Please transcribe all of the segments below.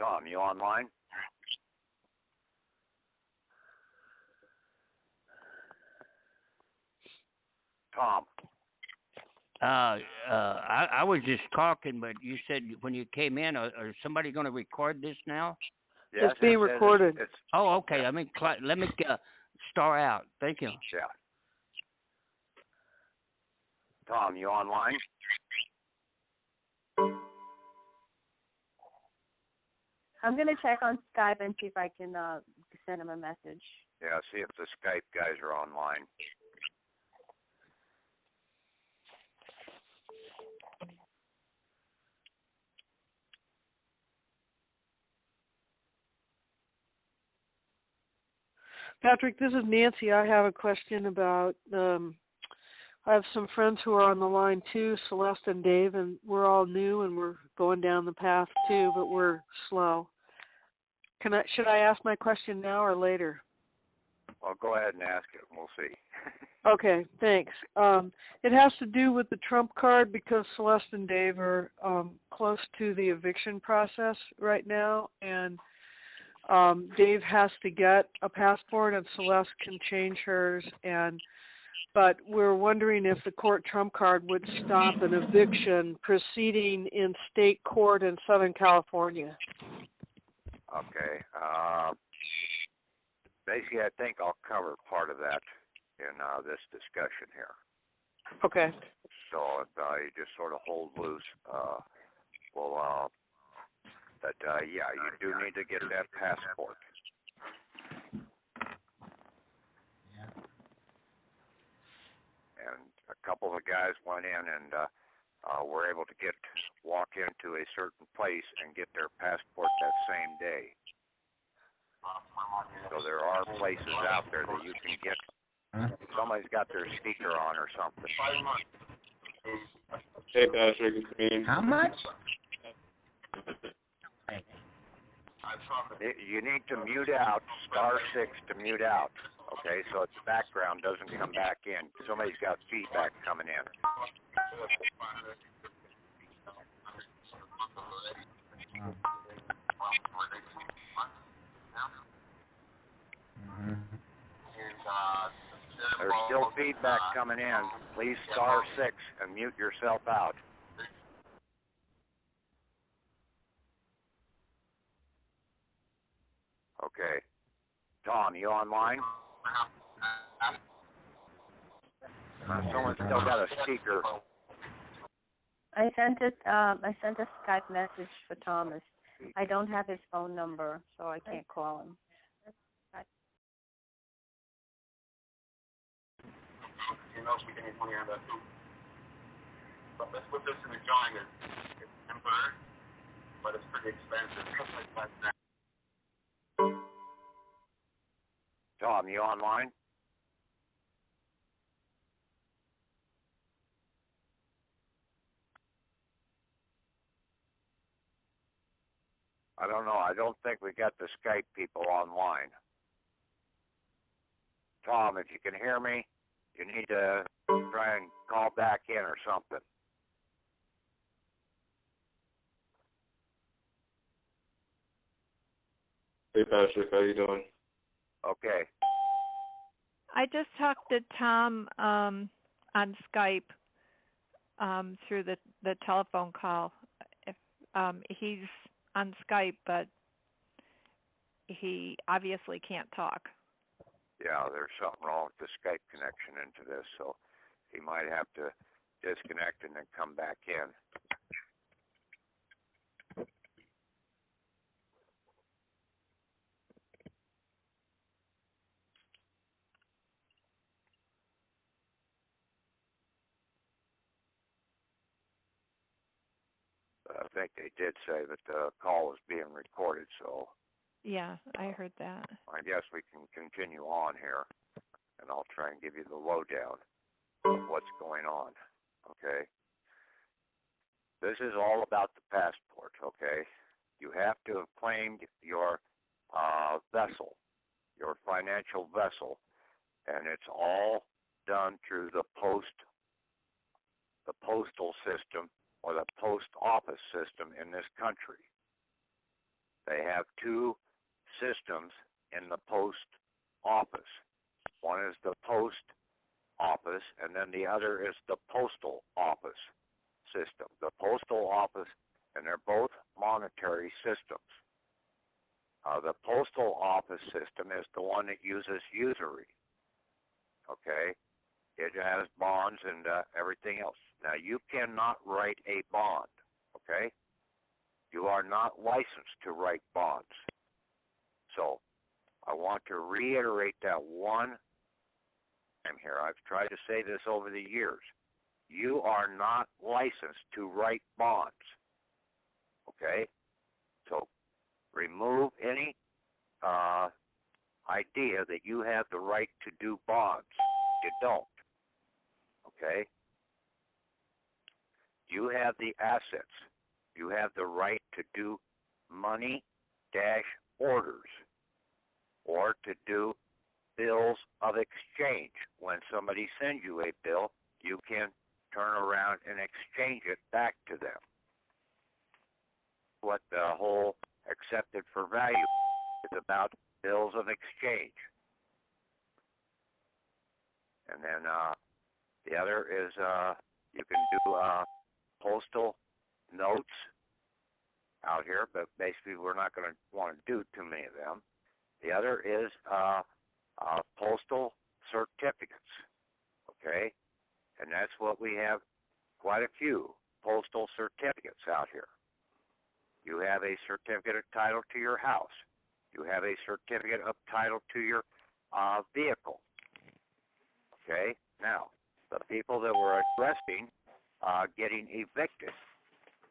Tom, you online? Tom. I was just talking, but you said when you came in, is somebody going to record this now? Yes, it's being recorded. Oh, okay. Yeah. Let me star out. Thank you. Yeah. Tom, you online? I'm going to check on Skype and see if I can send him a message. Yeah, see if the Skype guys are online. Patrick, this is Nancy. I have a question about, I have some friends who are on the line too, Celeste and Dave, and we're all new and we're going down the path too, but we're slow. Should I ask my question now or later? Well, go ahead and ask it. We'll see. Okay, thanks. It has to do with the Trump card because Celeste and Dave are close to the eviction process right now, and Dave has to get a passport and Celeste can change hers, but we're wondering if the court Trump card would stop an eviction proceeding in state court in Southern California. Okay. Basically, I think I'll cover part of that in this discussion here. Okay. So if you just sort of hold loose, yeah, you do need to get that passport. Yeah. And a couple of the guys went in and were able to walk into a certain place and get their passport that same day. So there are places out there that you can get. Somebody's got their speaker on or something. Hey, Patrick, it's me. How much? You need to mute out, *6 to mute out, okay, so its background doesn't come back in. Somebody's got feedback coming in. There's still feedback coming in. Please *6 and mute yourself out. Okay. Tom, you online? Someone's still got a speaker. I sent a Skype message for Thomas. I don't have his phone number, so I can't call him. We can make money on that too. But let's put this in a drawing. It's temporary, but it's pretty expensive. Tom, you online? I don't know. I don't think we got the Skype people online. Tom, if you can hear me, you need to try and call back in or something. Hey, Patrick, how you doing? Okay. I just talked to Tom on Skype through the telephone call. If he's on Skype, but he obviously can't talk. Yeah, there's something wrong with the Skype connection into this, so he might have to disconnect and then come back in. I think they did say that the call was being recorded, so... Yeah, I heard that. I guess we can continue on here, and I'll try and give you the lowdown of what's going on, okay? This is all about the passport, okay? You have to have claimed your vessel, your financial vessel, and it's all done through the postal system or the post office system in this country. They have two systems in the post office. One is the post office, and then the other is the postal office system. The postal office, and they're both monetary systems. The postal office system is the one that uses usury. Okay? It has bonds and everything else. Now, you cannot write a bond. Okay? You are not licensed to write bonds. So, I want to reiterate that one time here. I've tried to say this over the years. You are not licensed to write bonds. Okay? So, remove any idea that you have the right to do bonds. You don't. Okay? You have the assets. You have the right to do money-orders or to do bills of exchange. When somebody sends you a bill, you can turn around and exchange it back to them. What the whole accepted for value is about, bills of exchange. And then the other is you can do postal notes out here, but basically we're not going to want to do too many of them. The other is postal certificates, okay? And that's what we have, quite a few postal certificates out here. You have a certificate of title to your house. You have a certificate of title to your vehicle, okay? Now, the people that were addressing getting evicted,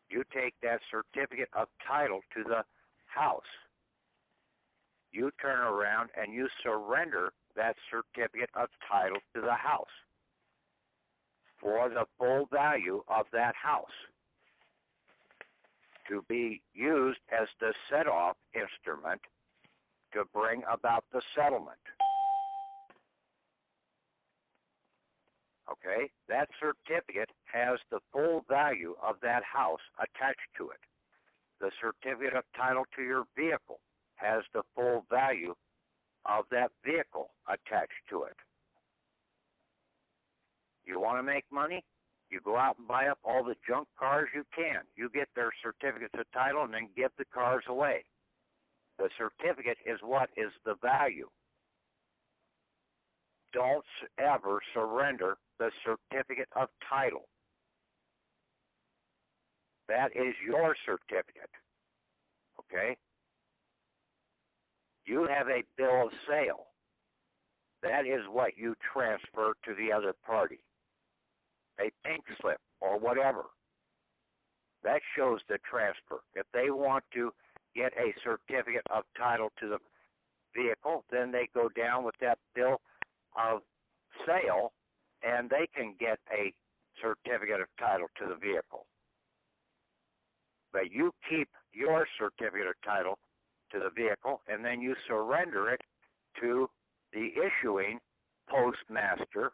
you take that certificate of title to the house. You turn around and you surrender that certificate of title to the house for the full value of that house to be used as the set-off instrument to bring about the settlement. Okay? That certificate has the full value of that house attached to it. The certificate of title to your vehicle has the full value of that vehicle attached to it. You want to make money? You go out and buy up all the junk cars you can. You get their certificates of title and then give the cars away. The certificate is what is the value. Don't ever surrender the certificate of title. That is your certificate. Okay? You have a bill of sale. That is what you transfer to the other party. A pink slip or whatever. That shows the transfer. If they want to get a certificate of title to the vehicle, then they go down with that bill of sale and they can get a certificate of title to the vehicle. But you keep your certificate of title to the vehicle and then you surrender it to the issuing postmaster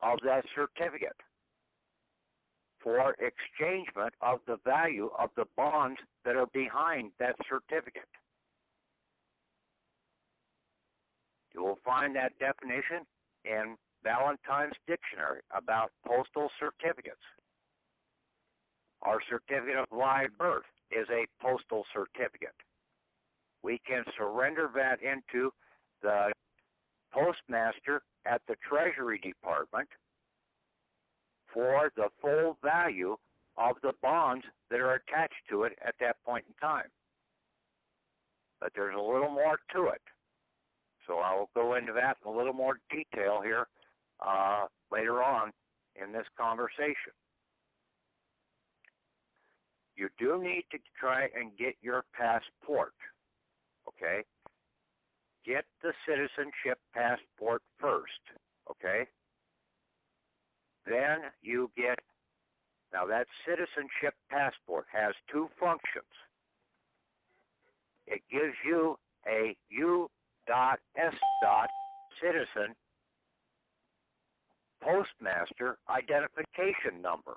of that certificate for exchangement of the value of the bonds that are behind that certificate. You will find that definition in Valentine's Dictionary about postal certificates. Our certificate of live birth is a postal certificate. We can surrender that into the postmaster at the Treasury Department for the full value of the bonds that are attached to it at that point in time. But there's a little more to it. So I will go into that in a little more detail here later on in this conversation. You do need to try and get your passport, okay? Get the Citizenship Passport first, okay? Then you get, now that Citizenship Passport has two functions. It gives you a U.S. citizen postmaster identification number.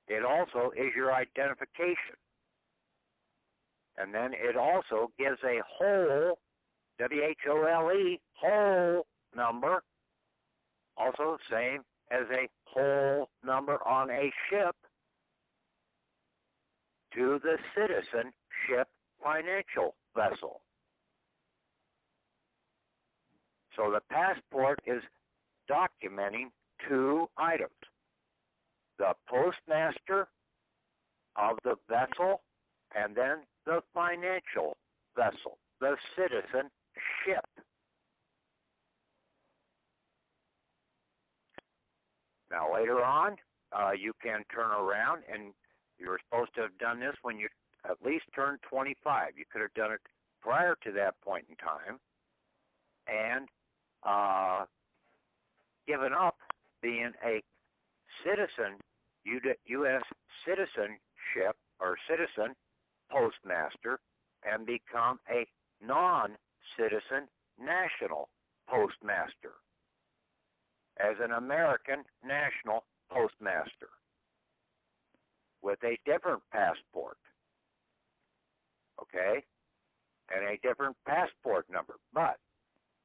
It also is your identification. And then it also gives a whole, W-H-O-L-E, whole number, also the same as a whole number on a ship, to the Citizenship financial vessel. So the passport is documenting two items: the postmaster of the vessel, and then the financial vessel, the citizenship. Now later on, you can turn around, and you were supposed to have done this when you at least turned 25. You could have done it prior to that point in time, and given up being a citizen, U.S. citizenship or citizen postmaster, and become a non-citizen national postmaster as an American national postmaster with a different passport, okay, and a different passport number. But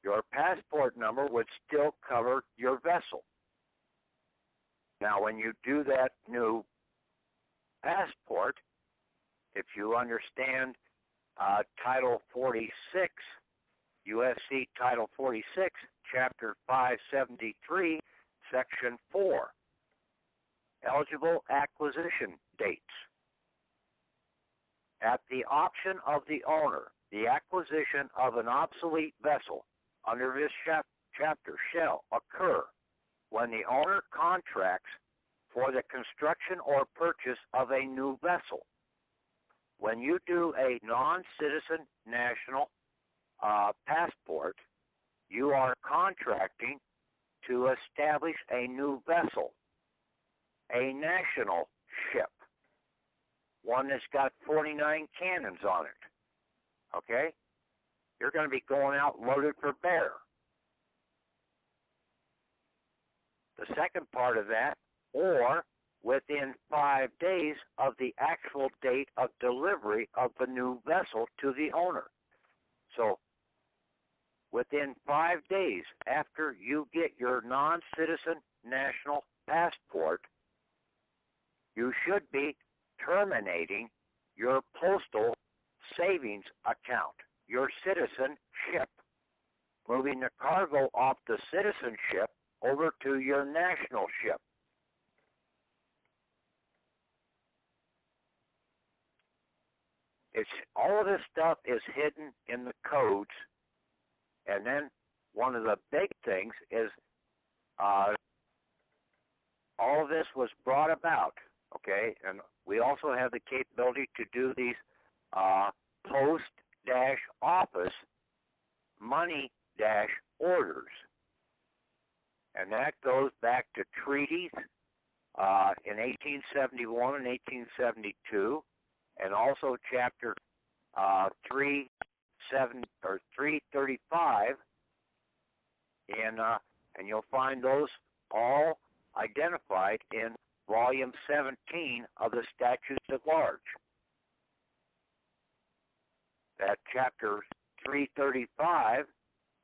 your passport number would still cover your vessel. Now, when you do that new passport, if you understand Title 46, USC Title 46, Chapter 573, Section 4, eligible acquisition dates. At the option of the owner, the acquisition of an obsolete vessel under this chapter shall occur when the owner contracts for the construction or purchase of a new vessel. When you do a non-citizen national passport, you are contracting to establish a new vessel, a national ship, one that's got 49 cannons on it, okay? You're going to be going out loaded for bear. The second part of that, or within 5 days of the actual date of delivery of the new vessel to the owner. So, within 5 days after you get your non-citizen national passport, you should be terminating your postal savings account, your citizenship, moving the cargo off the citizenship over to your national ship. All of this stuff is hidden in the codes, and then one of the big things is all of this was brought about, okay, and we also have the capability to do these post-office money-orders, and that goes back to treaties in 1871 and 1872, and also Chapter 335, and you'll find those all identified in Volume 17 of the Statutes at Large. That Chapter 335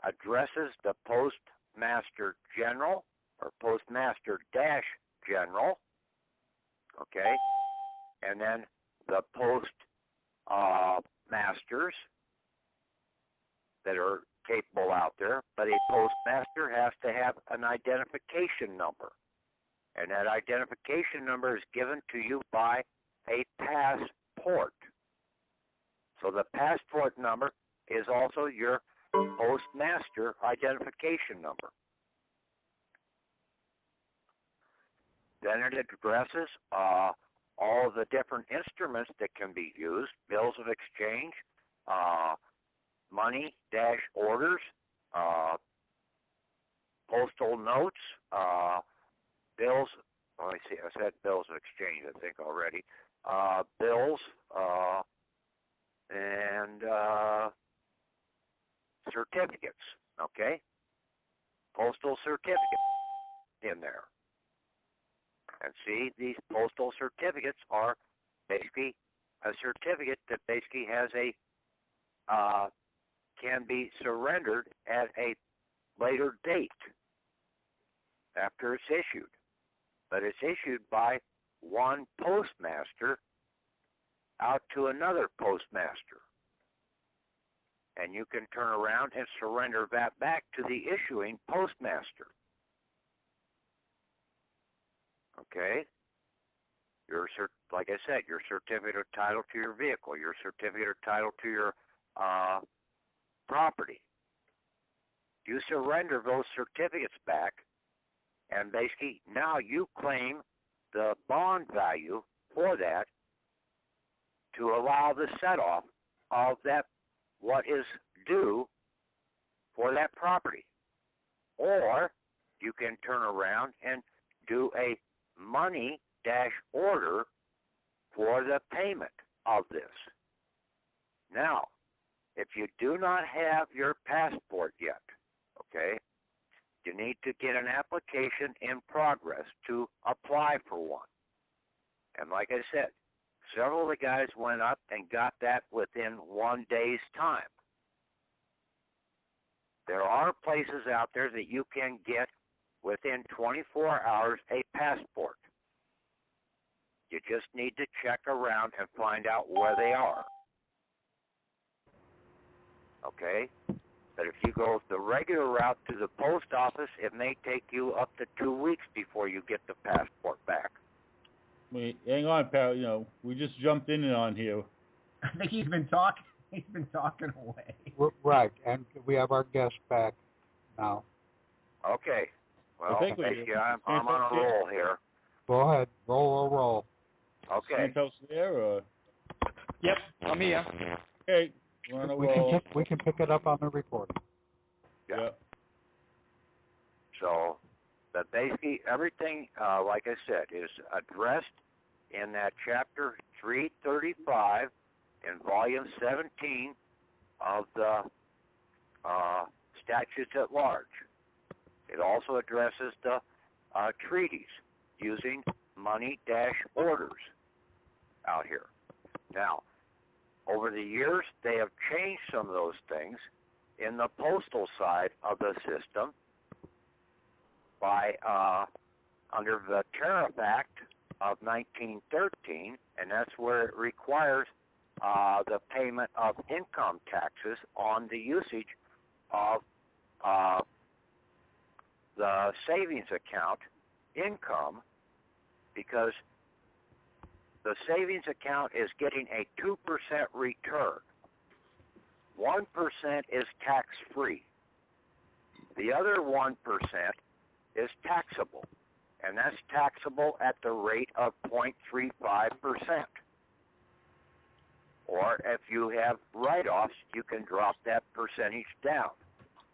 addresses the Postmaster General or Postmaster-General, okay, and then the postmasters that are capable out there, but a postmaster has to have an identification number, and that identification number is given to you by a passport. So the passport number is also your postmaster identification number. Then it addresses all of the different instruments that can be used: bills of exchange, money-orders, postal notes, bills. Let me see, I said bills of exchange, I think, already. Bills and certificates, okay? Postal certificates in there. And see, these postal certificates are basically a certificate that basically has can be surrendered at a later date after it's issued. But it's issued by one postmaster out to another postmaster. And you can turn around and surrender that back to the issuing postmaster. Okay? Like I said, your certificate of title to your vehicle, your certificate of title to your property. You surrender those certificates back, and basically now you claim the bond value for that to allow the set-off of that, what is due for that property. Or you can turn around and do a money-order for the payment of this. Now, if you do not have your passport yet, okay, you need to get an application in progress to apply for one. And like I said, several of the guys went up and got that within 1 day's time. There are places out there that you can get within 24 hours a passport. You just need to check around and find out where they are. Okay? But if you go the regular route to the post office, it may take you up to 2 weeks before you get the passport back. Wait, hang on, pal. You know, we just jumped in on here. I think he's been talking. He's been talking away. Right, and we have our guest back now. Okay. Well, Well, I'm on a roll here. Go ahead. Roll. Okay. Santos there, or? Yep, I'm here. Okay. We're on a roll. We can pick it up on the recording. Yeah. So, but basically everything, like I said, is addressed in that chapter 335 in volume 17 of the statutes at large. It also addresses the treaties using money-orders out here. Now, over the years, they have changed some of those things in the postal side of the system by under the Tariff Act of 1913, and that's where it requires the payment of income taxes on the usage of the savings account income, because the savings account is getting a 2% return. 1% is tax-free. The other 1% is taxable, and that's taxable at the rate of 0.35%. Or if you have write-offs, you can drop that percentage down.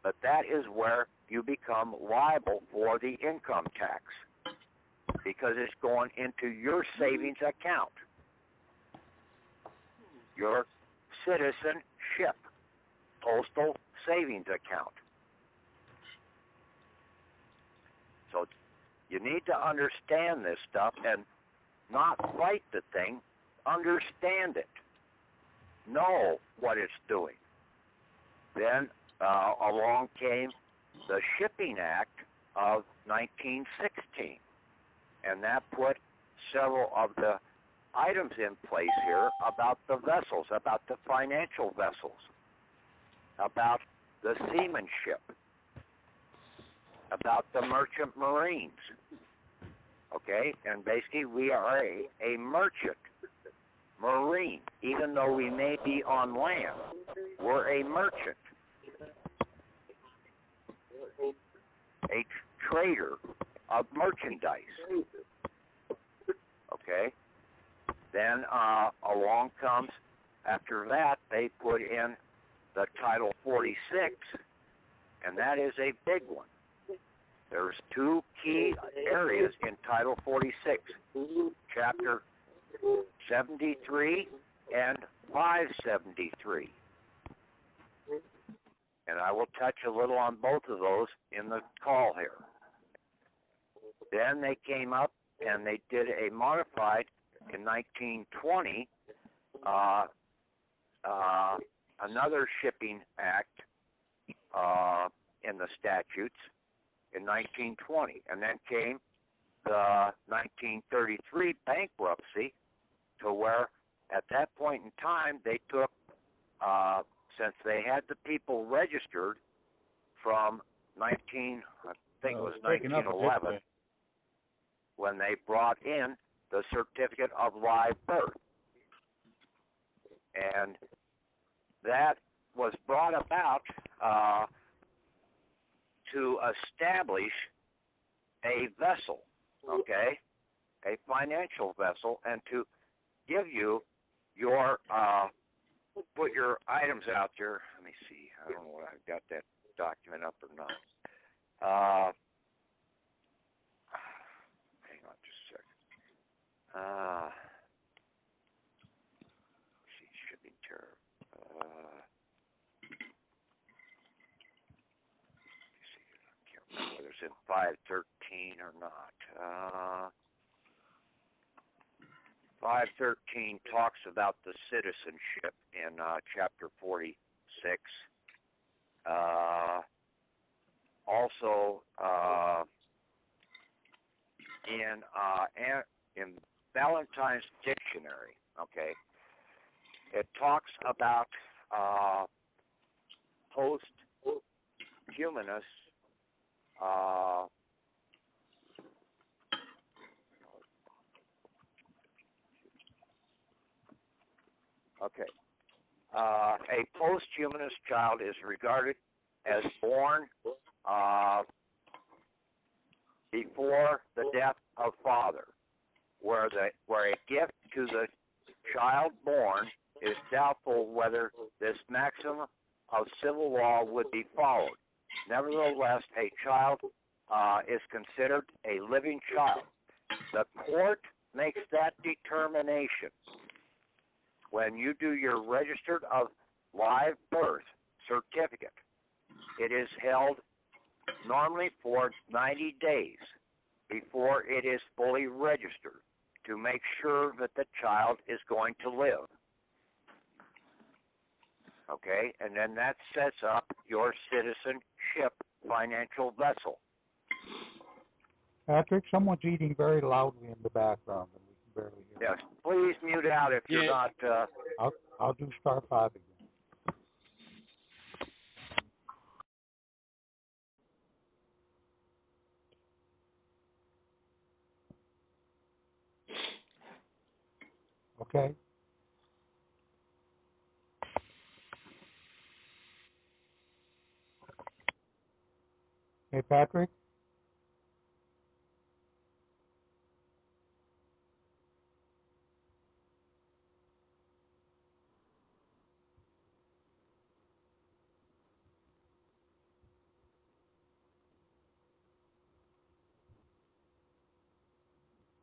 But that is where you become liable for the income tax, because it's going into your savings account, your citizenship postal savings account. So you need to understand this stuff and not fight the thing. Understand it. Know what it's doing. Then along came the Shipping Act of 1916. And that put several of the items in place here about the vessels, about the financial vessels, about the seamanship, about the merchant marines. Okay? And basically we are a merchant marine. Even though we may be on land, we're a merchant. A trader of merchandise. Okay? Then along comes, after that, they put in the Title 46, and that is a big one. There's two key areas in Title 46, Chapter 73 and 573. And I will touch a little on both of those in the call here. Then they came up and they did a modified in 1920 another shipping act in the statutes in 1920, and then came the 1933 bankruptcy, to where at that point in time they took, since they had the people registered from I think it was 1911, when they brought in the certificate of live birth. And that was brought about to establish a vessel, okay, a financial vessel, and to give you your, put your items out there. Let me see. I don't know if I've got that document up or not. Hang on just a second. See, shipping tariff. See, I can't remember whether it's in 513 or not. 513 talks about the citizenship in chapter 46. Also, in Valentine's Dictionary, okay, it talks about post-humanist okay. A post-humanist child is regarded as born before the death of father, where a gift to the child born is doubtful whether this maxim of civil law would be followed. Nevertheless, a child is considered a living child. The court makes that determination when you do your registered of live birth certificate. It is held normally for 90 days before it is fully registered to make sure that the child is going to live. Okay, and then that sets up your citizenship financial vessel. Patrick, someone's eating very loudly in the background, and we can barely hear. Yes, please mute out if you're not. I'll do star 5 again. Okay. Hey, Patrick?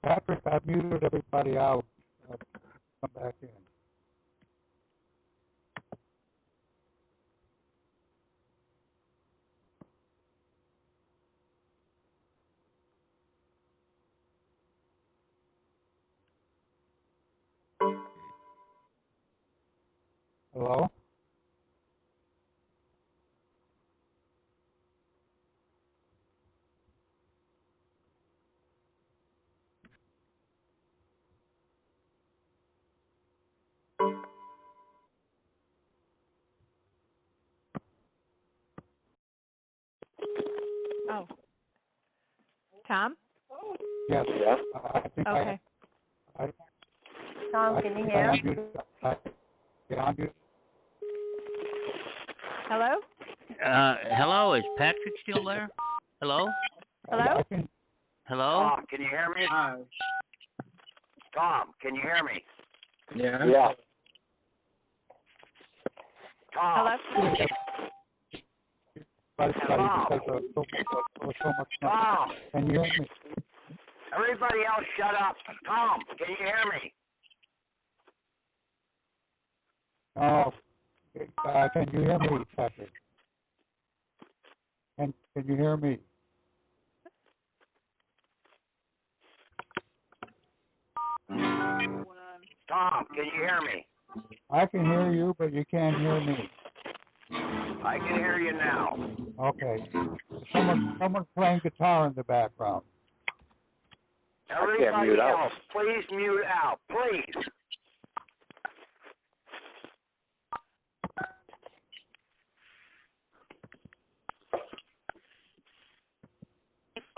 Patrick, I've muted everybody out. Come back in. Hello? Oh. Tom? Yes. I think Okay. Tom, can you hear? Hello? Hello, is Patrick still there? Hello? Hello? Hello? Tom, can you hear me? Tom, can you hear me? Yeah. Tom. Hello? Tom. Can you hear me? Everybody else shut up. Tom, can you hear me? Oh, can you hear me, Patrick? Can you hear me? Tom, can you hear me? I can hear you, but you can't hear me. I can hear you now. Okay. Someone's playing guitar in the background. Everybody else, please mute out, please.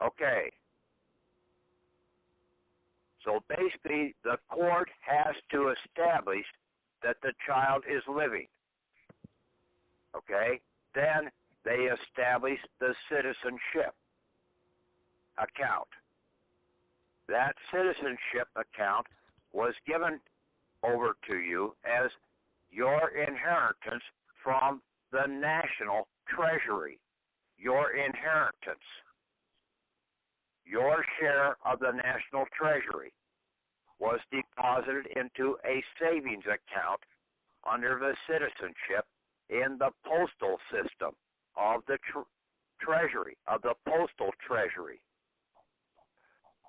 Okay. So basically, the court has to establish that the child is living. Okay? Then they establish the citizenship account. That citizenship account was given over to you as your inheritance from the national treasury. Your inheritance. Your share of the national treasury was deposited into a savings account under the citizenship in the postal system of the treasury, of the postal treasury.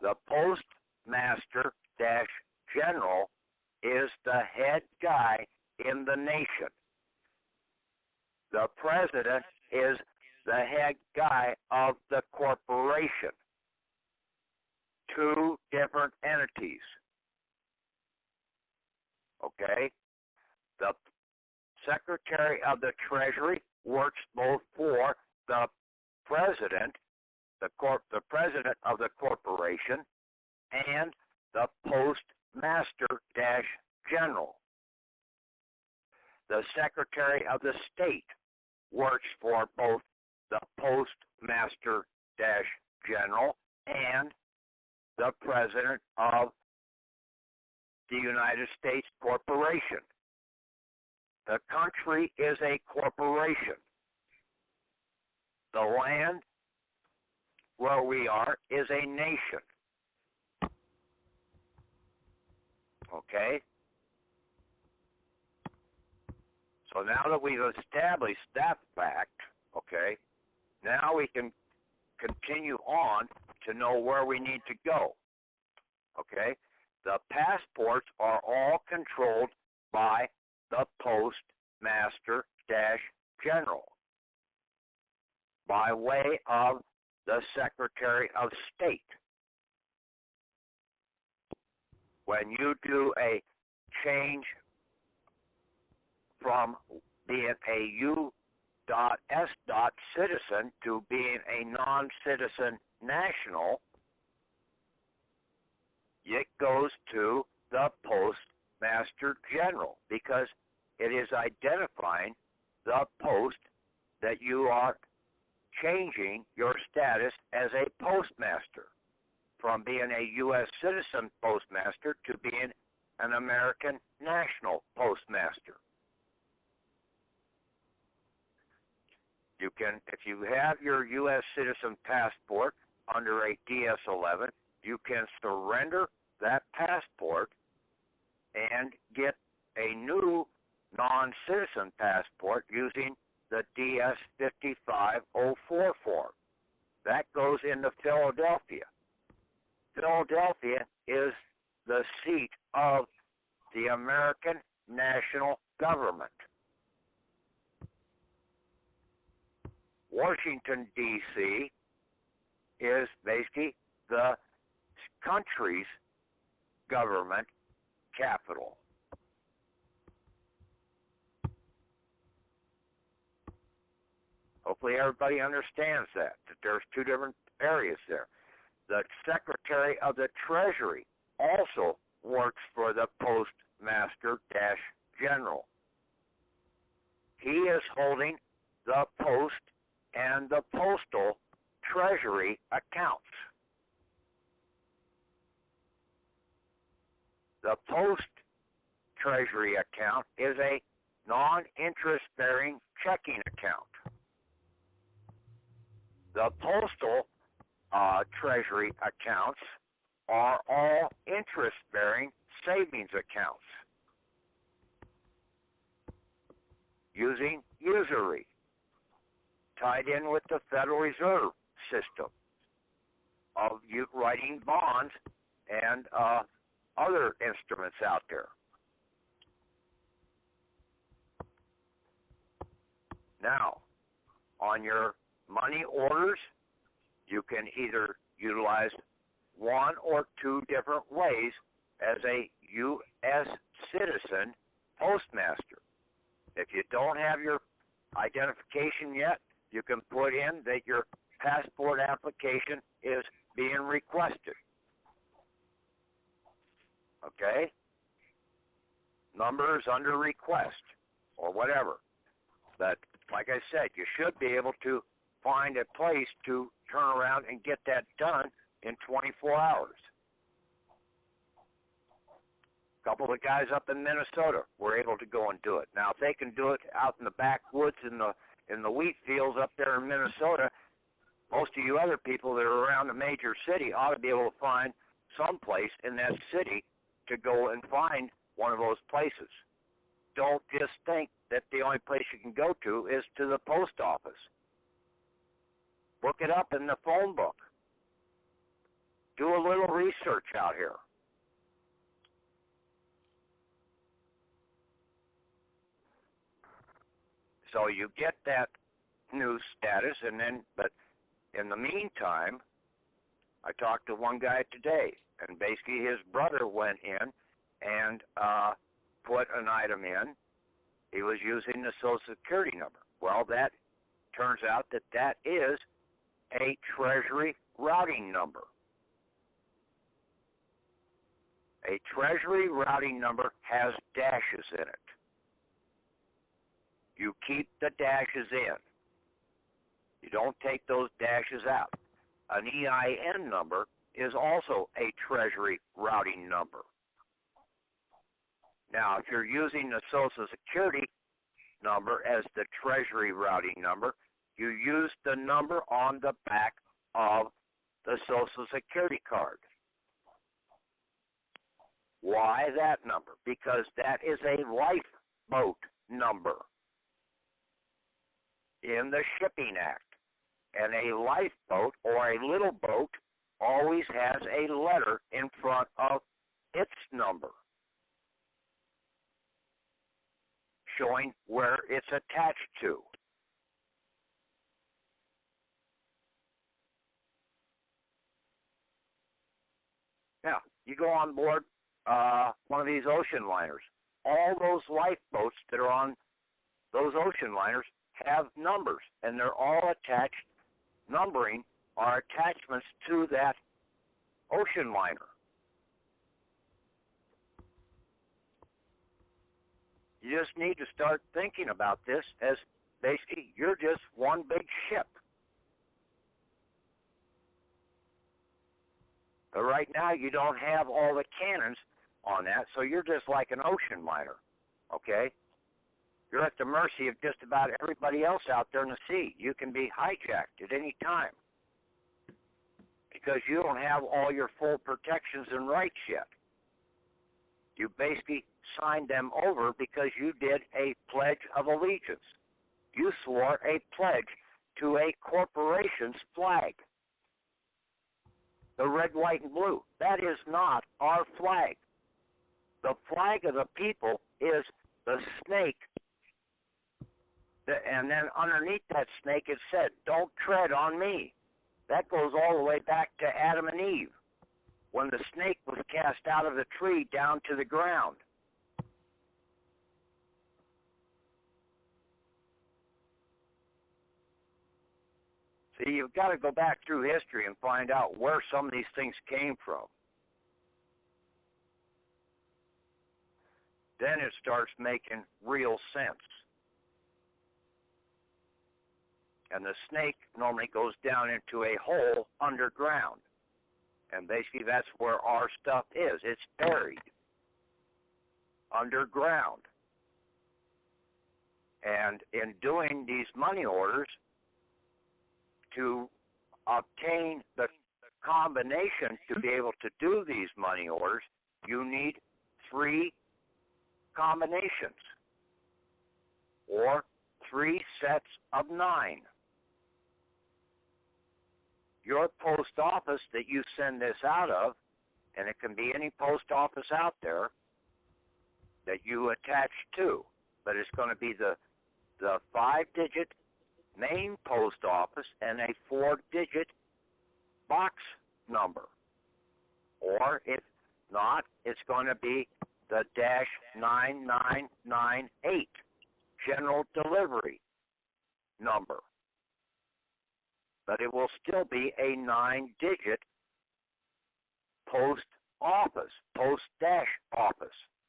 The postmaster-general is the head guy in the nation. The president is the head guy of the corporation. Two different entities. Okay? The Secretary of the Treasury works both for the president, the president of the corporation, and the postmaster-general. The Secretary of the State works for both the postmaster-general and the President of the United States Corporation. The country is a corporation. The land where we are is a nation. Okay? So now that we've established that fact, okay, now we can continue on to know where we need to go. Okay? The passports are all controlled by the postmaster-general by way of the Secretary of State. When you do a change from being a U.S. citizen to being a non-citizen national, it goes to the postmaster-general because it is identifying the post that you are changing your status as a postmaster from being a U.S. citizen postmaster to being an American national postmaster. You can, if you have your U.S. citizen passport under a DS-11, you can surrender that passport and get a new non-citizen passport using the DS-55044. That goes into Philadelphia. Philadelphia is the seat of the American national government. Washington, D.C. is basically the country's government capital. Hopefully everybody understands that there's two different areas there. The Secretary of the Treasury also works for the Postmaster-General. He is holding the post and the postal treasury accounts. The post treasury account is a non-interest-bearing checking account. The postal treasury accounts are all interest-bearing savings accounts using usury, tied in with the Federal Reserve system of you writing bonds and other instruments out there. Now, on your money orders, you can either utilize one or two different ways as a U.S. citizen postmaster. If you don't have your identification yet, you can put in that your passport application is being requested. Okay? Number is under request or whatever. But like I said, you should be able to find a place to turn around and get that done in 24 hours. A couple of the guys up in Minnesota were able to go and do it. Now, if they can do it out in the backwoods in the wheat fields up there in Minnesota, most of you other people that are around the major city ought to be able to find some place in that city to go and find one of those places. Don't just think that the only place you can go to is to the post office. Look it up in the phone book. Do a little research out here. So you get that new status, and then, but in the meantime, I talked to one guy today, and basically his brother went in and put an item in. He was using the Social Security number. Well, that turns out that that is a Treasury routing number. A Treasury routing number has dashes in it. You keep the dashes in. You don't take those dashes out. An EIN number is also a Treasury routing number. Now, if you're using the Social Security number as the Treasury routing number, you use the number on the back of the Social Security card. Why that number? Because that is a lifeboat number in the Shipping Act. And a lifeboat or a little boat always has a letter in front of its number showing where it's attached to. Now, you go on board one of these ocean liners. All those lifeboats that are on those ocean liners have numbers, and they're all attached. Numbering are attachments to that ocean liner. You just need to start thinking about this as basically you're just one big ship. But right now you don't have all the cannons on that, so you're just like an ocean liner, okay? You're at the mercy of just about everybody else out there in the sea. You can be hijacked at any time because you don't have all your full protections and rights yet. You basically signed them over because you did a pledge of allegiance. You swore a pledge to a corporation's flag. The red, white, and blue. That is not our flag. The flag of the people is the snake. And then underneath that snake it said, "Don't tread on me." That goes all the way back to Adam and Eve, when the snake was cast out of the tree down to the ground. See, you've got to go back through history and find out where some of these things came from. Then it starts making real sense. And the snake normally goes down into a hole underground. And basically that's where our stuff is. It's buried underground. And in doing these money orders, to obtain the combination to be able to do these money orders, you need 3 combinations or 3 sets of 9. Your post office that you send this out of, and it can be any post office out there that you attach to, but it's going to be the the 5-digit main post office and a 4-digit box number. Or if not, it's going to be the -9998 general delivery number. But it will still be a 9-digit post office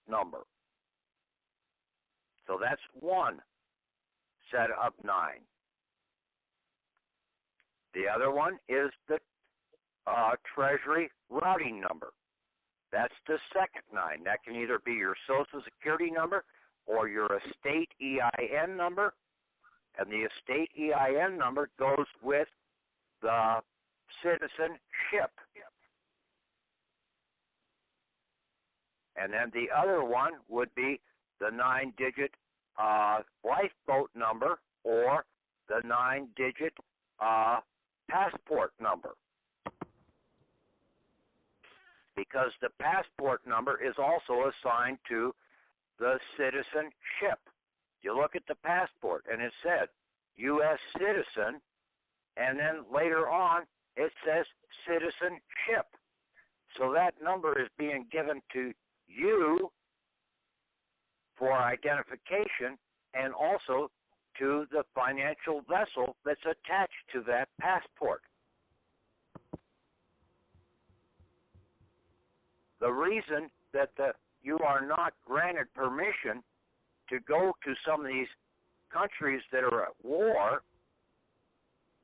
number. So that's one set of 9. The other one is the Treasury routing number. That's the second 9. That can either be your Social Security number or your estate EIN number. And the estate EIN number goes with the citizenship. And then the other one would be the 9-digit lifeboat number or the 9-digit passport number. Because the passport number is also assigned to the citizenship. You look at the passport and it said U.S. citizen, and then later on it says citizenship. So that number is being given to you for identification and also to the financial vessel that's attached to that passport. The reason that you are not granted permission to go to some of these countries that are at war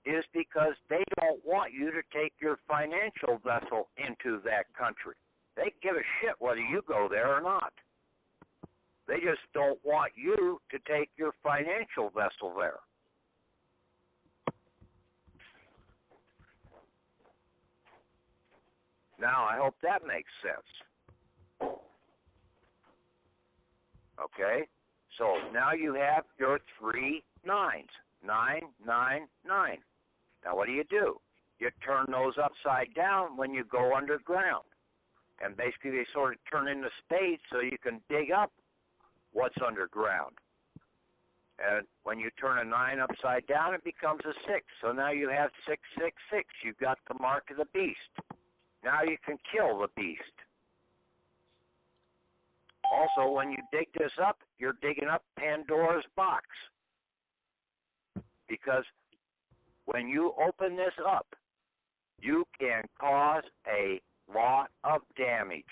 is because they don't want you to take your financial vessel into that country. They give a shit whether you go there or not. They just don't want you to take your financial vessel there. Now, I hope that makes sense. Okay? So now you have your 3 9s. 9, 9, 9. Now what do? You turn those upside down when you go underground. And basically they sort of turn into spades so you can dig up what's underground. And when you turn a 9 upside down, it becomes a 6. So now you have 666. You've got the mark of the beast. Now you can kill the beast. Also, when you dig this up, you're digging up Pandora's box. Because when you open this up, you can cause a lot of damage.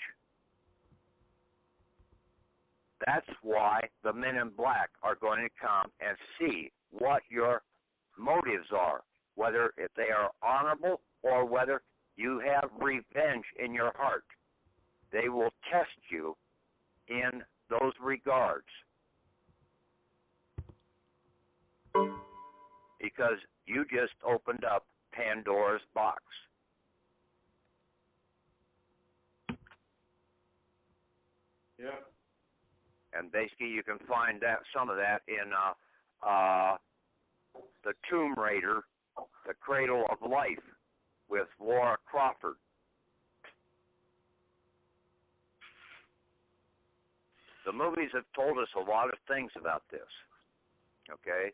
That's why the men in black are going to come and see what your motives are, whether if they are honorable or whether you have revenge in your heart. They will test you in those regards. Because you just opened up Pandora's box. Yeah. And basically you can find that some of that in the Tomb Raider, The Cradle of Life, with Laura Crawford. The movies have told us a lot of things about this. Okay?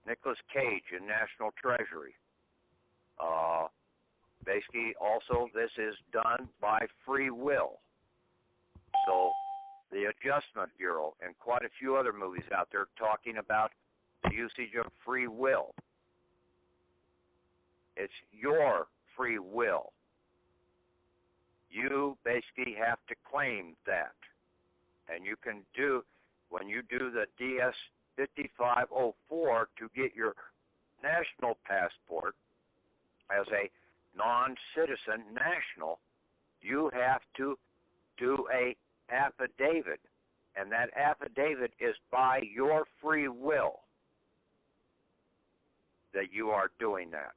Nicolas Cage in National Treasury. Basically, also, this is done by free will. So, the Adjustment Bureau and quite a few other movies out there talking about the usage of free will. It's your free will. You basically have to claim that. And you can do, when you do the DS 5504 to get your national passport as a non-citizen national, you have to do a affidavit, and that affidavit is by your free will that you are doing that.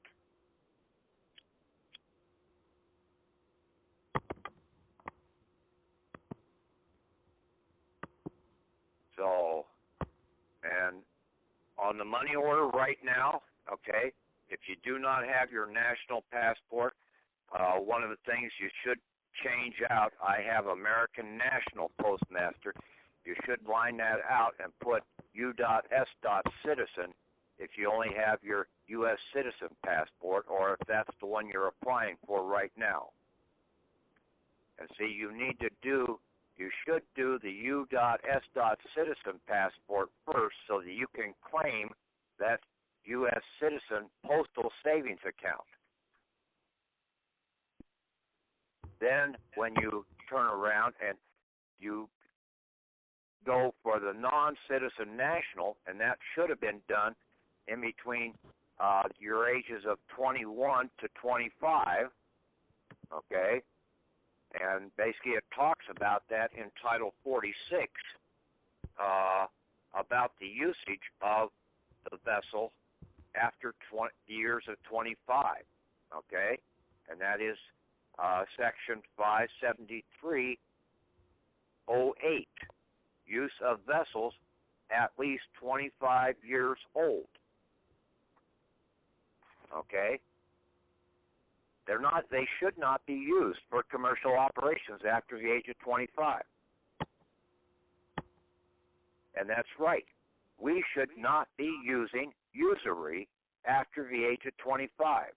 So, and on the money order right now, okay, if you do not have your national passport, one of the things you should change out, I have American National Postmaster. You should line that out and put U.S.citizen if you only have your U.S. citizen passport, or if that's the one you're applying for right now. And see, you should do the U.S.citizen passport first so that you can claim that U.S. citizen postal savings account. Then when you turn around and you go for the non-citizen national, and that should have been done in between your ages of 21 to 25, okay? And basically it talks about that in Title 46, about the usage of the vessel after the years of 25, okay? And that is Section 573.08, use of vessels at least 25 years old, okay? They should not be used for commercial operations after the age of 25. And that's right. We should not be using usury after the age of 25.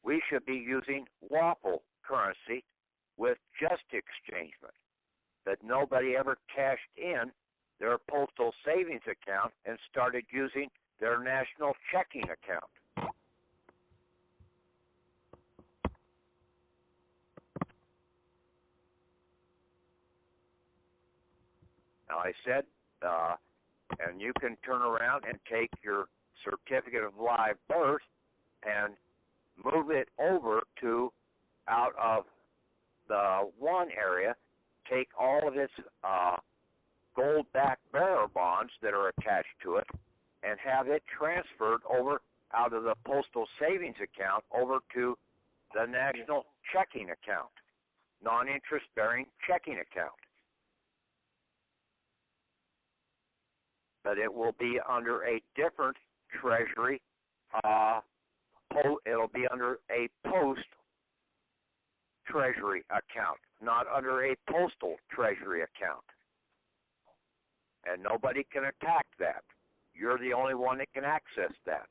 We should be using lawful currency with just exchangement, that nobody ever cashed in their postal savings account and started using their national checking account. Now I said, and you can turn around and take your certificate of live birth and move it over to out of the one area, take all of its gold-backed bearer bonds that are attached to it and have it transferred over out of the postal savings account over to the national checking account, non-interest-bearing checking account. But it will be under a different Treasury, it'll be under a post-Treasury account, not under a postal Treasury account. And nobody can attack that. You're the only one that can access that.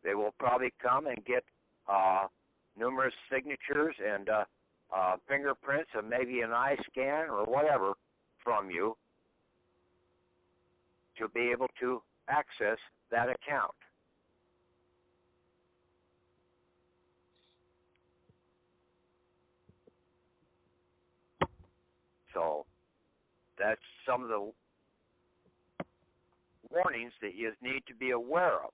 They will probably come and get numerous signatures and fingerprints and maybe an eye scan or whatever from you to be able to access that account. So that's some of the warnings that you need to be aware of.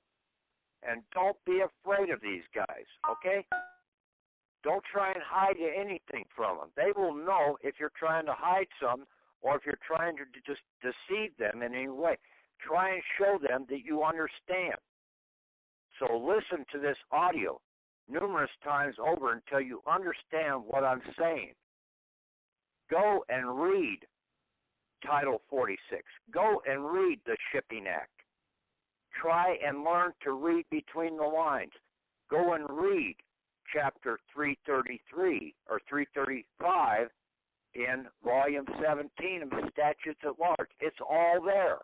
And don't be afraid of these guys, okay? Don't try and hide anything from them. They will know if you're trying to hide something or if you're trying to just deceive them in any way. Try and show them that you understand. So listen to this audio numerous times over until you understand what I'm saying. Go and read Title 46. Go and read the Shipping Act. Try and learn to read between the lines. Go and read Chapter 333 or 335 in Volume 17 of the Statutes at Large. It's all there.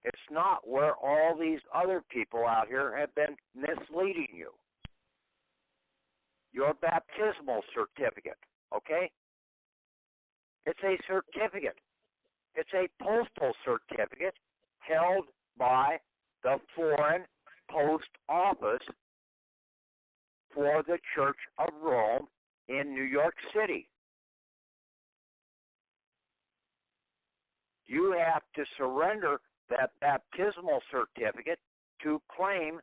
It's not where all these other people out here have been misleading you. Your baptismal certificate, okay? It's a certificate. It's a postal certificate held by the Foreign Post Office for the Church of Rome in New York City. You have to surrender that baptismal certificate to claim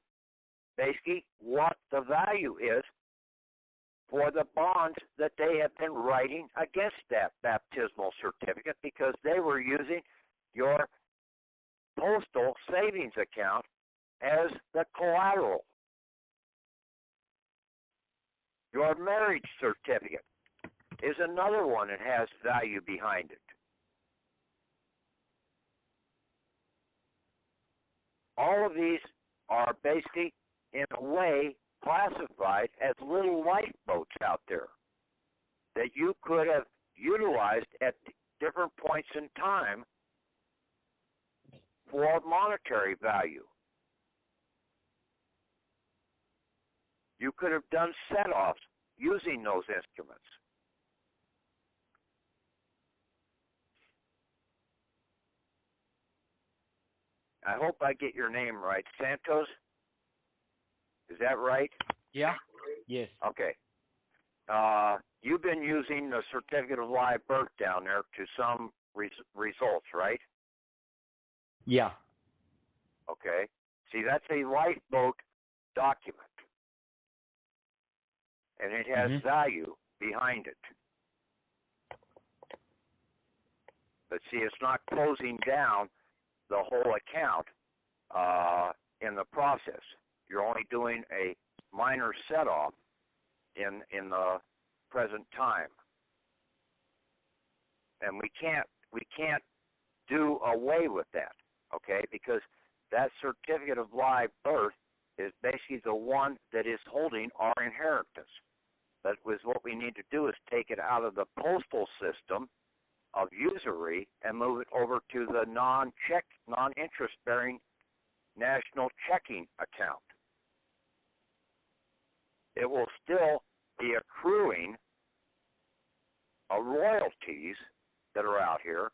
basically what the value is for the bonds that they have been writing against that baptismal certificate, because they were using your postal savings account as the collateral. Your marriage certificate is another one that has value behind it. All of these are basically, in a way, classified as little lifeboats out there that you could have utilized at different points in time for monetary value. You could have done set-offs using those instruments. I hope I get your name right. Santos? Is that right? Yeah. Yes. Okay. You've been using the certificate of live birth down there to some results, right? Yeah. Okay. See, that's a lifeboat document. And it has value behind it. But see, it's not closing down the whole account in the process. You're only doing a minor set-off in the present time. And we can't do away with that, okay? Because that certificate of live birth is basically the one that is holding our inheritance. That was what we need to do, is take it out of the postal system of usury and move it over to the non-interest-bearing national checking account. It will still be accruing royalties that are out here,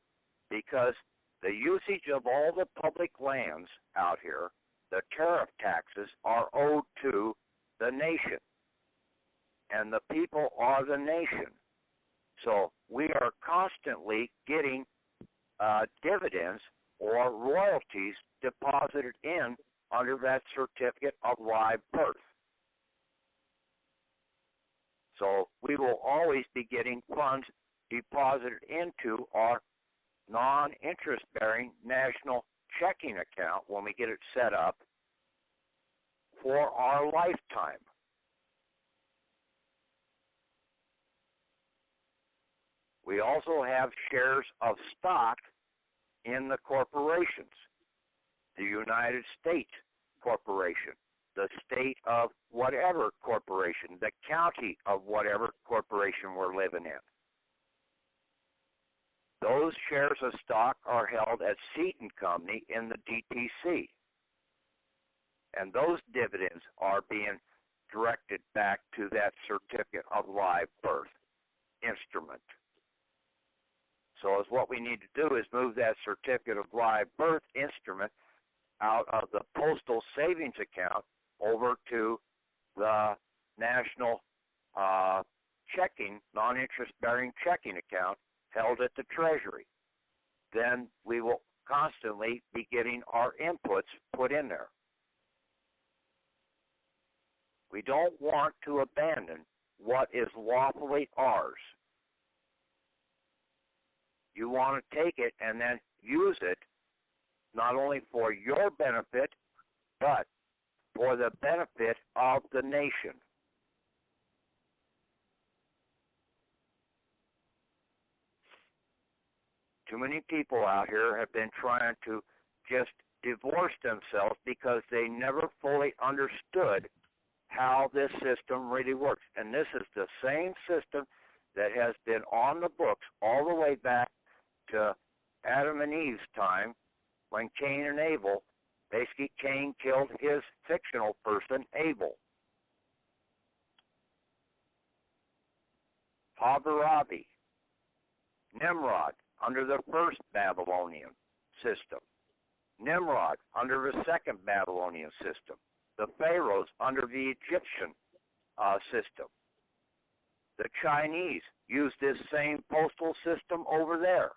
because the usage of all the public lands out here, the tariff taxes, are owed to the nation. And the people are the nation. So we are constantly getting dividends or royalties deposited in under that certificate of live birth. So we will always be getting funds deposited into our non-interest-bearing national checking account when we get it set up for our lifetime. We also have shares of stock in the corporations, the United States Corporation, the state of whatever corporation, the county of whatever corporation we're living in. Those shares of stock are held at Seat and Company in the DTC. And those dividends are being directed back to that certificate of live birth instrument. So what we need to do is move that certificate of live birth instrument out of the postal savings account over to the national checking, non-interest-bearing checking account held at the Treasury. Then we will constantly be getting our inputs put in there. We don't want to abandon what is lawfully ours. You want to take it and then use it not only for your benefit, but for the benefit of the nation. Too many people out here have been trying to just divorce themselves because they never fully understood how this system really works. And this is the same system that has been on the books all the way back to Adam and Eve's time, when Cain and Abel, basically Cain killed his fictional person, Abel. Hammurabi, Nimrod under the first Babylonian system, Nimrod under the second Babylonian system, the Pharaohs under the Egyptian system. The Chinese used this same postal system over there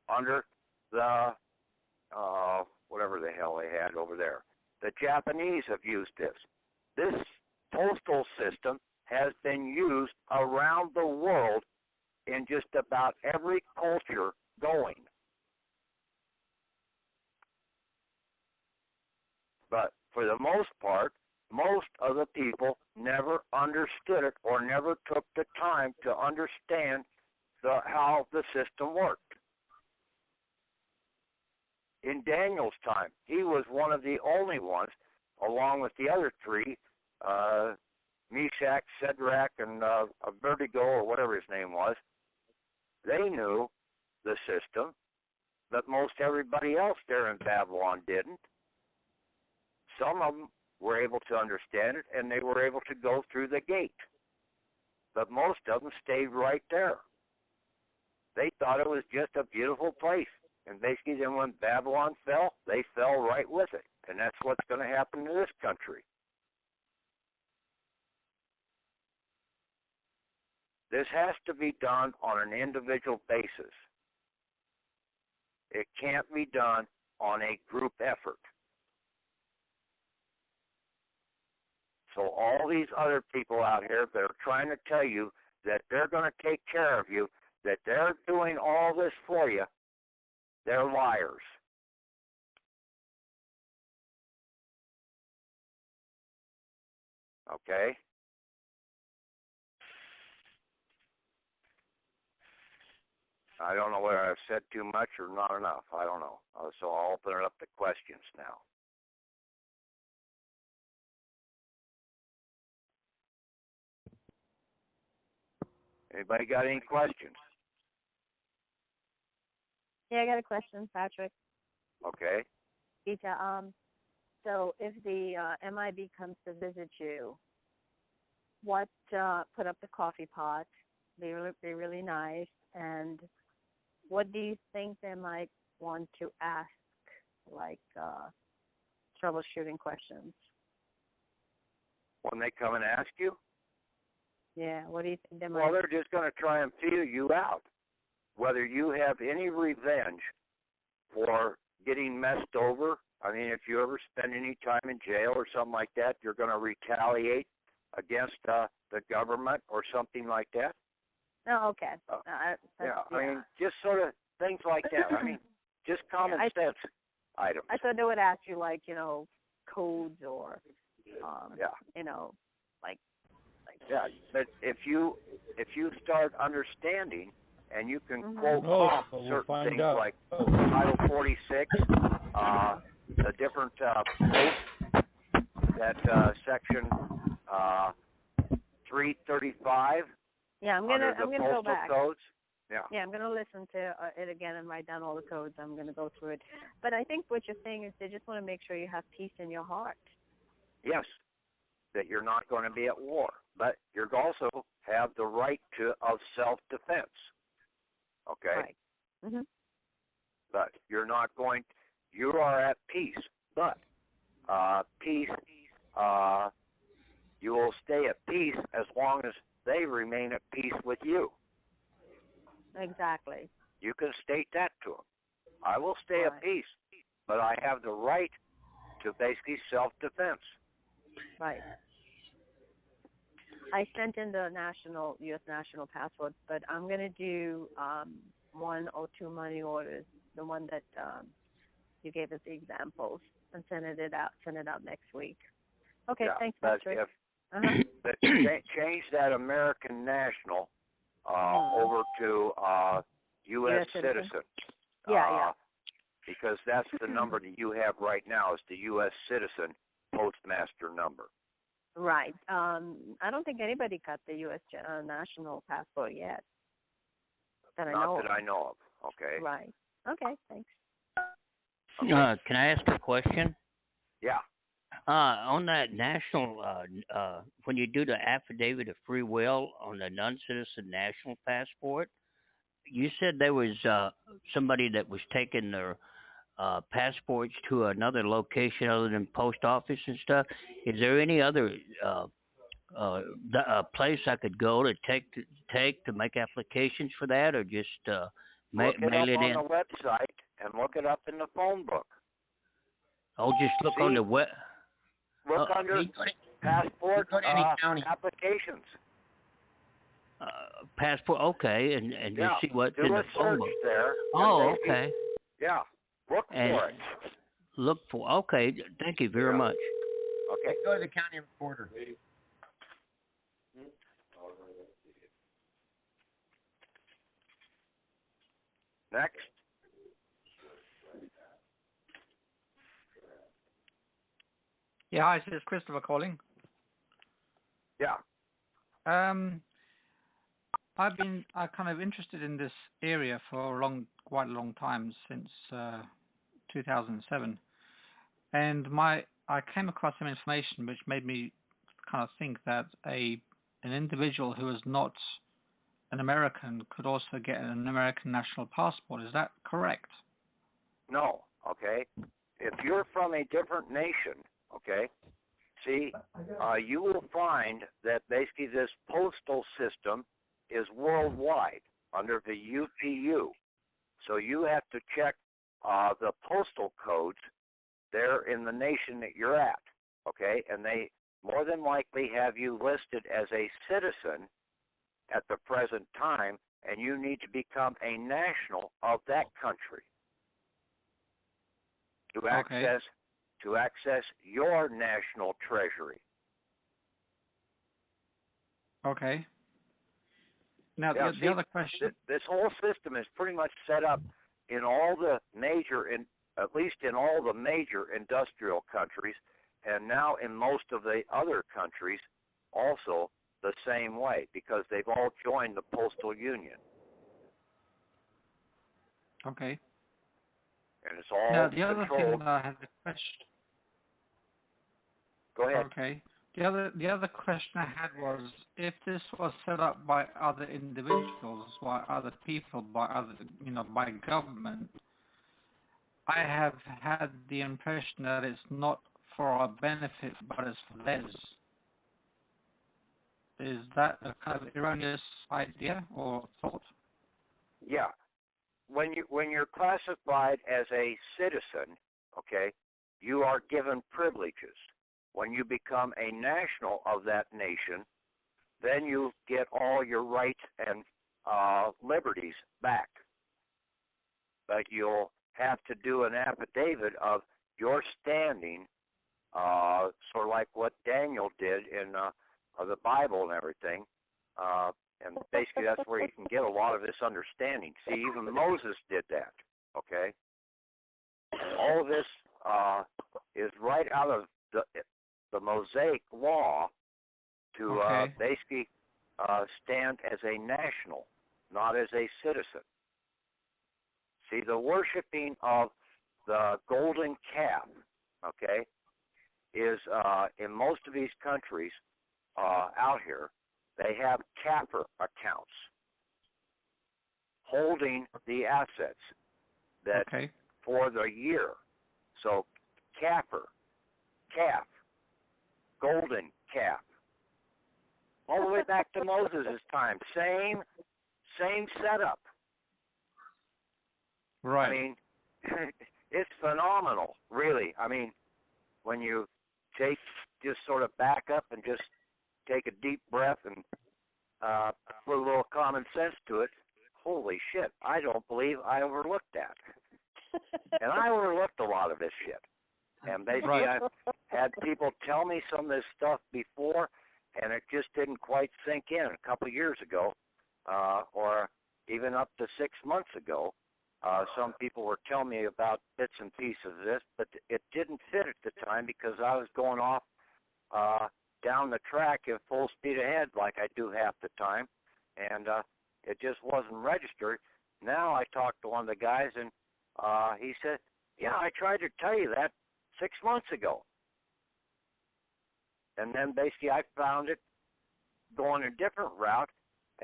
under the, whatever the hell they had over there. The Japanese have used this. This postal system has been used around the world in just about every culture going. But for the most part, most of the people never understood it or never took the time to understand how the system worked. In Daniel's time, he was one of the only ones, along with the other three, Meshach, Shadrach, and Abednego, or whatever his name was, they knew the system, but most everybody else there in Babylon didn't. Some of them were able to understand it, and they were able to go through the gate. But most of them stayed right there. They thought it was just a beautiful place. And basically then when Babylon fell, they fell right with it. And that's what's going to happen to this country. This has to be done on an individual basis. It can't be done on a group effort. So all these other people out here that are trying to tell you that they're going to take care of you, that they're doing all this for you, they're liars. Okay? I don't know whether I've said too much or not enough. I don't know. So I'll open it up to questions now. Anybody got any questions? Yeah, I got a question, Patrick. Okay. Peter, so if the MIB comes to visit you, put up the coffee pot? They're really nice. And what do you think they might want to ask, like troubleshooting questions? When they come and ask you? Yeah, what do you think they might? Well, they're just going to try and feel you out. Whether you have any revenge for getting messed over. I mean, if you ever spend any time in jail or something like that, you're going to retaliate against the government or something like that. Oh, okay. I mean, just sort of things like that. I mean, just common sense items. I thought they would ask you, like, codes or, Yeah, but if you start understanding and you can quote off certain things like Title 46, the different quotes, that Section 335. Yeah, I'm gonna go back. Codes. Yeah, I'm gonna listen to it again and write down all the codes. I'm gonna go through it. But I think what you're saying is they just want to make sure you have peace in your heart. Yes, that you're not going to be at war, but you also have the right of self-defense. Okay. Right. Mhm. But you're not going. You are at peace, but peace. You will stay at peace as long as they remain at peace with you. Exactly. You can state that to them. I will stay at peace, but I have the right to basically self-defense. Right. I sent in the U.S. national passport, but I'm going to do 1 or 2 money orders, the one that you gave us the examples, and send it out next week. Okay, thanks, Patrick. But change that American national over to U.S. citizen. Yeah. Because that's the number that you have right now is the U.S. citizen postmaster number. Right. I don't think anybody got the U.S. national passport yet. That I know of. Okay. Right. Okay, thanks. Can I ask a question? Yeah. On that national, when you do the affidavit of free will on the non-citizen national passport, you said there was somebody that was taking their passports to another location other than post office and stuff. Is there any other place I could go to take to make applications for that, or just mail it in? Look it up on the website and look it up in the phone book. Oh, just look on the web. Look under passport applications. Passport, okay, and you see what's in the phone book. There. Oh, okay. Yeah, look for it. Look for. Okay, thank you very much. Okay. Go to the county recorder. Next. Yeah, hi, this is Christopher calling. Yeah. I've been kind of interested in this area for quite a long time, since 2007, and I came across some information which made me kind of think that an individual who is not an American could also get an American national passport. Is that correct? No, okay? If you're from a different nation, okay, see, you will find that basically this postal system is worldwide under the UPU. So you have to check the postal codes there in the nation that you're at, okay? And they more than likely have you listed as a citizen at the present time, and you need to become a national of that country to access your national treasury. Okay. Now, the other question... This whole system is pretty much set up in all the at least in all the major industrial countries, and now in most of the other countries also the same way, because they've all joined the postal union. Okay. And it's all now, the other controlled. thing I had a question. Go ahead. Okay. The other question I had was, if this was set up by other individuals, by other people, by government, I have had the impression that it's not for our benefit, but it's for theirs. Is that a kind of erroneous idea or thought? Yeah. When you're classified as a citizen, okay, you are given privileges. When you become a national of that nation, then you get all your rights and liberties back. But you'll have to do an affidavit of your standing, sort of like what Daniel did in the Bible and everything. And basically that's where you can get a lot of this understanding. See, even Moses did that, okay? And all of this is right out of the Mosaic law to basically stand as a national, not as a citizen. See, the worshiping of the golden calf, okay, is in most of these countries out here, they have Kafir accounts holding the assets that for the year. So Kafir, calf, golden calf, all the way back to Moses' time. Same setup. Right. I mean, it's phenomenal, really. I mean, when you just sort of back up and just take a deep breath and put a little common sense to it, holy shit, I don't believe I overlooked that. And I overlooked a lot of this shit. And basically I've had people tell me some of this stuff before, and it just didn't quite sink in a couple of years ago, or even up to 6 months ago. Some people were telling me about bits and pieces of this, but it didn't fit at the time because I was going off down the track at full speed ahead like I do half the time, and it just wasn't registered. Now I talked to one of the guys, and he said, yeah, I tried to tell you that 6 months ago. And then basically I found it going a different route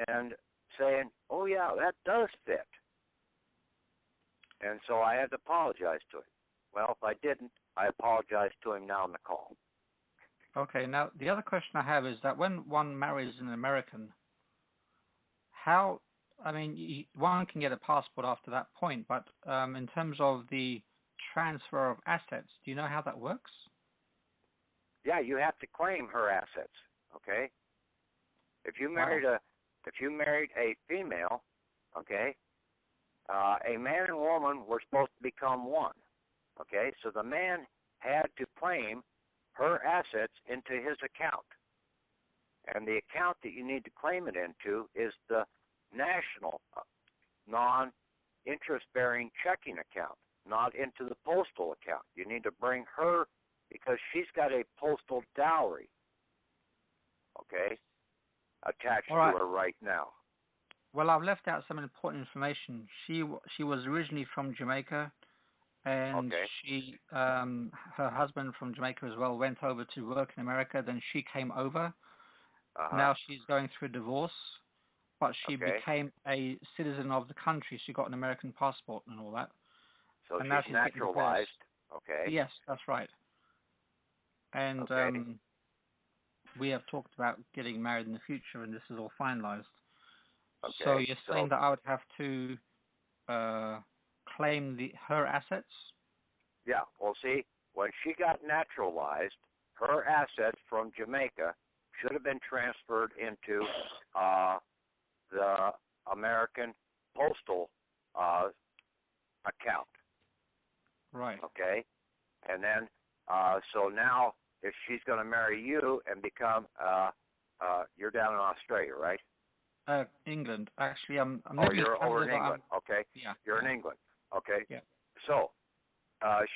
and saying, oh, yeah, that does fit. And so I had to apologize to him. Well, if I didn't, I apologize to him now on the call. Okay, now the other question I have is that when one marries an American, one can get a passport after that point, but in terms of the transfer of assets, do you know how that works? Yeah, you have to claim her assets, okay? If you married a female, okay, a man and woman were supposed to become one, okay? So the man had to claim her assets into his account. And the account that you need to claim it into is the national non-interest-bearing checking account, not into the postal account. You need to bring her because she's got a postal dowry, okay, attached to her right now. Well, I've left out some important information. She was originally from Jamaica, and she her husband from Jamaica as well went over to work in America. Then she came over. Now she's going through a divorce, but she became a citizen of the country. She got an American passport and all that. So and she's naturalized. Okay. Yes, that's right. And we have talked about getting married in the future, and this is all finalized. Okay. So you're saying that I would have to claim her assets? Yeah. Well, see, when she got naturalized, her assets from Jamaica should have been transferred into the American Postal account. Right. Okay. And then, so now, if she's going to marry you and become, you're down in Australia, right? England. Actually, I'm you're over in England. Okay. Yeah. You're in England. Okay. Yeah. So,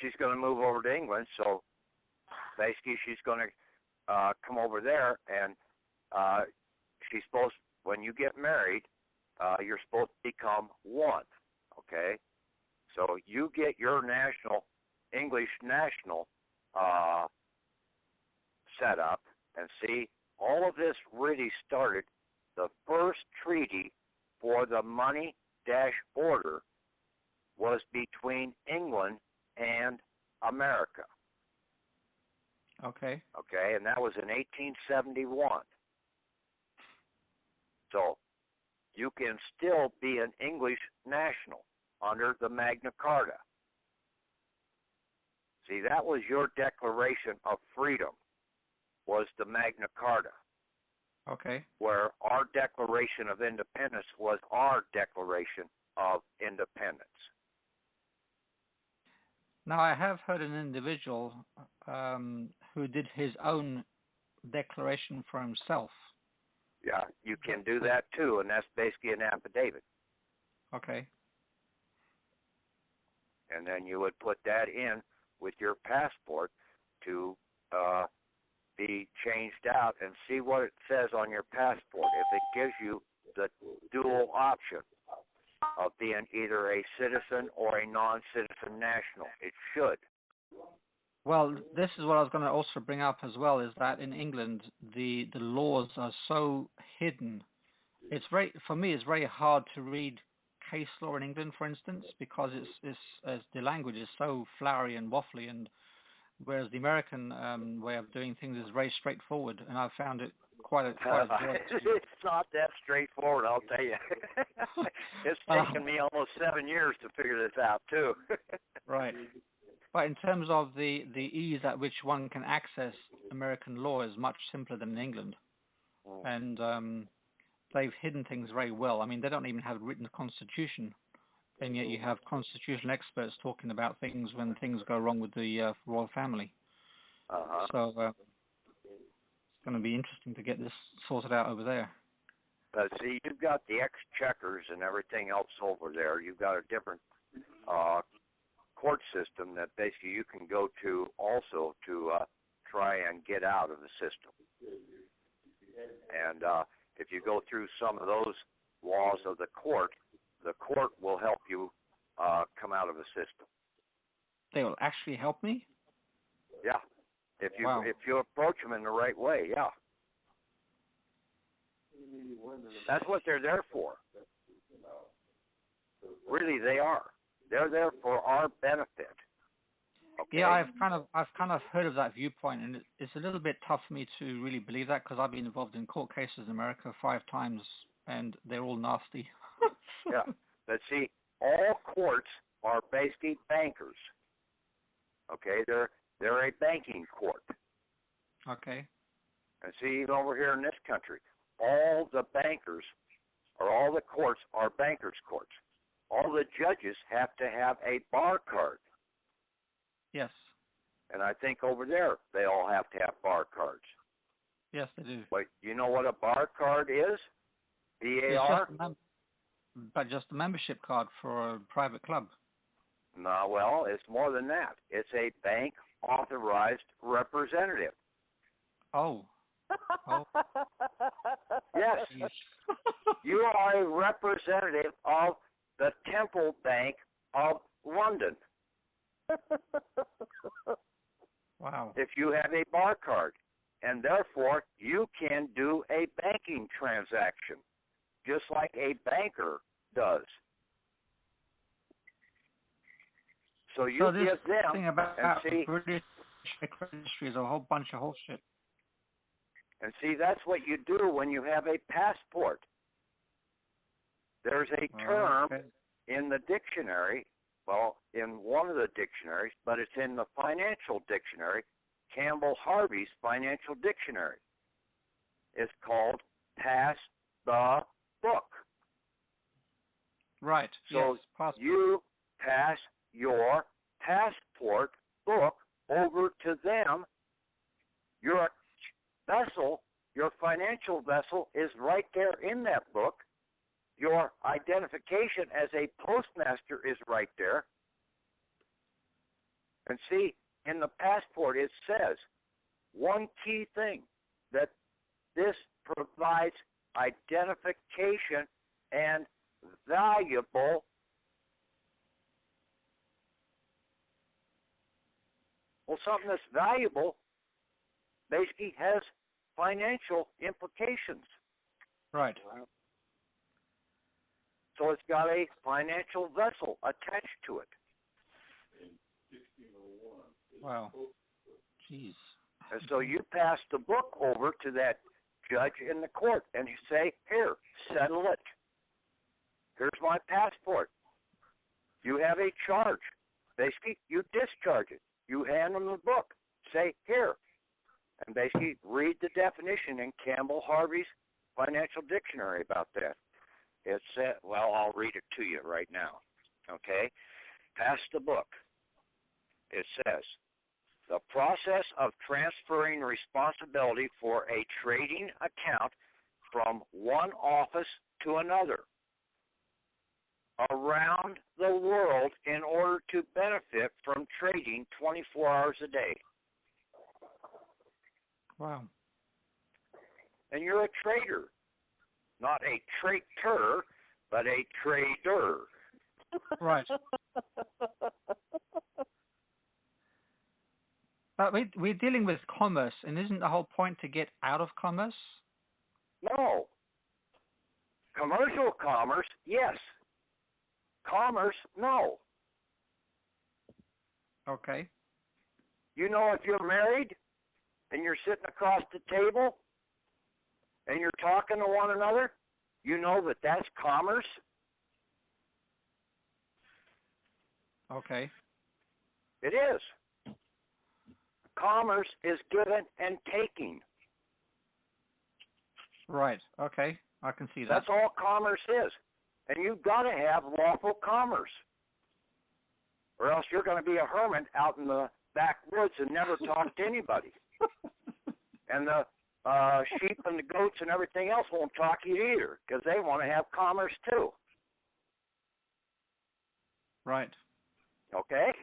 she's going to move over to England. So, basically, she's going to come over there, and she's supposed. When you get married, you're supposed to become one. Okay. So you get your English national set up, and see, all of this really started. The first treaty for the money order was between England and America. Okay. Okay, and that was in 1871. So you can still be an English national under the Magna Carta. See, that was your Declaration of Freedom, was the Magna Carta. Okay. Where our Declaration of Independence was our Declaration of Independence. Now, I have heard an individual who did his own declaration for himself. Yeah, you can do that too, and that's basically an affidavit. Okay. And then you would put that in with your passport to be changed out and see what it says on your passport. If it gives you the dual option of being either a citizen or a non-citizen national, it should. Well, this is what I was going to also bring up as well, is that in England the laws are so hidden. It's for me it's very hard to read case law in England, for instance, because the language is so flowery and waffly, and whereas the American way of doing things is very straightforward, and I've found it quite a joy. It's not that straightforward, I'll tell you. It's taken me almost 7 years to figure this out too. Right. But in terms of the ease at which one can access American law is much simpler than in England. And they've hidden things very well. I mean, they don't even have a written constitution, and yet you have constitutional experts talking about things when things go wrong with the royal family. So it's going to be interesting to get this sorted out over there. See, you've got the exchequers and everything else over there. You've got a different court system that basically you can go to also to try and get out of the system. And if you go through some of those laws of the court will help you come out of the system. They will actually help me? Yeah. If you approach them in the right way, yeah. That's what they're there for. Really, they are. They're there for our benefit. Okay? Yeah, I've kind of heard of that viewpoint, and it's a little bit tough for me to really believe that, because I've been involved in court cases in America 5 times, and they're all nasty. Yeah, but see, all courts are basically bankers. Okay, they're a banking court. Okay. And see, even over here in this country, all the bankers or all the courts are bankers' courts. All the judges have to have a bar card. Yes. And I think over there they all have to have bar cards. Yes, they do. But you know what a bar card is? B-A-R? But just a membership card for a private club. No, well, it's more than that. It's a bank-authorized representative. Oh. Oh. Yes. Jeez. You are a representative of the Temple Bank of London. Wow. If you have a bar card, and therefore you can do a banking transaction, just like a banker does. So you So this give them thing about and see, British registry is a whole bunch of bullshit. and see that's what you do when you have a passport. There's a term Okay. in the dictionary, well, in one of the dictionaries, but it's in the financial dictionary, Campbell Harvey's financial dictionary. It's called pass the book. Right. So yes. Passport. you pass your passport book over to them. Your vessel, your financial vessel, is right there in that book. Your identification as a postmaster is right there. And see, in the passport it says one key thing, that this provides identification and valuable something that's valuable basically has financial implications. Right. So it's got a financial vessel attached to it. Wow. Jeez. And so you pass the book over to that judge in the court and you say, here, settle it. Here's my passport. You have a charge. Basically, you discharge it. You hand them the book. Say, here. And basically read the definition in Campbell Harvey's financial dictionary about that. It said, well, I'll read it to you right now. Okay? Pass the book. It says, the process of transferring responsibility for a trading account from one office to another around the world in order to benefit from trading 24 hours a day. Wow. And you're a trader. Not a traitor, but a trader. Right. But we're dealing with commerce, and isn't the whole point to get out of commerce? No. Commercial commerce, yes. Commerce, no. Okay. You know, if you're married and you're sitting across the table and you're talking to one another, you know that that's commerce. Okay. It is. Commerce is giving and taking. Right. Okay. I can see that. That's all commerce is. And you've got to have lawful commerce, or else you're going to be a hermit out in the backwoods and never talk to anybody. And the sheep and the goats and everything else won't talk to you either, because they want to have commerce too. Right. Okay?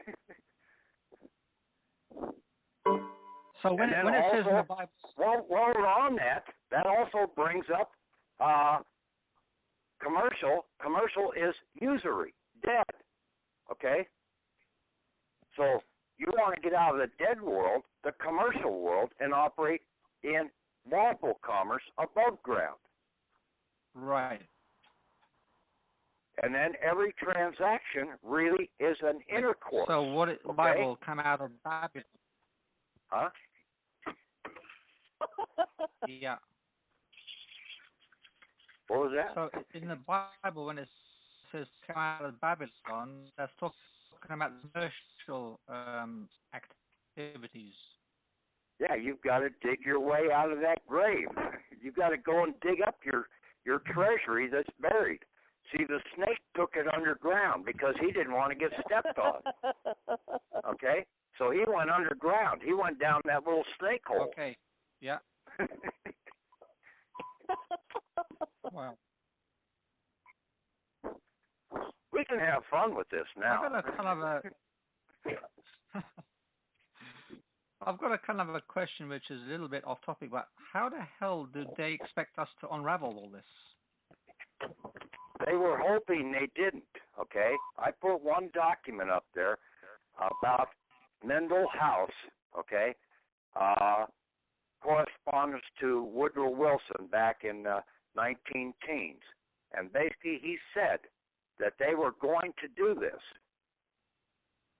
So when it says in the Bible... While we're on that, that also brings up commercial. Commercial is usury, debt. Okay? So you want to get out of the dead world, the commercial world, and operate in lawful commerce above ground. Right. And then every transaction really is an intercourse. So what the Bible come out of Babylon? Huh? Yeah. What was that? So in the Bible, when it says come out of Babylon, that's talking about commercial activities. Yeah, you've got to dig your way out of that grave. You've got to go and dig up your treasury that's buried. See, the snake took it underground because he didn't want to get stepped on. Okay? So he went underground. He went down that little snake hole. Okay. Yeah. Wow. We can have fun with this now. I got a kind of a I've got a kind of a question which is a little bit off topic, but how the hell do they expect us to unravel all this? They were hoping they didn't, okay? I put one document up there about Mendel House, okay? Correspondence to Woodrow Wilson back in 19 teens. And basically he said that they were going to do this.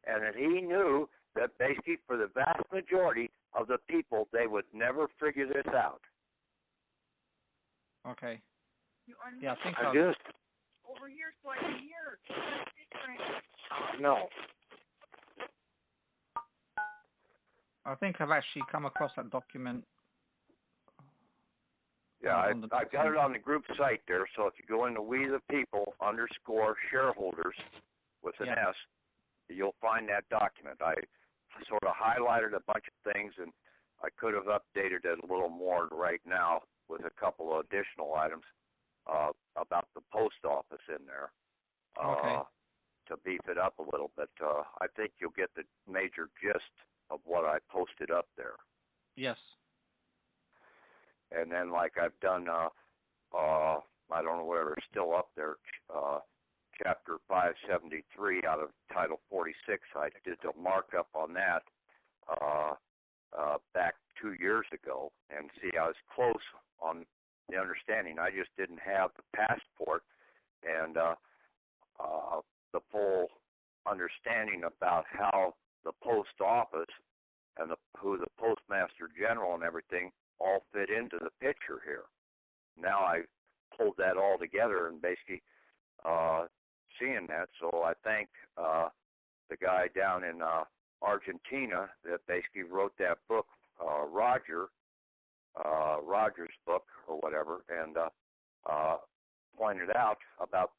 And that he knew that basically for the vast majority of the people, they would never figure this out. Okay. Yeah, I think I just... Over here so I can hear. No. I think I've actually come across that document. Yeah, I got it on the group site there, so if you go into We the People _shareholders with an S, you'll find that document. I sort of highlighted a bunch of things, and I could have updated it a little more right now with a couple of additional items about the post office in there to beef it up a little. But I think you'll get the major gist of what I posted up there. Yes. And then, like I've done, I don't know whether it's still up there, Chapter 573 out of Title 46. I did a markup on that back 2 years ago. And see, I was close on the understanding. I just didn't have the passport and the full understanding about how the post office and who the postmaster general and everything all fit into the picture here. Now I pulled that all together and basically seeing that. So I thank the guy down in Argentina that basically wrote that book, Rogers' book or whatever, and pointed out about,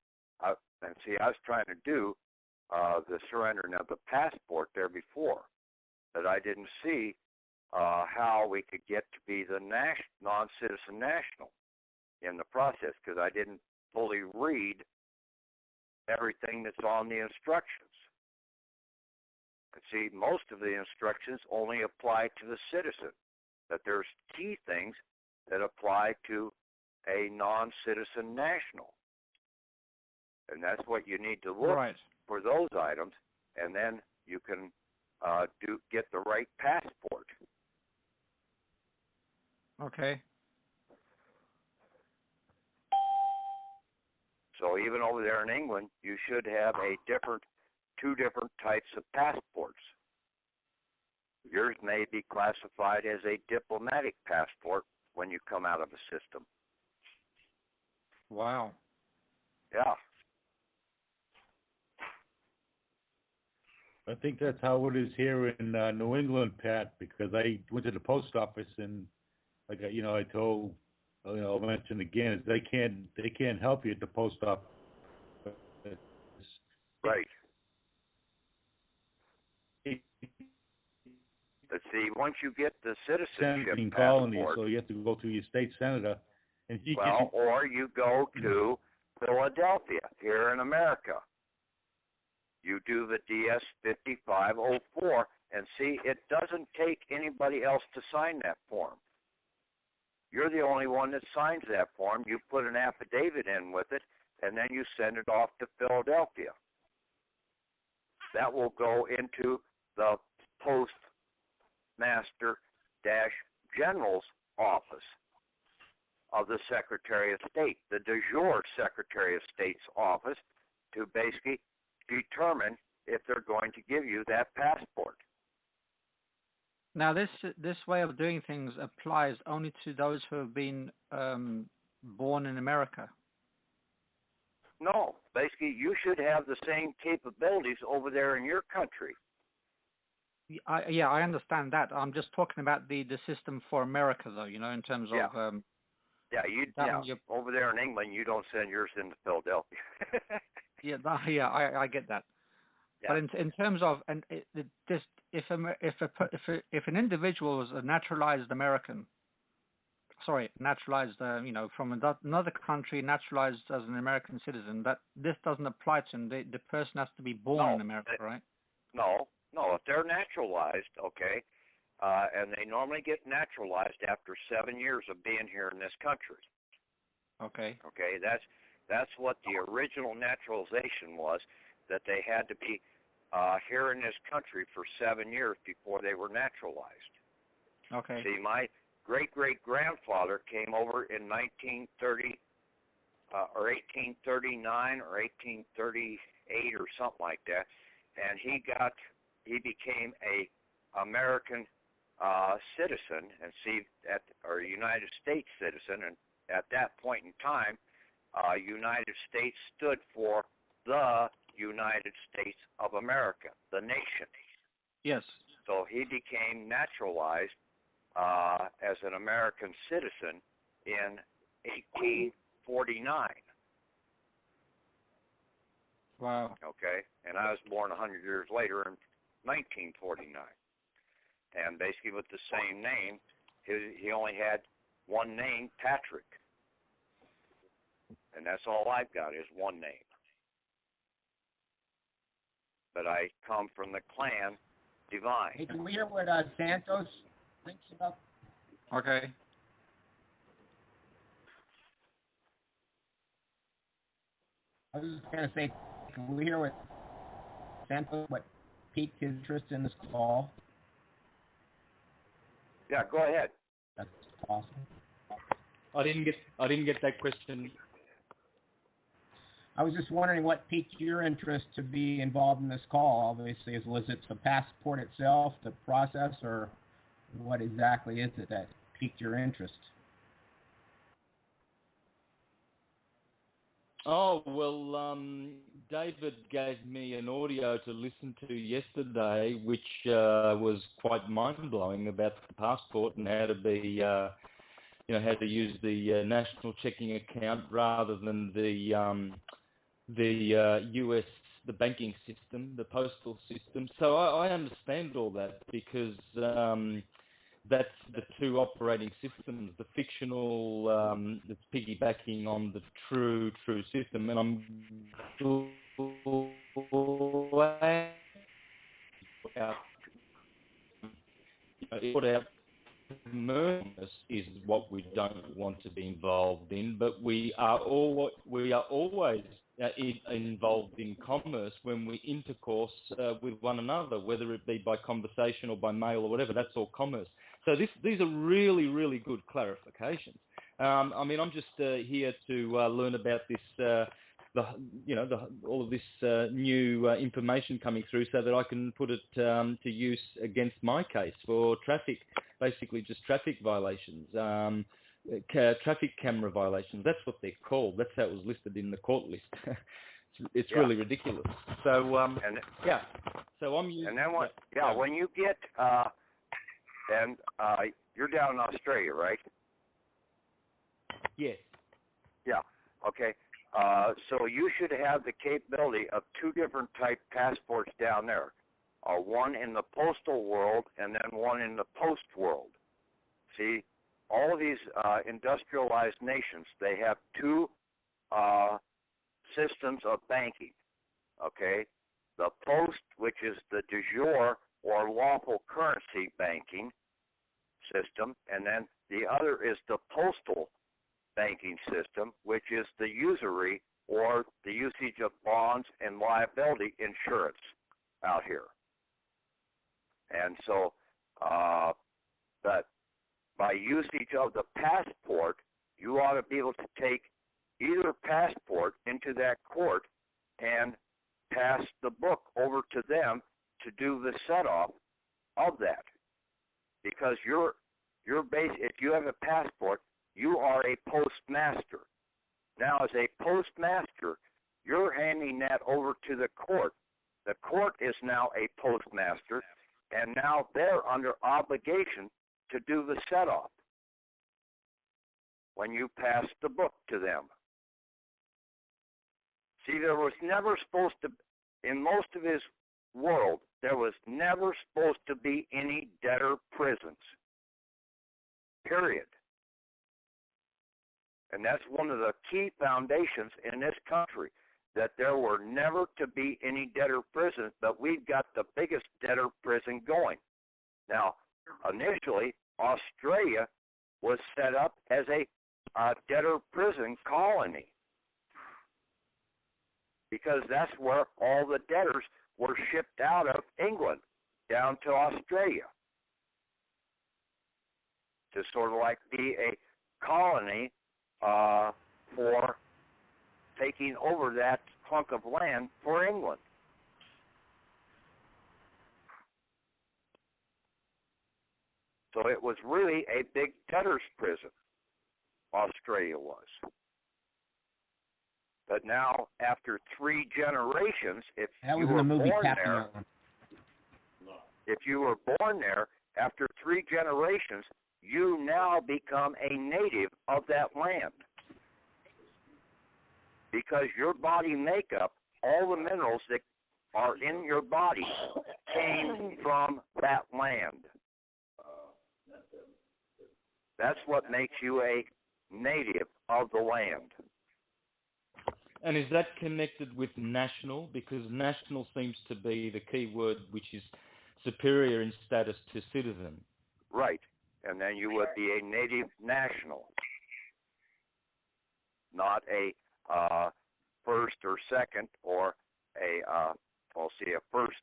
and see, I was trying to do the surrendering of the passport there before, but I didn't see how we could get to be the non-citizen national in the process because I didn't fully read everything that's on the instructions. And see, most of the instructions only apply to the citizen, but there's key things that apply to a non-citizen national. And that's what you need to look for those items, and then you can get the right passport. Okay. So even over there in England, you should have two different types of passports. Yours may be classified as a diplomatic passport when you come out of the system. Wow. Yeah. I think that's how it is here in New England, Pat, because I went to the post office and, like, I told, I'll mention again, is they can't help you at the post office. Right. But see, once you get the citizenship passport, colony, so you have to go to your state senator. And or you go to Philadelphia here in America. You do the DS 5504, and see, it doesn't take anybody else to sign that form. You're the only one that signs that form. You put an affidavit in with it, and then you send it off to Philadelphia. That will go into the Postmaster-General's office of the Secretary of State, the de jure Secretary of State's office, to basically determine if they're going to give you that passport. Now, this way of doing things applies only to those who have been born in America. No, basically, you should have the same capabilities over there in your country. I understand that. I'm just talking about the system for America, though. In terms of. Over there in England, you don't send yours into Philadelphia. I get that. Yeah. But in terms of if an individual was a naturalized American, naturalized from another country, naturalized as an American citizen, that this doesn't apply to him. The person has to be born in America, right? No. If they're naturalized, okay, and they normally get naturalized after 7 years of being here in this country. Okay. Okay, that's what the original naturalization was, that they had to be here in this country for 7 years before they were naturalized. Okay. See, my great-great-grandfather came over in 1930 or 1839 or 1838 or something like that, and he became a American citizen, and or United States citizen, and at that point in time, United States stood for the United States of America, the nation. Yes. So he became naturalized as an American citizen in 1849. Wow. Okay, and I was born 100 years later in 1949. And basically with the same name, he only had one name, Patrick. And that's all I've got is one name. But I come from the clan Divine. Hey, can we hear what Santos thinks about? Okay. I was just going to say, can we hear what Santos, what piqued his interest in this call? Yeah, go ahead. That's awesome. I didn't get that question. I was just wondering what piqued your interest to be involved in this call. Obviously, was it the passport itself, the process, or what exactly is it that piqued your interest? Oh, well, David gave me an audio to listen to yesterday, which was quite mind-blowing about the passport and how to be, how to use the national checking account rather than the US, the banking system, the postal system. So I understand all that because that's the two operating systems, the fictional that's piggybacking on the true system. And I'm glad put out murkiness is what we don't want to be involved in, but we are always involved in commerce when we intercourse with one another, whether it be by conversation or by mail or whatever. That's all commerce. So these are really, really good clarifications. I'm just here to learn about this, all of this new information coming through, so that I can put it to use against my case for traffic, basically just traffic violations, traffic camera violations. That's what they're called. That's how it was listed in the court list. It's really ridiculous. So So I'm using. And then when you get you're down in Australia, right? Yes. Yeah. Okay. So you should have the capability of two different type passports down there. One in the postal world and then one in the post world. See, all of these industrialized nations, they have two systems of banking. Okay? The post, which is the de jure or lawful currency banking system, and then the other is the postal banking system, which is the usury or the usage of bonds and liability insurance out here. And so, but by usage of the passport, you ought to be able to take either passport into that court and pass the book over to them to do the set-off of that. Because if you have a passport, you are a postmaster. Now, as a postmaster, you're handing that over to the court. The court is now a postmaster, and now they're under obligation to do the set-off when you pass the book to them. See, there was never supposed to, in most of his world, there was never supposed to be any debtor prisons. Period. And that's one of the key foundations in this country, that there were never to be any debtor prisons, but we've got the biggest debtor prison going. Now, initially Australia was set up as a debtor prison colony, because that's where all the debtors were shipped out of England down to Australia to sort of like be a colony for taking over that hunk of land for England. So it was really a big debtor's prison, Australia was. But now, after 3 generations, if you were born there, after 3 generations, you now become a native of that land. Because your body makeup, all the minerals that are in your body came from that land. That's what makes you a native of the land. And is that connected with national? Because national seems to be the key word, which is superior in status to citizen. Right. And then you would be a native national, not a first or second, or a first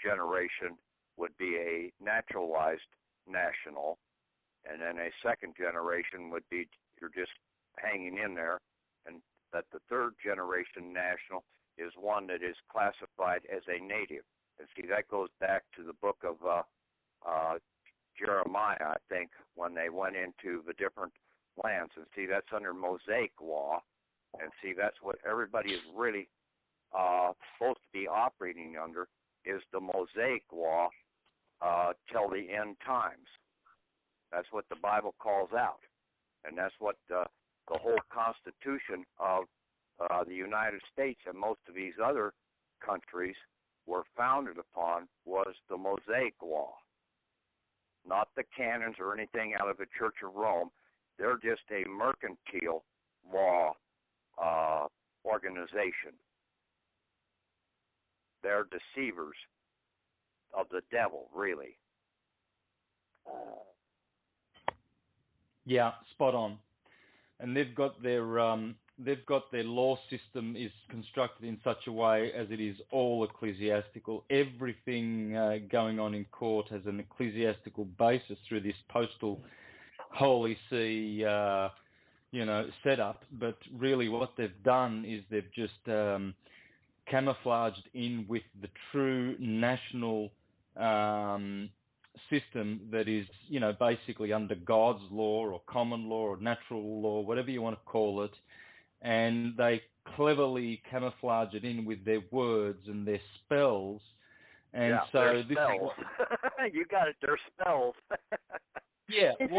generation would be a naturalized national, and then a second generation would be you're just hanging in there, and that the third generation national is one that is classified as a native. And see, that goes back to the book of Jeremiah, I think, when they went into the different lands. And see, that's under Mosaic law. And see, that's what everybody is really supposed to be operating under, is the Mosaic law till the end times. That's what the Bible calls out. And that's what the whole Constitution of the United States and most of these other countries were founded upon, was the Mosaic law. Not the canons or anything out of the Church of Rome. They're just a mercantile law organization. They're deceivers of the devil, really. Yeah, spot on. And they've got their law system is constructed in such a way as it is all ecclesiastical. Everything going on in court has an ecclesiastical basis through this postal Holy See, setup. But really, what they've done is they've just camouflaged in with the true national system that is, basically under God's law or common law or natural law, whatever you want to call it, and they cleverly camouflage it in with their words and their spells. And yeah, so this spells. You got it, their spells. Yeah. Is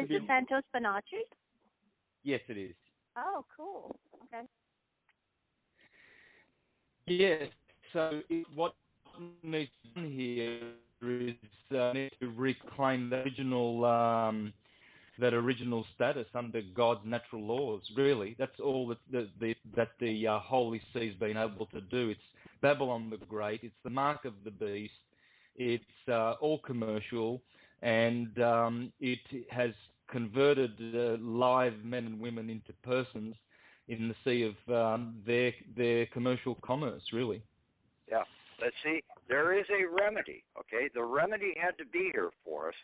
this Santos Bonacci? Yes, it is. Oh, cool. Okay. Yes. So what needs to be done here is need to reclaim the original status under God's natural laws. Really, that's all that the Holy See's been able to do. It's Babylon the Great. It's the mark of the beast. It's all commercial, and it has converted live men and women into persons in the sea of their commercial commerce. Really. Yeah. Let's see, there is a remedy, okay? The remedy had to be here for us.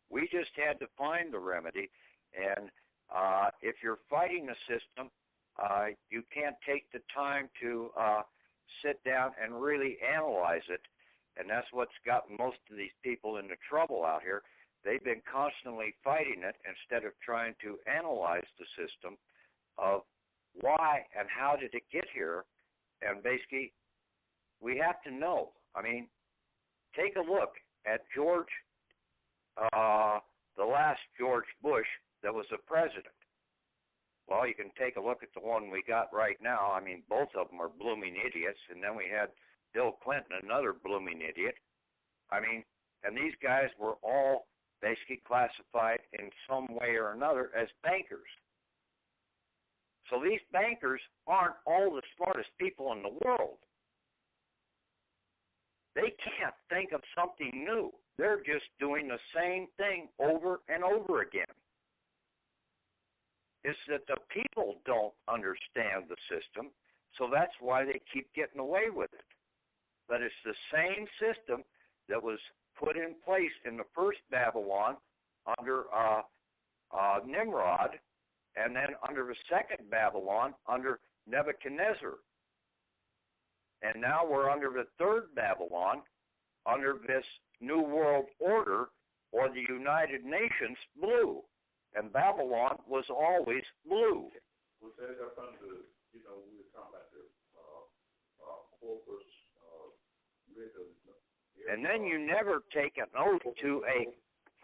We just had to find the remedy. And if you're fighting the system, you can't take the time to sit down and really analyze it. And that's what's gotten most of these people into trouble out here. They've been constantly fighting it instead of trying to analyze the system of why and how did it get here. And basically, we have to know. I mean, take a look at George, the last George Bush that was the president. Well, you can take a look at the one we got right now. I mean, both of them are blooming idiots. And then we had Bill Clinton, another blooming idiot. I mean, and these guys were all basically classified in some way or another as bankers. So these bankers aren't all the smartest people in the world. They can't think of something new. They're just doing the same thing over and over again. It's that the people don't understand the system, so that's why they keep getting away with it. But it's the same system that was put in place in the first Babylon under Nimrod, and then under the second Babylon under Nebuchadnezzar. And now we're under the third Babylon under this New World Order, or the United Nations, blue. And Babylon was always blue. Was that up under, we were talking about the corpus, and then you never take an oath to a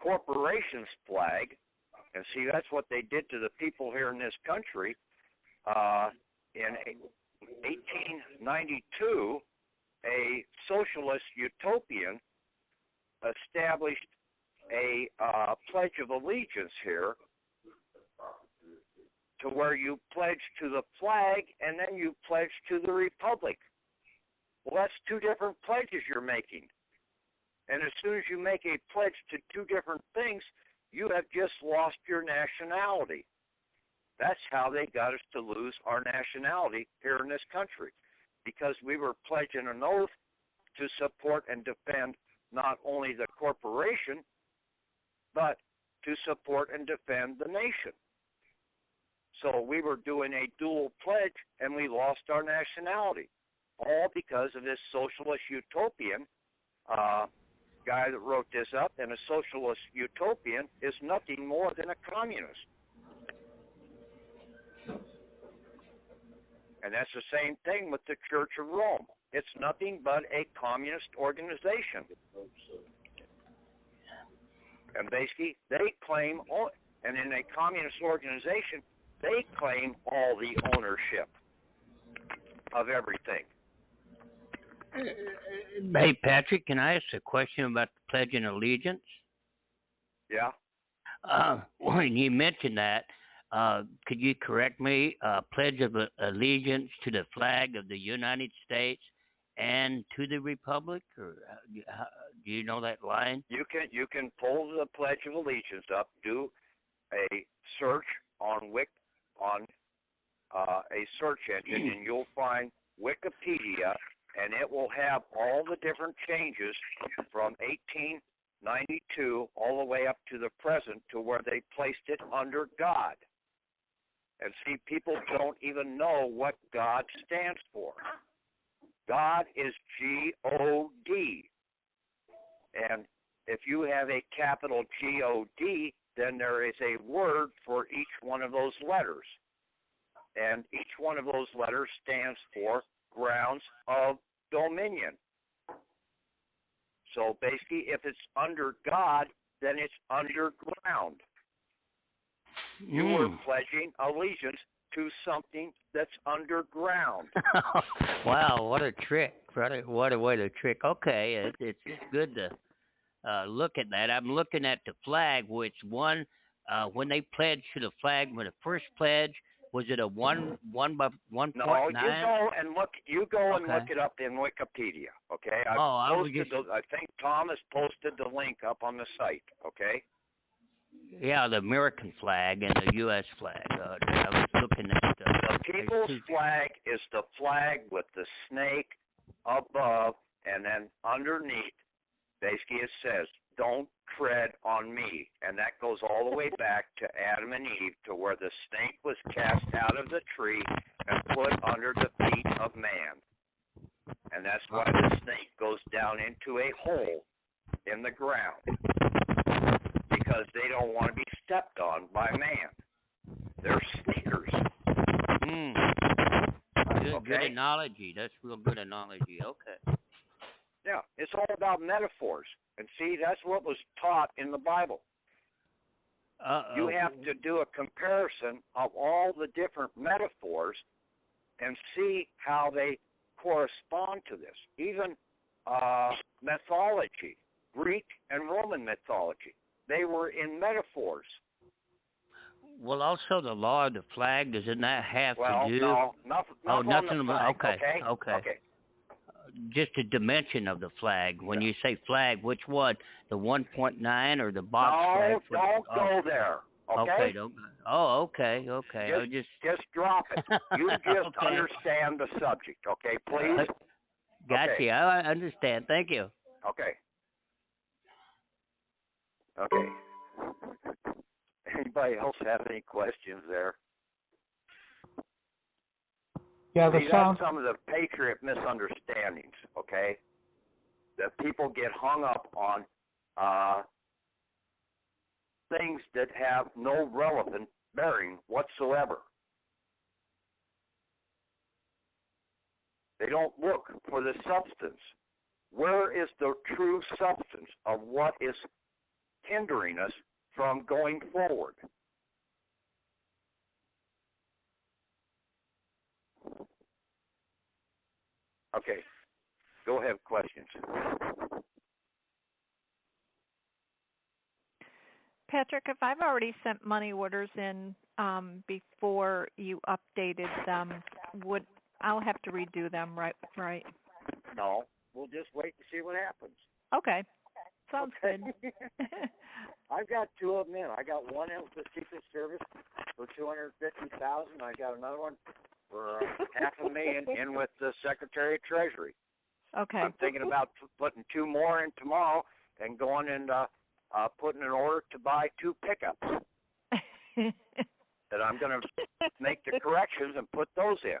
corporation's flag. And see, that's what they did to the people here in this country. In 1892, a socialist utopian established a Pledge of Allegiance here, to where you pledge to the flag and then you pledge to the republic. Well, that's two different pledges you're making. And as soon as you make a pledge to two different things, you have just lost your nationality. That's how they got us to lose our nationality here in this country, because we were pledging an oath to support and defend not only the corporation, but to support and defend the nation. So we were doing a dual pledge, and we lost our nationality, all because of this socialist utopian guy that wrote this up. And a socialist utopian is nothing more than a communist. And that's the same thing with the Church of Rome. It's nothing but a communist organization. And basically, they claim, and in a communist organization, they claim all the ownership of everything. Hey, Patrick, can I ask a question about the Pledge of Allegiance? Yeah. When you mentioned that, could you correct me? Pledge of Allegiance to the flag of the United States and to the Republic, or do you know that line? You can pull the Pledge of Allegiance up, do a search on a search engine, and you'll find Wikipedia, and it will have all the different changes from 1892 all the way up to the present, to where they placed it under God. And see, people don't even know what God stands for. God is G-O-D. And if you have a capital G-O-D, then there is a word for each one of those letters. And each one of those letters stands for grounds of dominion. So basically, if it's under God, then it's underground. You were pledging allegiance to something that's underground. Wow, what a trick. What a way to trick. Okay, it's good to look at that. I'm looking at the flag, which one, when they pledged to the flag, when the first pledge, was it a 1 by 1.9? No, you go and look it up in Wikipedia, okay? I think Tom has posted the link up on the site, okay? Yeah, the American flag and the U.S. flag. I was looking at the people's flag is the flag with the snake above, and then underneath, basically it says, "Don't tread on me," and that goes all the way back to Adam and Eve, to where the snake was cast out of the tree and put under the feet of man. And that's why the snake goes down into a hole in the ground, because they don't want to be stepped on by man. They're sneakers. Good analogy. That's real good analogy. Okay. Yeah, it's all about metaphors. And see, that's what was taught in the Bible. You have to do a comparison of all the different metaphors and see how they correspond to this. Even mythology, Greek and Roman mythology, they were in metaphors. Well, also the law of the flag, doesn't that have to do? Well, no, nothing on the flag, okay. just a dimension of the flag. When you say flag, which one? The 1.9 or the box flag? No, don't go there. Okay. Okay. Don't. Oh, okay. Okay. Just drop it. You just Okay. understand the subject, okay? Please. Gotcha. Okay. I understand. Thank you. Okay. Okay. Anybody else have any questions there? Yeah, the See, sound. that's some of the patriot misunderstandings, okay? That people get hung up on things that have no relevant bearing whatsoever. They don't look for the substance. Where is the true substance of what is hindering us from going forward? Okay, go ahead, questions. Patrick, if I've already sent money orders in before you updated them, I'll have to redo them, right? No, we'll just wait to see what happens. Okay. Sounds good. I've got two of them in. I got one in with the Secret Service for $250,000. I got another one for $500,000 in with the Secretary of Treasury. Okay. I'm thinking about putting two more in tomorrow and going and putting an order to buy 2 pickups. That I'm going to make the corrections and put those in.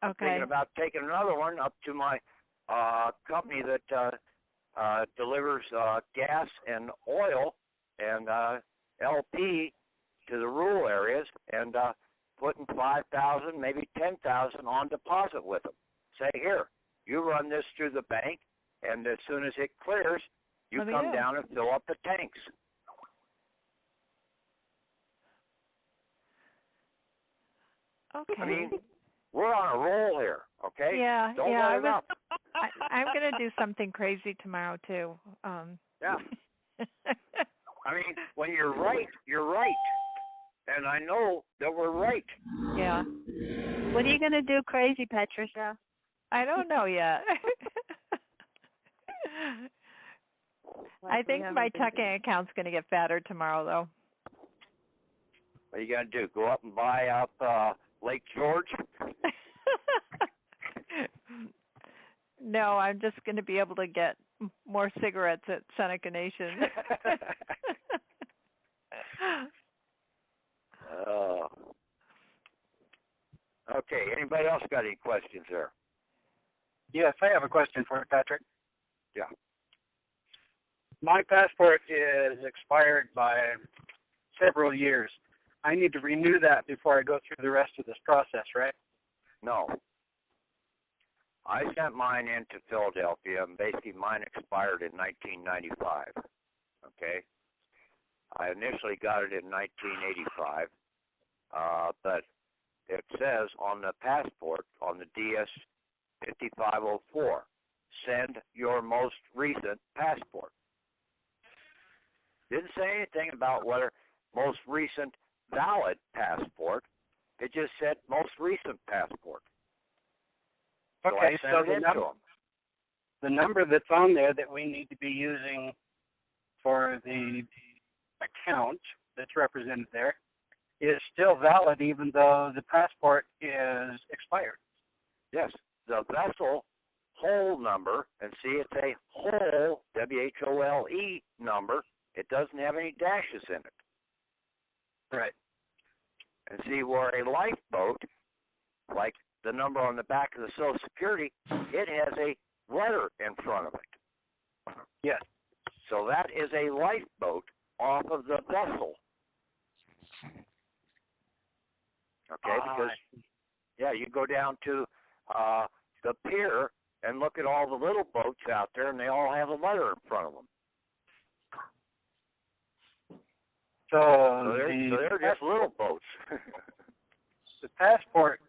I'm thinking about taking another one up to my company that delivers gas and oil and LP to the rural areas and putting 5,000, maybe 10,000 on deposit with them. Say, here, you run this through the bank, and as soon as it clears, you come down and fill up the tanks. Okay. I mean, we're on a roll here, okay? Yeah, Don't let it up. I'm going to do something crazy tomorrow, too. Yeah. I mean, when you're right, you're right. And I know that we're right. Yeah. What are you going to do crazy, Patricia? I don't know yet. I think my checking account's going to get fatter tomorrow, though. What are you going to do? Go up and buy up Lake George? No, I'm just going to be able to get more cigarettes at Seneca Nation. Okay, anybody else got any questions there? Yes, I have a question for you, Patrick. Yeah. My passport is expired by several years. I need to renew that before I go through the rest of this process, right? No. I sent mine into Philadelphia, and basically mine expired in 1995, okay? I initially got it in 1985, but it says on the passport, on the DS-5504, send your most recent passport. Didn't say anything about whether most recent valid passport. It just said most recent passport. Okay, so the number that's on there that we need to be using for the account that's represented there is still valid even though the passport is expired. Yes, the vessel whole number, and see it's a whole, W-H-O-L-E number. It doesn't have any dashes in it. Right. And see where a lifeboat, like the number on the back of the Social Security, it has a letter in front of it. Yes. So that is a lifeboat off of the vessel. Okay, because, yeah, you go down to the pier and look at all the little boats out there, and they all have a letter in front of them. So they're just little boats. The passport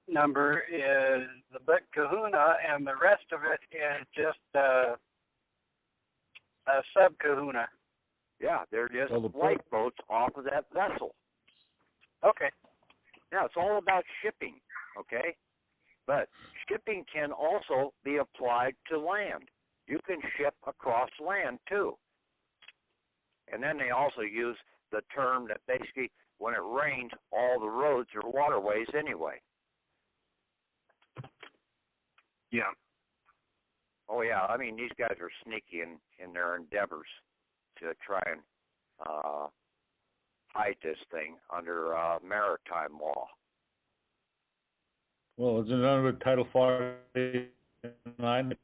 number is the Big Kahuna, and the rest of it is just a sub-kahuna. Yeah, they're just lifeboats off of that vessel. Okay. Yeah, it's all about shipping, okay? But shipping shipping can also be applied to land. You can ship across land too. And then they also use the term that basically when it rains, all the roads are waterways anyway. Yeah. Oh, yeah. I mean, these guys are sneaky in their endeavors to try and hide this thing under maritime law. Well, isn't it under Title 49?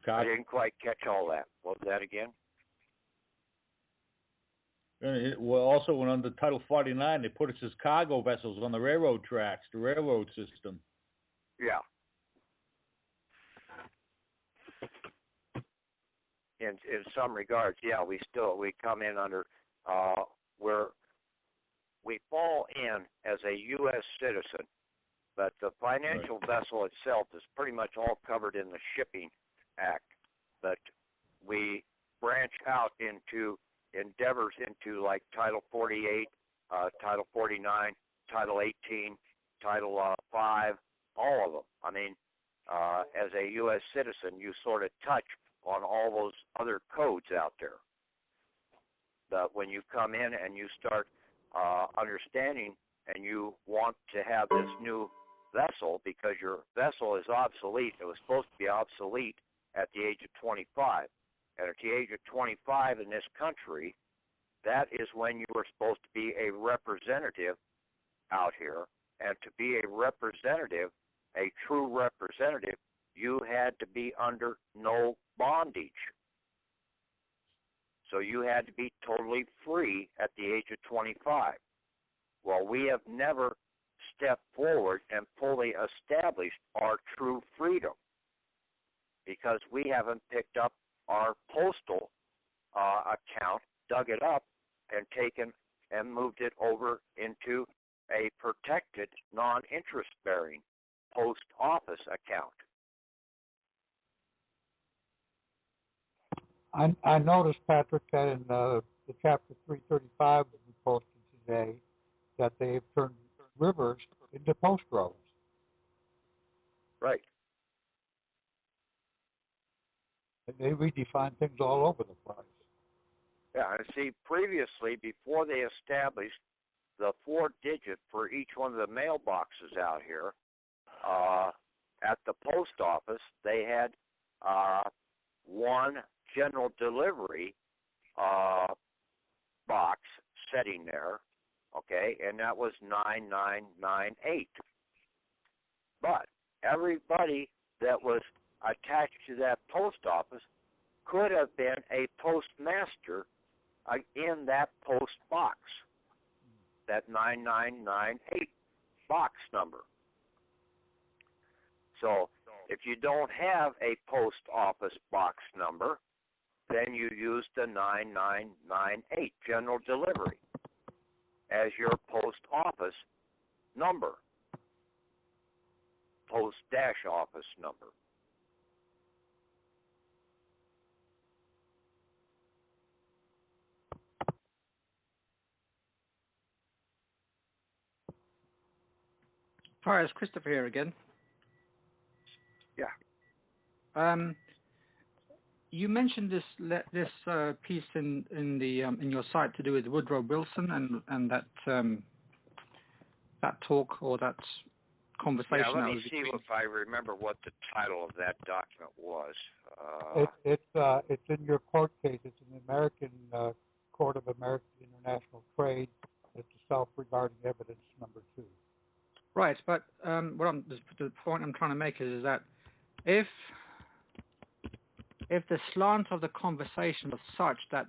I didn't quite catch all that. What was that again? Well, also when under Title 49, they put us as cargo vessels on the railroad tracks, the railroad system. Yeah. In some regards, yeah, we come in under where we fall in as a U.S. citizen, but the financial vessel itself is pretty much all covered in the Shipping Act. But we branch out into endeavors into like Title 48, Title 49, Title 18, Title 5, all of them. I mean, as a U.S. citizen, you sort of touch on all those other codes out there. But when you come in and you start understanding and you want to have this new vessel because your vessel is obsolete, it was supposed to be obsolete at the age of 25. And at the age of 25 in this country, that is when you were supposed to be a representative out here. And to be a representative, a true representative, you had to be under no bondage. So you had to be totally free at the age of 25. Well, we have never stepped forward and fully established our true freedom because we haven't picked up our postal account, dug it up, and taken and moved it over into a protected, non-interest-bearing post office account. I noticed, Patrick, that in the chapter 335 that we posted today, that they've turned rivers into post roads. Right. And they redefine things all over the place. Yeah, and see, previously, before they established the 4-digit for each one of the mailboxes out here, at the post office, they had one general delivery box sitting there, okay, and that was 9998. But everybody that was attached to that post office could have been a postmaster in that post box, that 9998 box number. So if you don't have a post office box number, then you use the 9998 general delivery as your post office number, post-office number. Hi, it's Christopher here again. Yeah. You mentioned this piece in your site to do with Woodrow Wilson and that talk or that conversation. Yeah, let me see if I remember what the title of that document was. It's in your court case. It's in the American Court of American International Trade. It's a self-regarding evidence number 2. Right, but the point I'm trying to make is that if the slant of the conversation was such that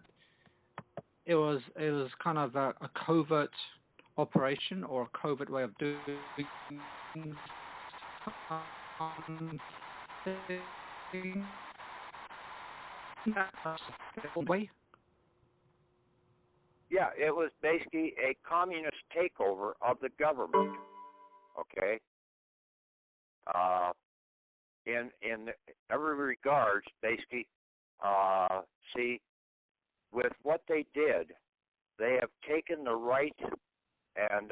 it was kind of a covert operation or a covert way of doing something, yeah, it was basically a communist takeover of the government. Okay. In every regards, basically, see, with what they did, they have taken the right and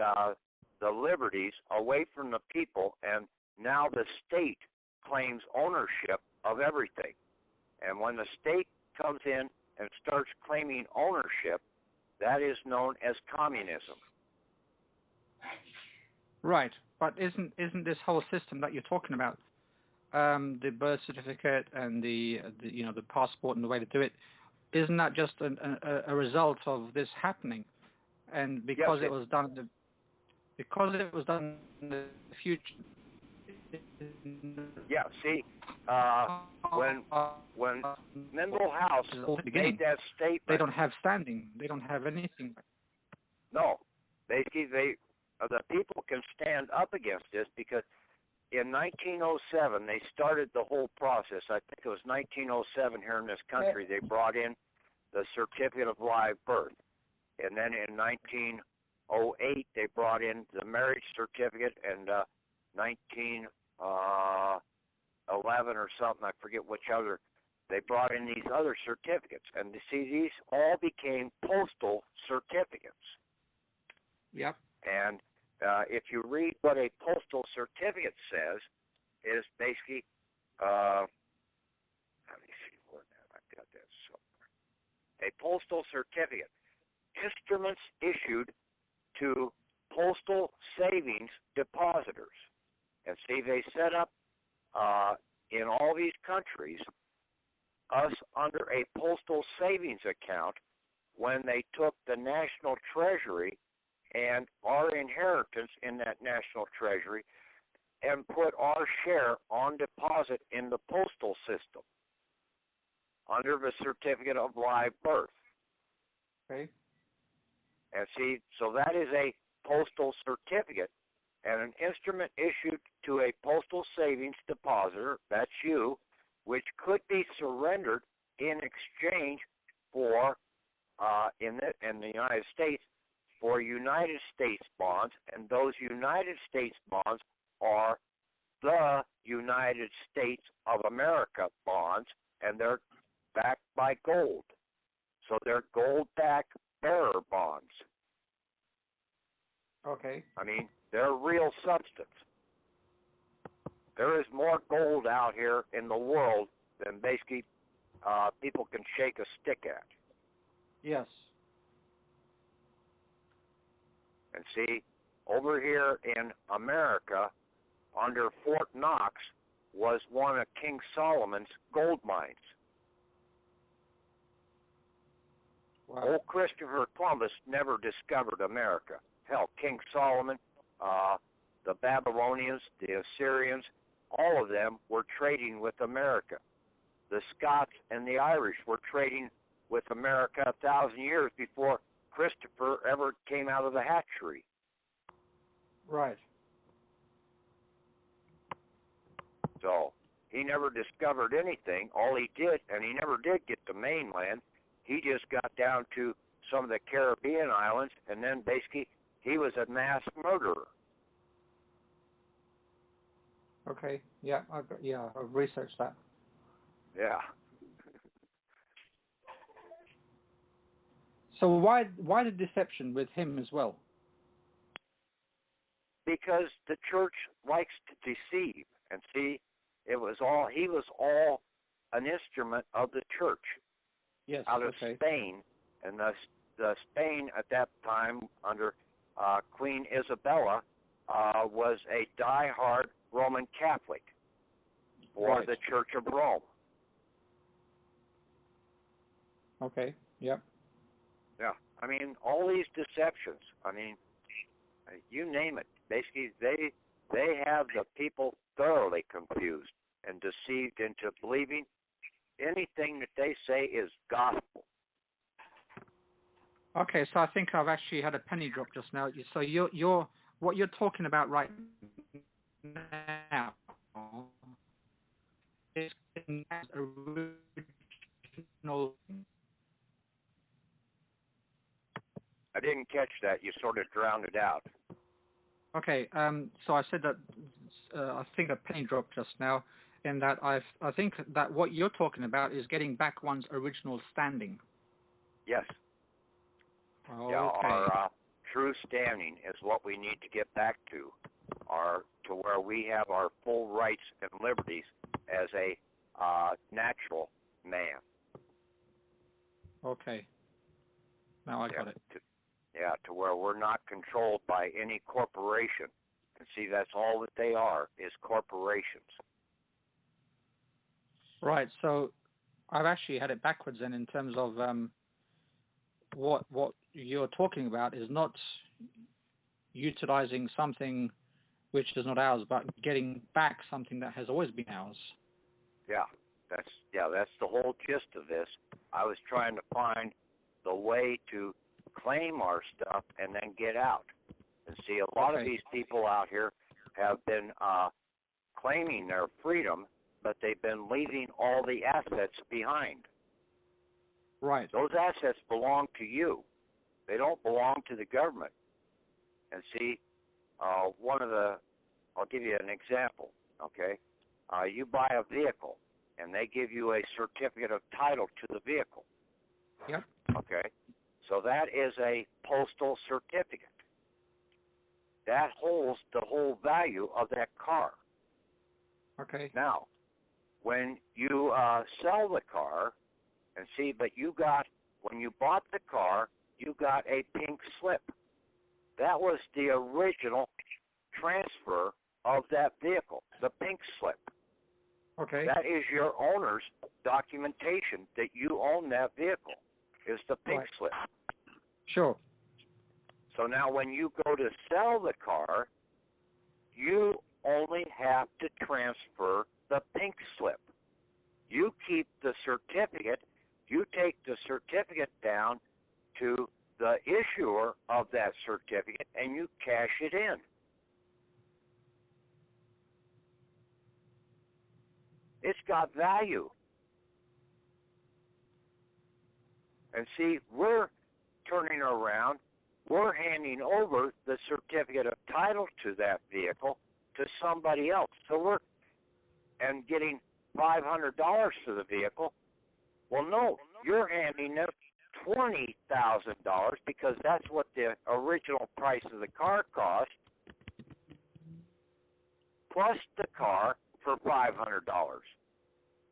the liberties away from the people, and now the state claims ownership of everything. And when the state comes in and starts claiming ownership, that is known as communism. Right, but isn't this whole system that you're talking about, the birth certificate and the passport and the way to do it, isn't that just a result of this happening? And because yes, it was done in the future. Yeah. See, when Mendel House made that statement, they don't have standing. They don't have anything. No, the people can stand up against this because in 1907 they started the whole process. I think it was 1907 here in this country. They brought in the certificate of live birth, and then in 1908 they brought in the marriage certificate, and 1911 or something, I forget which other, they brought in these other certificates. And see, these all became postal certificates. Yep. And if you read what a postal certificate says, is basically, let me see, where I've got that somewhere. A postal certificate, instruments issued to postal savings depositors. And see, they set up in all these countries us under a postal savings account when they took the national treasury and our inheritance in that national treasury and put our share on deposit in the postal system under the certificate of live birth. Okay. And see, so that is a postal certificate and an instrument issued to a postal savings depositor, that's you, which could be surrendered in exchange for, in the United States, for United States bonds, and those United States bonds are the United States of America bonds, and they're backed by gold. So they're gold-backed bearer bonds. Okay. I mean, they're real substance. There is more gold out here in the world than basically people can shake a stick at. Yes. And see, over here in America, under Fort Knox, was one of King Solomon's gold mines. Wow. Old Christopher Columbus never discovered America. Hell, King Solomon, the Babylonians, the Assyrians, all of them were trading with America. The Scots and the Irish were trading with America 1,000 years before Christopher ever came out of the hatchery. Right. So he never discovered anything. All he did, and he never did get to mainland, he just got down to some of the Caribbean islands, and then basically he was a mass murderer. Okay. Yeah. I've researched that. Yeah. So why the deception with him as well? Because the church likes to deceive, and see, he was all an instrument of the church. Yes. Out of Spain, and the Spain at that time under Queen Isabella was a die-hard Roman Catholic for the Church of Rome. Okay. Yep. Yeah. I mean, all these deceptions. I mean, you name it. Basically, they have the people thoroughly confused and deceived into believing anything that they say is gospel. Okay, so I think I've actually had a penny drop just now. So you're what you're talking about right now is original. I didn't catch that. You sort of drowned it out. Okay, so I said that I think a penny dropped just now, in that I think that what you're talking about is getting back one's original standing. Yes. Oh, yeah, okay. our true standing is what we need to get back to where we have our full rights and liberties as a natural man. Okay. Now I got it. To where we're not controlled by any corporation. And see, that's all that they are, is corporations. Right. So I've actually had it backwards then in terms of what you're talking about is not utilizing something which is not ours, but getting back something that has always been ours. That's the whole gist of this. I was trying to find the way to claim our stuff and then get out. And see, a lot of these people out here have been claiming their freedom, but they've been leaving all the assets behind. Right. Those assets belong to you. They don't belong to the government. And see, I'll give you an example, okay? You buy a vehicle, and they give you a certificate of title to the vehicle. Yep. Okay? So that is a postal certificate. That holds the whole value of that car. Okay. Now, when you sell the car, and see, but when you bought the car, you got a pink slip. That was the original transfer of that vehicle, the pink slip. Okay. That is your owner's documentation that you own that vehicle, is the pink slip. Sure. So now when you go to sell the car, you only have to transfer the pink slip. You keep the certificate. You take the certificate down to the issuer of that certificate, and you cash it in. It's got value. And see, we're turning around, we're handing over the certificate of title to that vehicle to somebody else. So and getting $500 for the vehicle. Well, no, you're handing them $20,000 because that's what the original price of the car cost, plus the car for $500.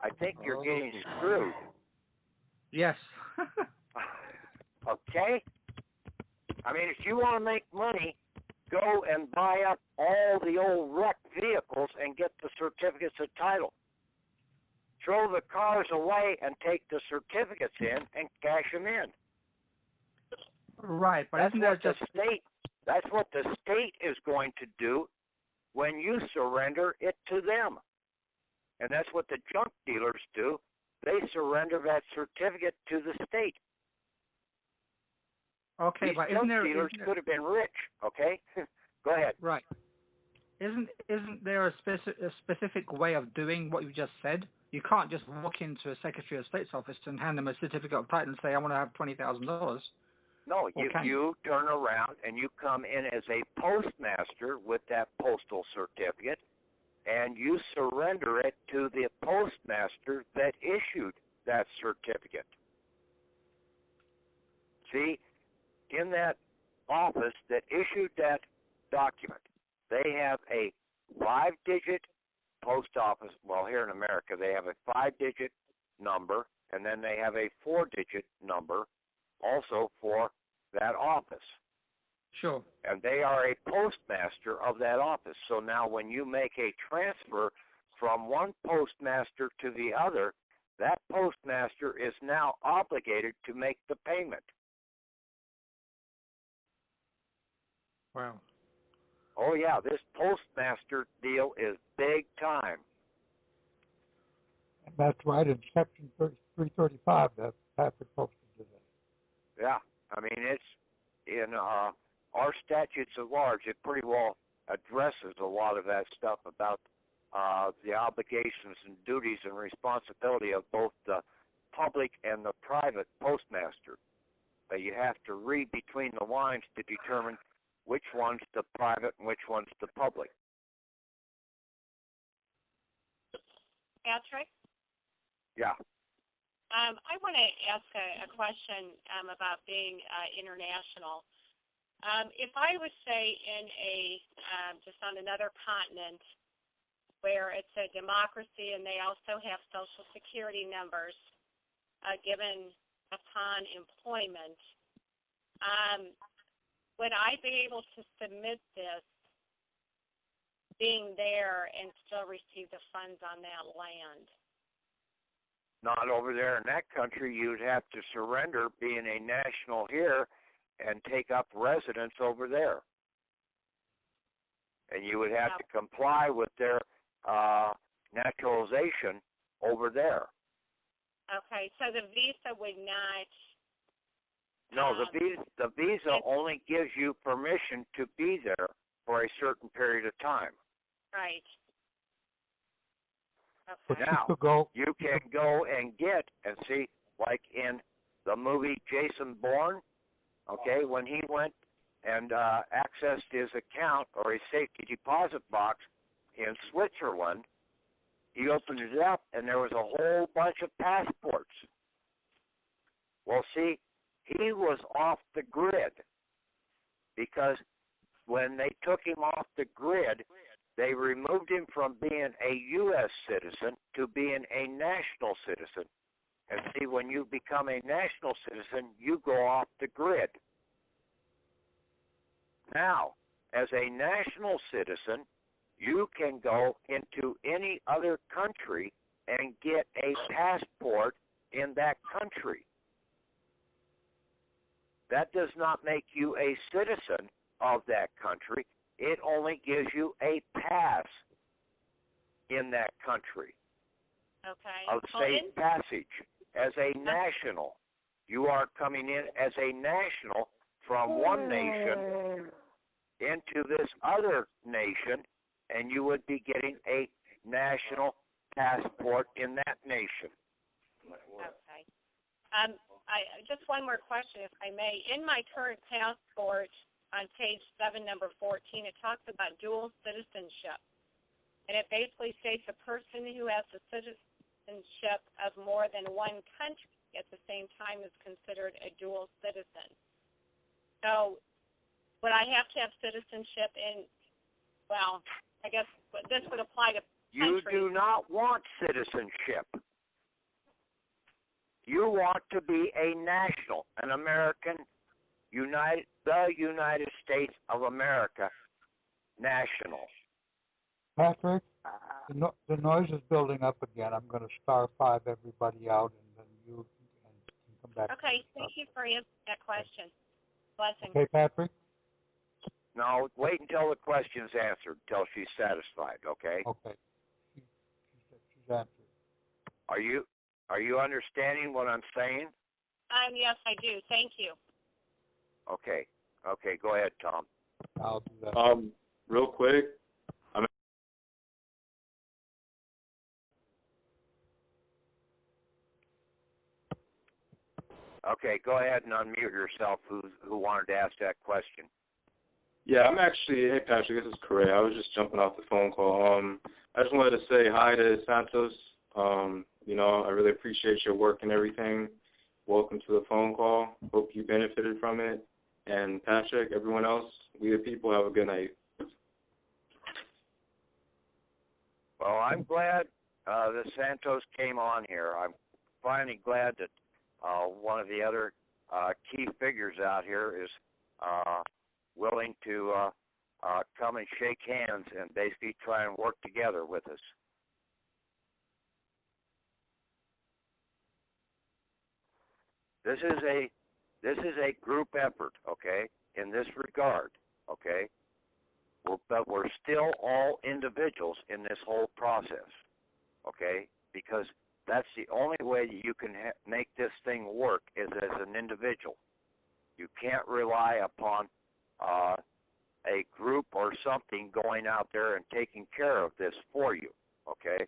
I think you're getting screwed. Yes. Okay? I mean, if you want to make money, go and buy up all the old wrecked vehicles and get the certificates of title. Throw the cars away and take the certificates in and cash them in. Right, but that's isn't what that the state. That's what the state is going to do when you surrender it to them, and that's what the junk dealers do. They surrender that certificate to the state. Okay, These but junk dealers could have been rich. Okay, go ahead. Right. Isn't there a specific way of doing what you just said? You can't just walk into a Secretary of State's office and hand them a certificate of title and say, I want to have $20,000. No, you turn around and you come in as a postmaster with that postal certificate, and you surrender it to the postmaster that issued that certificate. See, in that office that issued that document, they have a 5-digit post office. Well, here in America, they have a 5-digit number, and then they have a 4-digit number also for that office. Sure. And they are a postmaster of that office. So now when you make a transfer from one postmaster to the other, that postmaster is now obligated to make the payment. Wow. Oh, yeah, this postmaster deal is big time. That's right in Section 335 that Patrick posted today. Yeah, I mean, it's in our statutes at large, it pretty well addresses a lot of that stuff about the obligations and duties and responsibility of both the public and the private postmaster. But you have to read between the lines to determine which one's the private and which one's the public. Patrick? Yeah. I want to ask a question about being international. If I was, say, in just on another continent where it's a democracy and they also have Social Security numbers given upon employment, would I be able to submit this being there and still receive the funds on that land? Not over there in that country. You'd have to surrender being a national here and take up residence over there. And you would have to comply with their naturalization over there. Okay, so the visa would not... No, the visa only gives you permission to be there for a certain period of time. Right. Okay. Now, you can go and get, and see, like in the movie Jason Bourne, okay, when he went and accessed his account or his safety deposit box in Switzerland, he opened it up and there was a whole bunch of passports. Well, see, he was off the grid because when they took him off the grid, they removed him from being a U.S. citizen to being a national citizen. And see, when you become a national citizen, you go off the grid. Now, as a national citizen, you can go into any other country and get a passport in that country. That does not make you a citizen of that country. It only gives you a pass in that country. Okay. Of safe passage. As a national, you are coming in as a national from one nation into this other nation, and you would be getting a national passport in that nation. Okay. Just one more question, if I may. In my current passport, on page 7, number 14, it talks about dual citizenship. And it basically states a person who has the citizenship of more than one country at the same time is considered a dual citizen. So would I have to have citizenship in, well, I guess this would apply to You countries. do not want citizenship. You want to be a national, an American, the United States of America national. Patrick, the noise is building up again. I'm going to star 5 everybody out, and then you can come back. Okay, thank you for answering that question. Blessings. Okay, Patrick? No, wait until the question's answered, until she's satisfied, okay? Okay. She's answered. Are you understanding what I'm saying? Yes, I do. Thank you. Okay. Okay, go ahead, Tom. I'll do that. Real quick. Okay, go ahead and unmute yourself who wanted to ask that question. Yeah, I'm actually, hey Patrick, this is Correa. I was just jumping off the phone call. I just wanted to say hi to Santos. I really appreciate your work and everything. Welcome to the phone call. Hope you benefited from it. And Patrick, everyone else, we the people, have a good night. Well, I'm glad that Santos came on here. I'm finally glad that one of the other key figures out here is willing to come and shake hands and basically try and work together with us. This is a group effort, okay, in this regard, okay? But we're still all individuals in this whole process, okay? Because that's the only way that you can make this thing work is as an individual. You can't rely upon a group or something going out there and taking care of this for you, okay?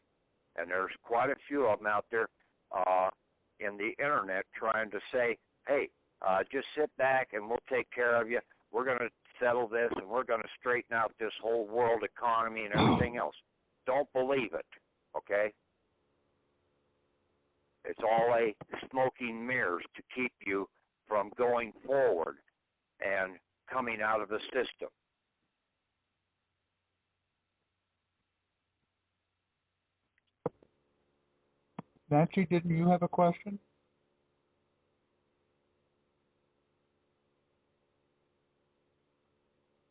And there's quite a few of them out there in the internet trying to say, hey, just sit back and we'll take care of you. We're going to settle this and we're going to straighten out this whole world economy and everything else. Don't believe it, okay? It's all a smoking mirrors to keep you from going forward and coming out of the system. Nancy, didn't you have a question?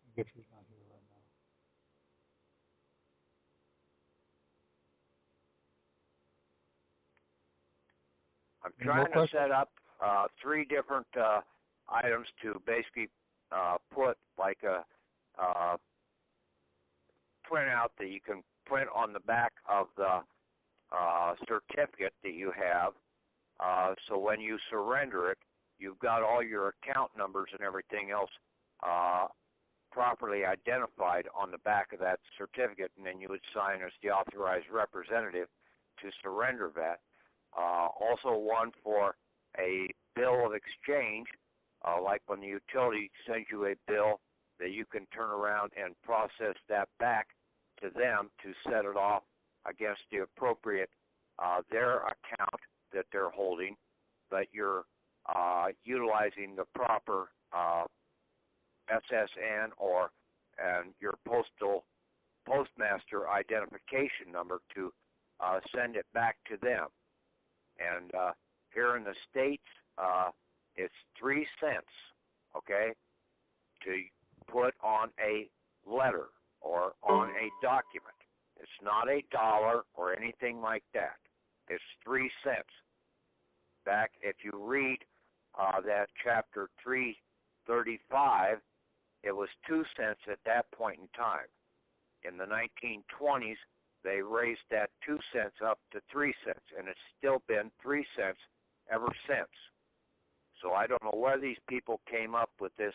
I guess she's not here right now. I'm trying to set up 3 different items to basically put like a printout that you can print on the back of the certificate that you have. So when you surrender it, you've got all your account numbers and everything else properly identified on the back of that certificate, and then you would sign as the authorized representative to surrender that. Also one for a bill of exchange, like when the utility sends you a bill, that you can turn around and process that back to them to set it off against the appropriate their account that they're holding, but you're utilizing the proper SSN and your postmaster identification number to send it back to them. And here in the States, it's 3 cents, okay, to put on a letter or on a document. It's not $1 or anything like that. It's 3 cents. Back, if you read that chapter 335, it was 2 cents at that point in time. In the 1920s, they raised that 2 cents up to 3 cents, and it's still been 3 cents ever since. So I don't know where these people came up with this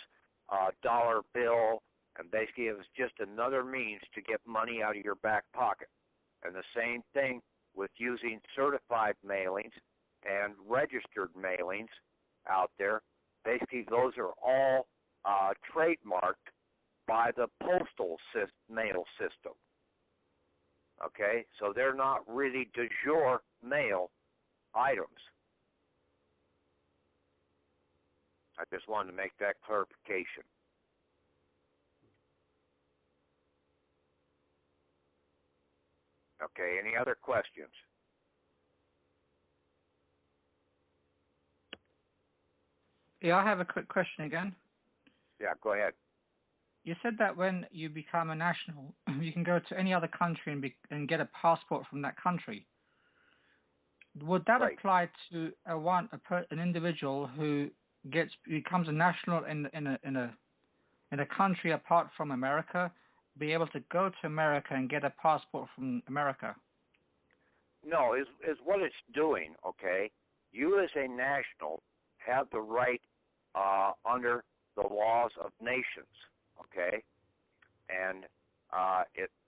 dollar bill, and basically it was just another means to get money out of your back pocket. And the same thing with using certified mailings and registered mailings out there. Basically, those are all trademarked by the postal mail system. Okay, so they're not really de jure mail items. I just wanted to make that clarification. Okay, any other questions? Yeah, I have a quick question again. Yeah, go ahead. You said that when you become a national, you can go to any other country and get a passport from that country. Would that apply to an individual who becomes a national in a country apart from America, be able to go to America and get a passport from America? No, is what it's doing, okay? You as a national have the right under the laws of nations, okay? And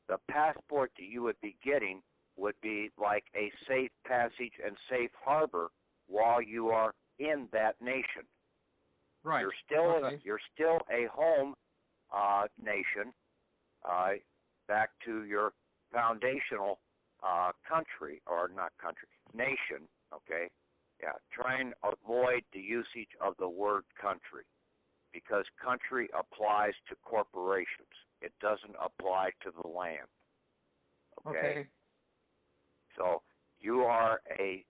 the passport that you would be getting would be like a safe passage and safe harbor while you are in that nation. Right. You're still a home nation, back to your foundational country, or not country, nation, okay? Yeah, try and avoid the usage of the word country, because country applies to corporations. It doesn't apply to the land. Okay? So you are a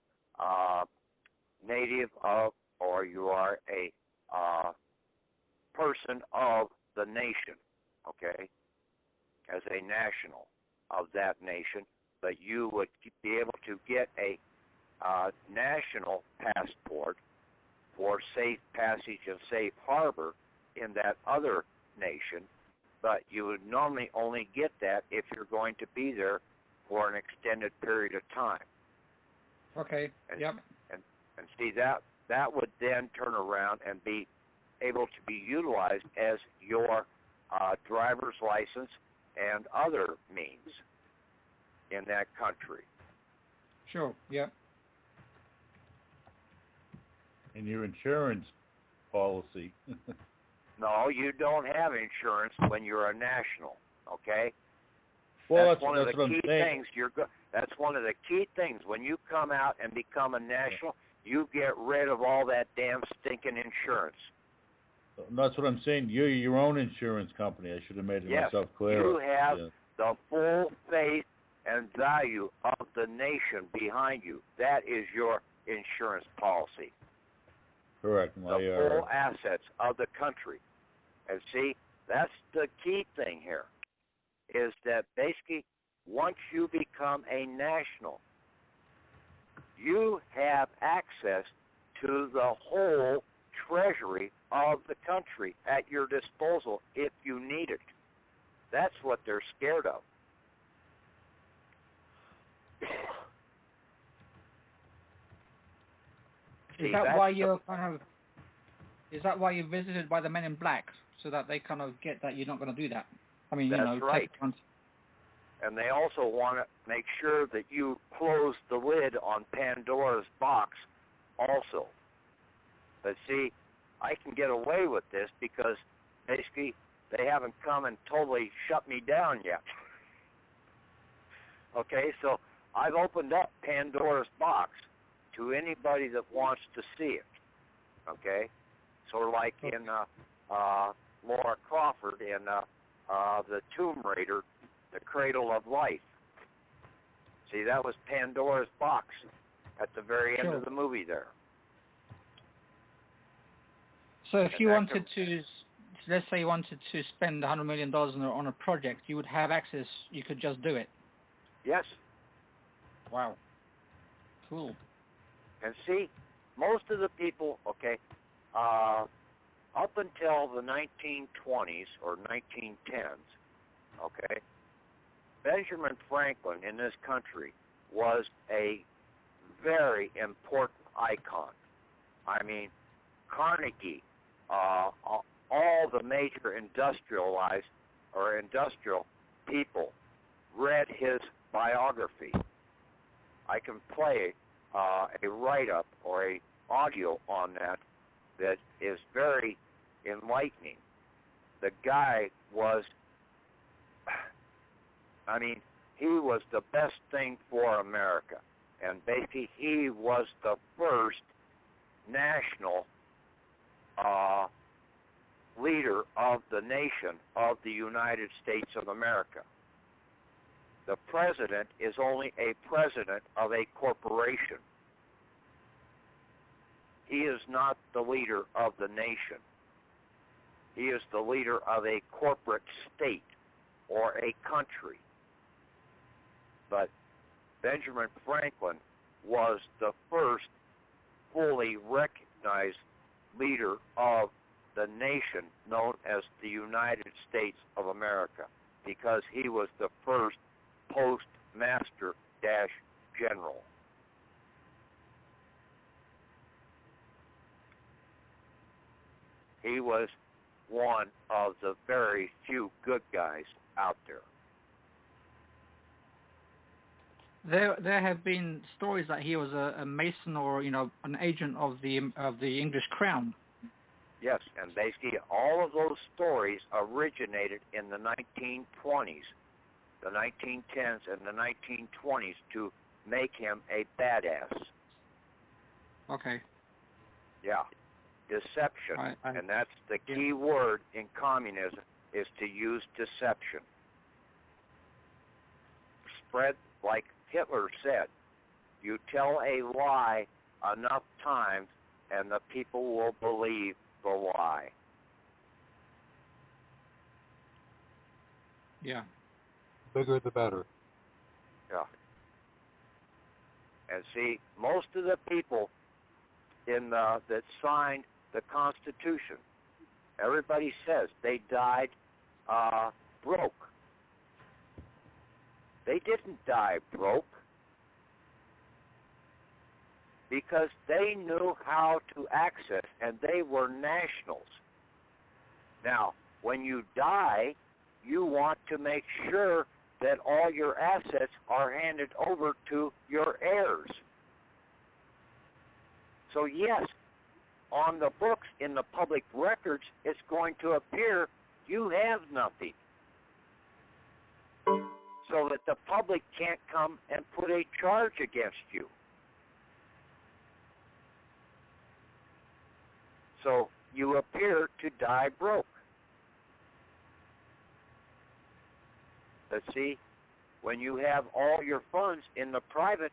native of, or you are a person of the nation, okay, as a national of that nation, but you would be able to get a national passport for safe passage and safe harbor in that other nation, but you would normally only get that if you're going to be there for an extended period of time. Okay. And, yep. And see, that would then turn around and be able to be utilized as your driver's license and other means in that country. Sure. Yep. And your insurance policy. No, you don't have insurance when you're a national, okay? Well, that's one of the key things. That's one of the key things. When you come out and become a national, you get rid of all that damn stinking insurance. That's what I'm saying. You're your own insurance company. I should have made myself clear. You have the full faith and value of the nation behind you. That is your insurance policy. Correct. The full assets of the country. And see, that's the key thing here, is that basically once you become a national, you have access to the whole treasury of the country at your disposal if you need it. That's what they're scared of. Is that why you're Is that why you're visited by the Men in Black, so that they kind of get that you're not going to do that? I mean, that's right. And they also want to make sure that you close the lid on Pandora's box also. But see, I can get away with this because basically they haven't come and totally shut me down yet. Okay, so I've opened up Pandora's box to anybody that wants to see it. Okay, sort of like in Laura Crawford in the Tomb Raider, The Cradle of Life. See, that was Pandora's box at the very end of the movie there. So if you wanted to, let's say you wanted to spend $100 million on a project, you would have access, you could just do it? Yes. Wow. Cool. And see, most of the people, up until the 1920s or 1910s, Benjamin Franklin in this country was a very important icon. I mean, Carnegie, all the major industrial people read his biography. I can play a write-up or a audio on that is very enlightening. The guy was, he was the best thing for America. And basically, he was the first national leader of the nation of the United States of America. The president is only a president of a corporation. He is not the leader of the nation. He is the leader of a corporate state or a country. But Benjamin Franklin was the first fully recognized leader of the nation known as the United States of America, because he was the first postmaster-general. He was one of the very few good guys out there. There have been stories that he was a Mason or an agent of the English Crown. Yes, and basically all of those stories originated in the 1920s, the 1910s and the 1920s to make him a badass. Okay. Yeah. Deception. And that's the key word in communism, is to use deception. Spread, like Hitler said, you tell a lie enough times and the people will believe the lie. Yeah. Bigger the better. Yeah. And see, most of the people that signed the Constitution, everybody says they died broke. They didn't die broke because they knew how to access, and they were nationals. Now, when you die, you want to make sure that all your assets are handed over to your heirs. So yes, on the books, in the public records, it's going to appear you have nothing, so that the public can't come and put a charge against you. So you appear to die broke. But see, when you have all your funds in the private,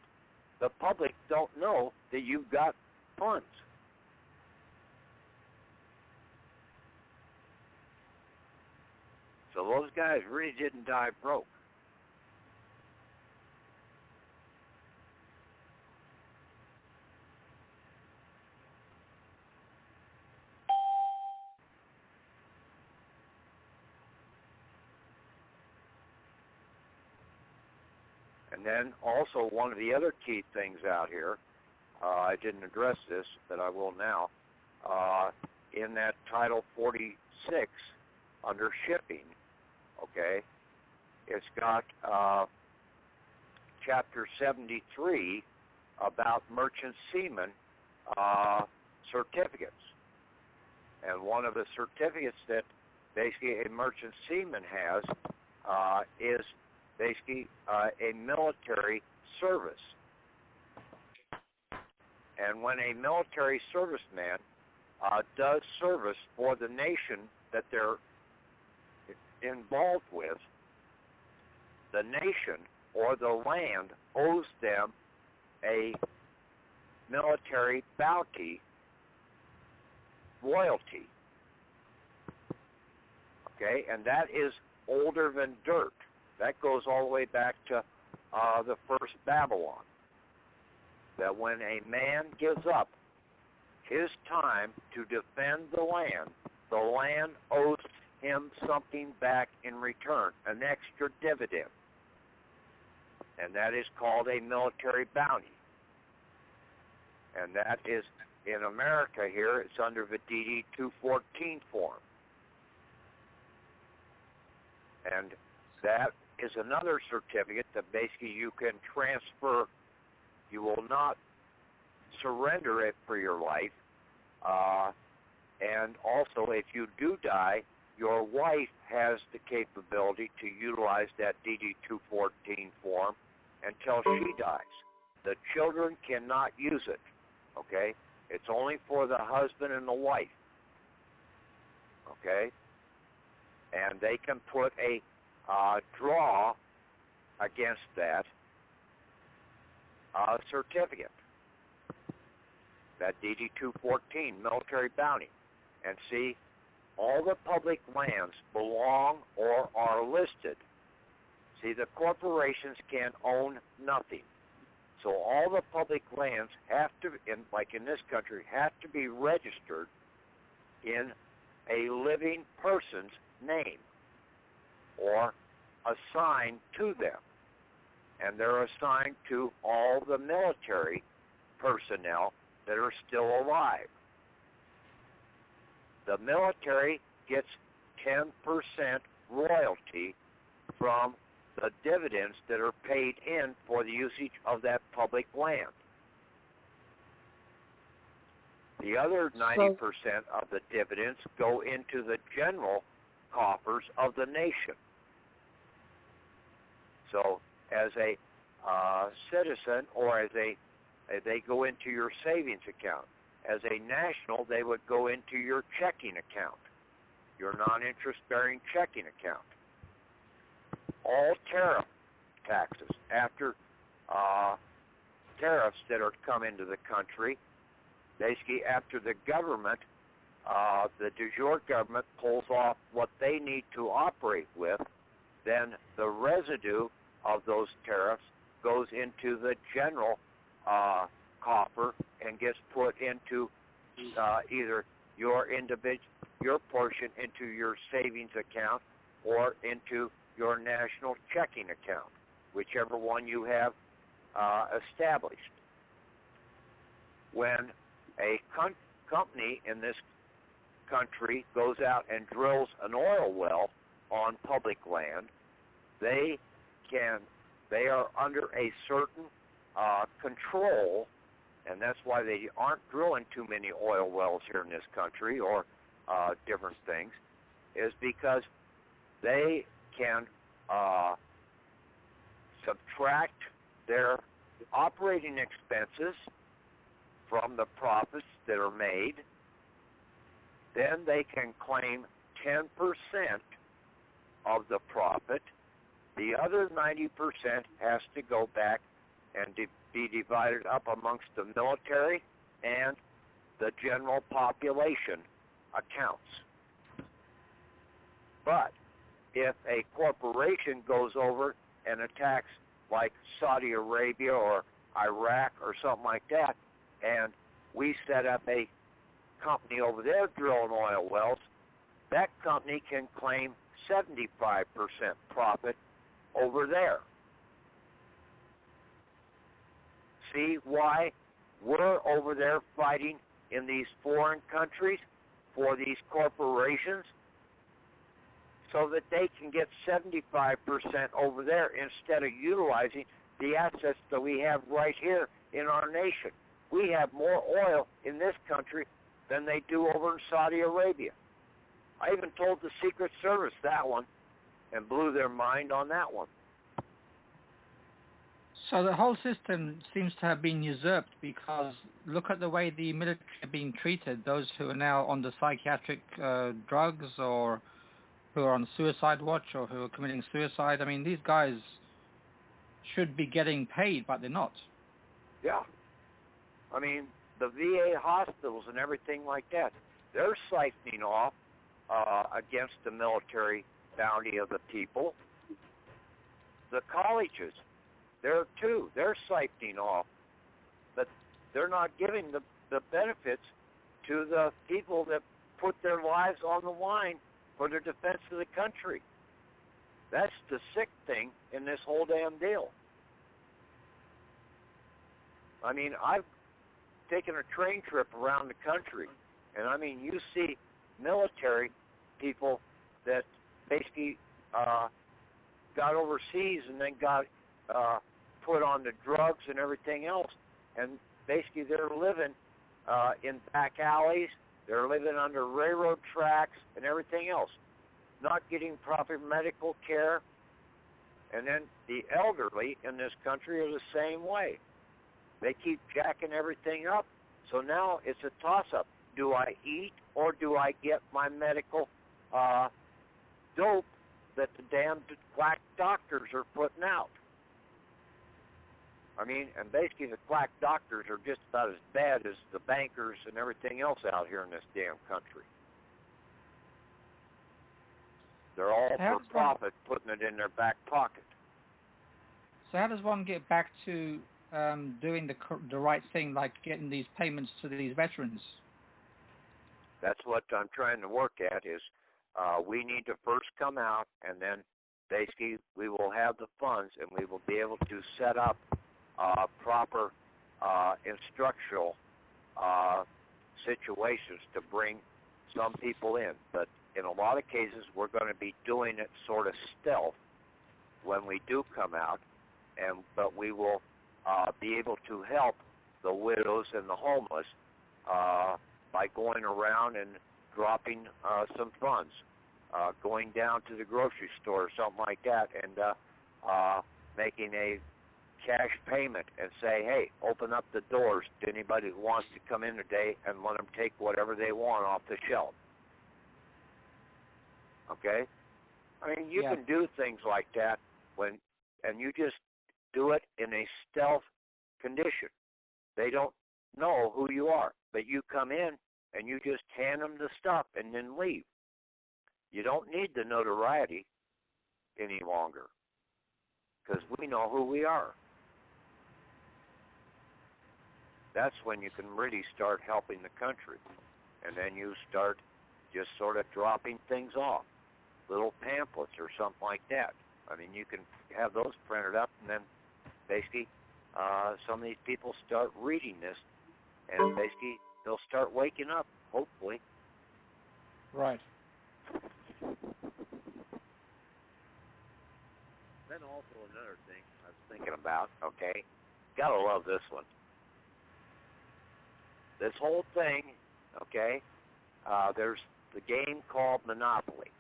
the public don't know that you've got funds. So those guys really didn't die broke. And then also one of the other key things out here, I didn't address this, but I will now, in that Title 46 under shipping, okay, it's got Chapter 73 about merchant seaman certificates. And one of the certificates that basically a merchant seaman has is basically a military service. And when a military serviceman does service for the nation that they're involved with, the nation or the land owes them a military bounty royalty. Okay, and that is older than dirt. That goes all the way back to the first Babylon. That when a man gives up his time to defend the land owes him something back in return, an extra dividend. And that is called a military bounty. And that is, in America here, it's under the DD 214 form. And that is another certificate that basically you can transfer. You will not surrender it for your life. And also, if you do die, your wife has the capability to utilize that DD 214 form until she dies. The children cannot use it, okay? It's only for the husband and the wife, okay? And they can put a draw against that certificate, that DD 214 military bounty. And see, all the public lands belong or are listed. See, the corporations can own nothing. So all the public lands have to, like in this country, have to be registered in a living person's name or assigned to them. And they're assigned to all the military personnel that are still alive. The military gets 10% royalty from the dividends that are paid in for the usage of that public land. The other 90% of the dividends go into the general coffers of the nation. So as a citizen, or as they go into your savings account. As a national, they would go into your checking account, your non-interest bearing checking account. All tariff taxes, after tariffs that are come into the country, basically after the government, the de jure government pulls off what they need to operate with, then the residue of those tariffs goes into the general coffer and gets put into either your portion into your savings account or into your national checking account, whichever one you have established. When a company in this country goes out and drills an oil well on public land, they are under a certain control, and that's why they aren't drilling too many oil wells here in this country or different things, is because they can subtract their operating expenses from the profits that are made, then they can claim 10% of the profit. The other 90% has to go back and be divided up amongst the military and the general population accounts. But if a corporation goes over and attacks like Saudi Arabia or Iraq or something like that, and we set up a company over there drilling oil wells, that company can claim 75% profit over there. See why we're over there fighting in these foreign countries for these corporations? So that they can get 75% over there instead of utilizing the assets that we have right here in our nation. We have more oil in this country than they do over in Saudi Arabia. I even told the Secret Service that one and blew their mind on that one. So the whole system seems to have been usurped, because look at the way the military are being treated, those who are now on the psychiatric drugs, or who are on suicide watch, or who are committing suicide. I mean, these guys should be getting paid, but they're not. Yeah. I mean, the VA hospitals and everything like that, they're siphoning off against the military bounty of the people. The colleges, they're siphoning off, but they're not giving the benefits to the people that put their lives on the line for the defense of the country. That's the sick thing in this whole damn deal. I mean, I've taken a train trip around the country, and I mean, you see military people that basically got overseas and then got put on the drugs and everything else, and basically they're living in back alleys, they're living under railroad tracks and everything else, not getting proper medical care. And then the elderly in this country are the same way. They keep jacking everything up. So now it's a toss-up. Do I eat or do I get my medical dope that the damn quack doctors are putting out? I mean, and basically the quack doctors are just about as bad as the bankers and everything else out here in this damn country. They're all for profit, putting it in their back pocket. So how does one get back to doing the right thing, like getting these payments to these veterans? That's what I'm trying to work at, is we need to first come out, and then basically we will have the funds, and we will be able to set up proper instructional situations to bring some people in. But in a lot of cases, we're going to be doing it sort of stealth when we do come out, but we will be able to help the widows and the homeless by going around and dropping some funds, going down to the grocery store or something like that, and making a cash payment and say, hey, open up the doors to anybody who wants to come in today, and let them take whatever they want off the shelf. Okay? I mean, you can do things like that and you just do it in a stealth condition. They don't know who you are, but you come in and you just hand them the stuff and then leave. You don't need the notoriety any longer, because we know who we are. That's when you can really start helping the country. And then you start just sort of dropping things off, little pamphlets or something like that. I mean, you can have those printed up, and then basically some of these people start reading this, and basically they'll start waking up, hopefully. Right. Then also another thing I was thinking about, okay, gotta love this one. This whole thing, okay, there's the game called Monopoly.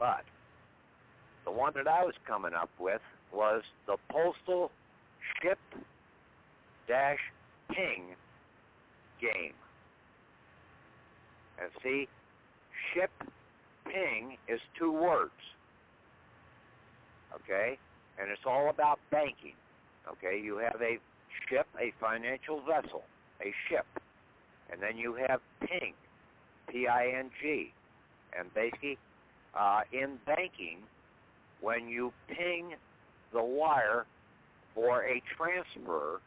But the one that I was coming up with was the Postal Ship-Ping game. And see, ship ping is 2 words. Okay? And it's all about banking. Okay? You have a ship, a financial vessel, a ship. And then you have ping, P-I-N-G. And basically, in banking, when you ping the wire for a transfer,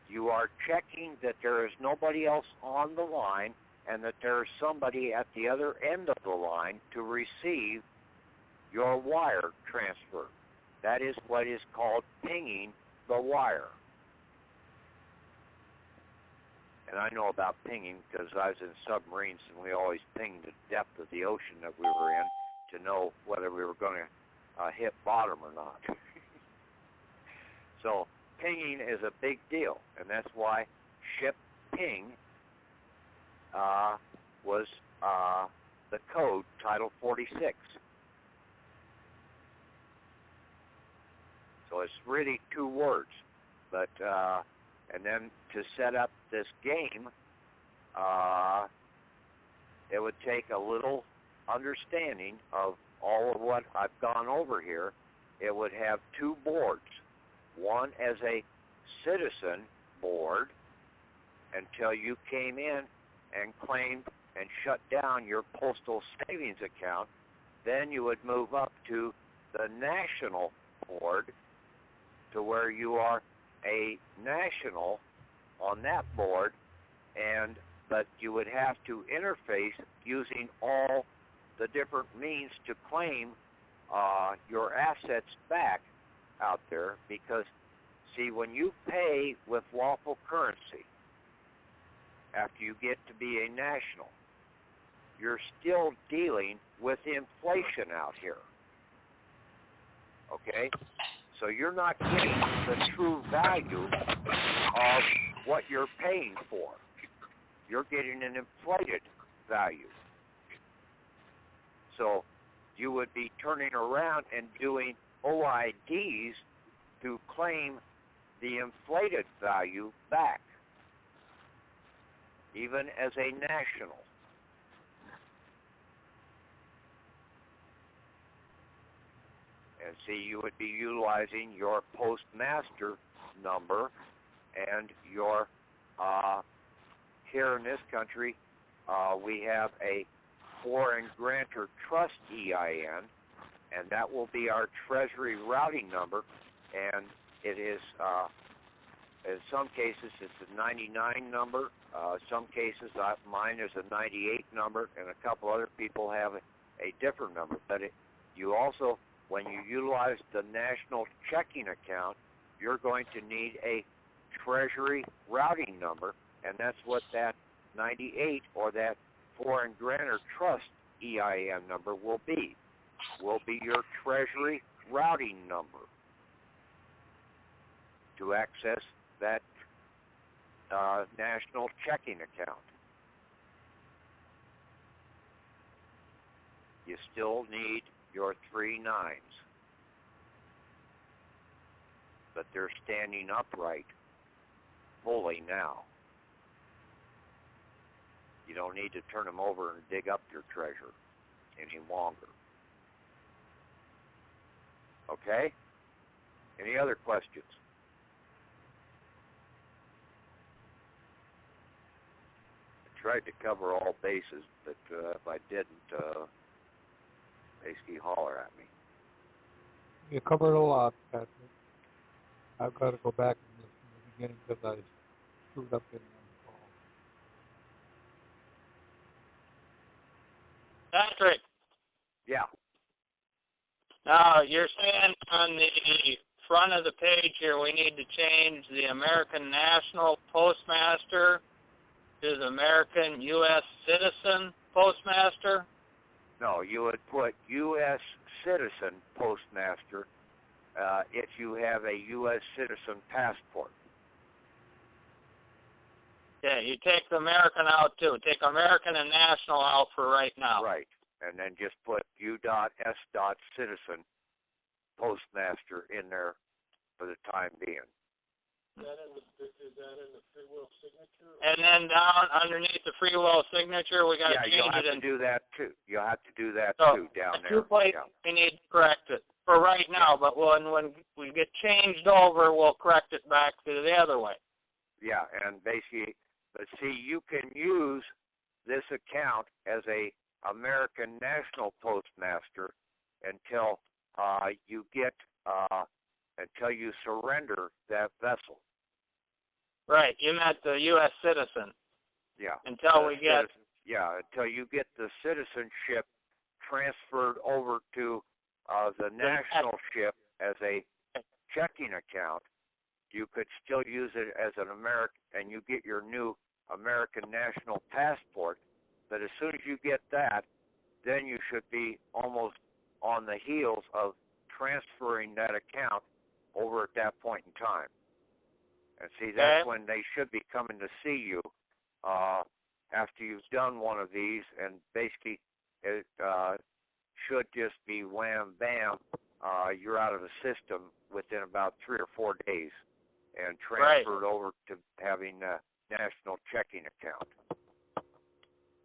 you are checking that there is nobody else on the line and that there is somebody at the other end of the line to receive your wire transfer. That is what is called pinging the wire. And I know about pinging because I was in submarines and we always pinged the depth of the ocean that we were in to know whether we were going to hit bottom or not. So pinging is a big deal, and that's why ship ping was the code, Title 46. So it's really 2 words. But and then to set up this game, it would take a little understanding of all of what I've gone over here. It would have 2 boards. One as a citizen board until you came in and claimed and shut down your postal savings account. Then you would move up to the national board to where you are a national on that board, but you would have to interface using all the different means to claim your assets back out there, because see, when you pay with lawful currency after you get to be a national, you're still dealing with inflation out here. Okay? So you're not getting the true value of what you're paying for. You're getting an inflated value. So you would be turning around and doing OIDs to claim the inflated value back, even as a national. And see, you would be utilizing your postmaster number and your, here in this country, we have a foreign grantor trust EIN, and that will be our Treasury routing number, and it is, in some cases, it's a 99 number. Some cases, mine is a 98 number, and a couple other people have a different number. But you also, when you utilize the national checking account, you're going to need a Treasury routing number, and that's what that 98 or that foreign grantor trust EIN number will be your Treasury routing number to access that national checking account. You still need your 3 9s, but they're standing upright fully now. You don't need to turn them over and dig up your treasure any longer. Okay? Any other questions? I tried to cover all bases, but if I didn't, basically holler at me. You covered a lot, Patrick. I've got to go back and listen to the beginning because I screwed up getting on the call. Patrick. Yeah. Now, you're saying on the front of the page here we need to change the American National Postmaster to the American U.S. Citizen Postmaster? No, you would put U.S. Citizen Postmaster if you have a U.S. Citizen passport. Yeah, you take the American out too. Take American and National out for right now. Right, and then just put U.S. Citizen Postmaster in there for the time being. Is that in the free will signature? And then down underneath the free will signature, we got to change you'll have it. to do that too. You'll have to do that So, too down there. Two places we need to correct it for right now, but when we get changed over, we'll correct it back to the other way. Yeah, and basically, but see, you can use this account as a American National Postmaster until you get until you surrender that vessel. Right, you meant the U.S. citizen. Yeah. Until we get. Until you get the citizenship transferred over to the national ship as a checking account. You could still use it as an American, and you get your new American National Passport. But as soon as you get that, then you should be almost on the heels of transferring that account over at that point in time. And see, that's when they should be coming to see you after you've done one of these, and basically it should just be wham, bam, you're out of the system within about 3 or 4 days and transferred over to having a national checking account.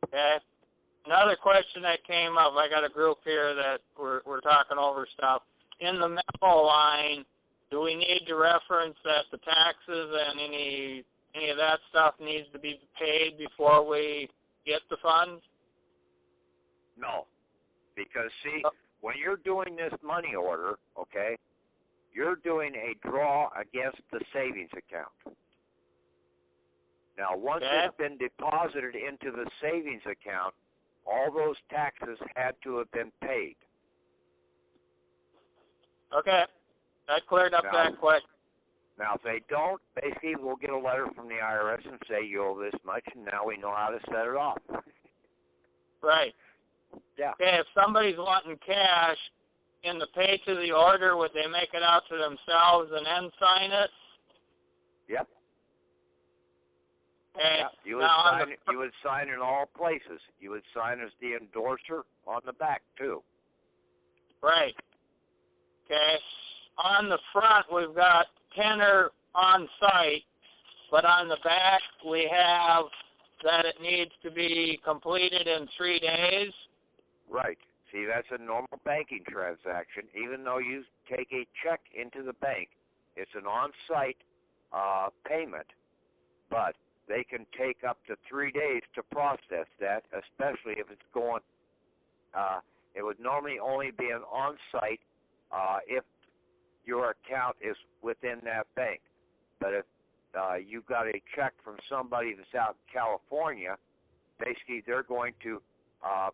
Okay. Another question that came up, I got a group here that we're talking over stuff. In the memo line, do we need to reference that the taxes and any of that stuff needs to be paid before we get the funds? No. Because, see, when you're doing this money order, okay, you're doing a draw against the savings account. Now, once it's been deposited into the savings account, all those taxes had to have been paid. Okay. That cleared up that question. Now, if they don't, basically we'll get a letter from the IRS and say you owe this much, and now we know how to set it off. Right. Yeah. Okay, if somebody's wanting cash in the page of the order, would they make it out to themselves and then sign it? Yep. Okay. Yep. You would sign in all places. You would sign as the endorser on the back, too. Right. Okay. On the front, we've got tenor on site, but on the back, we have that it needs to be completed in 3 days. Right. See, that's a normal banking transaction. Even though you take a check into the bank, it's an on-site payment, but they can take up to 3 days to process that, especially if it's going. It would normally only be an on-site if your account is within that bank. But if you got a check from somebody that's out in California, basically they're going to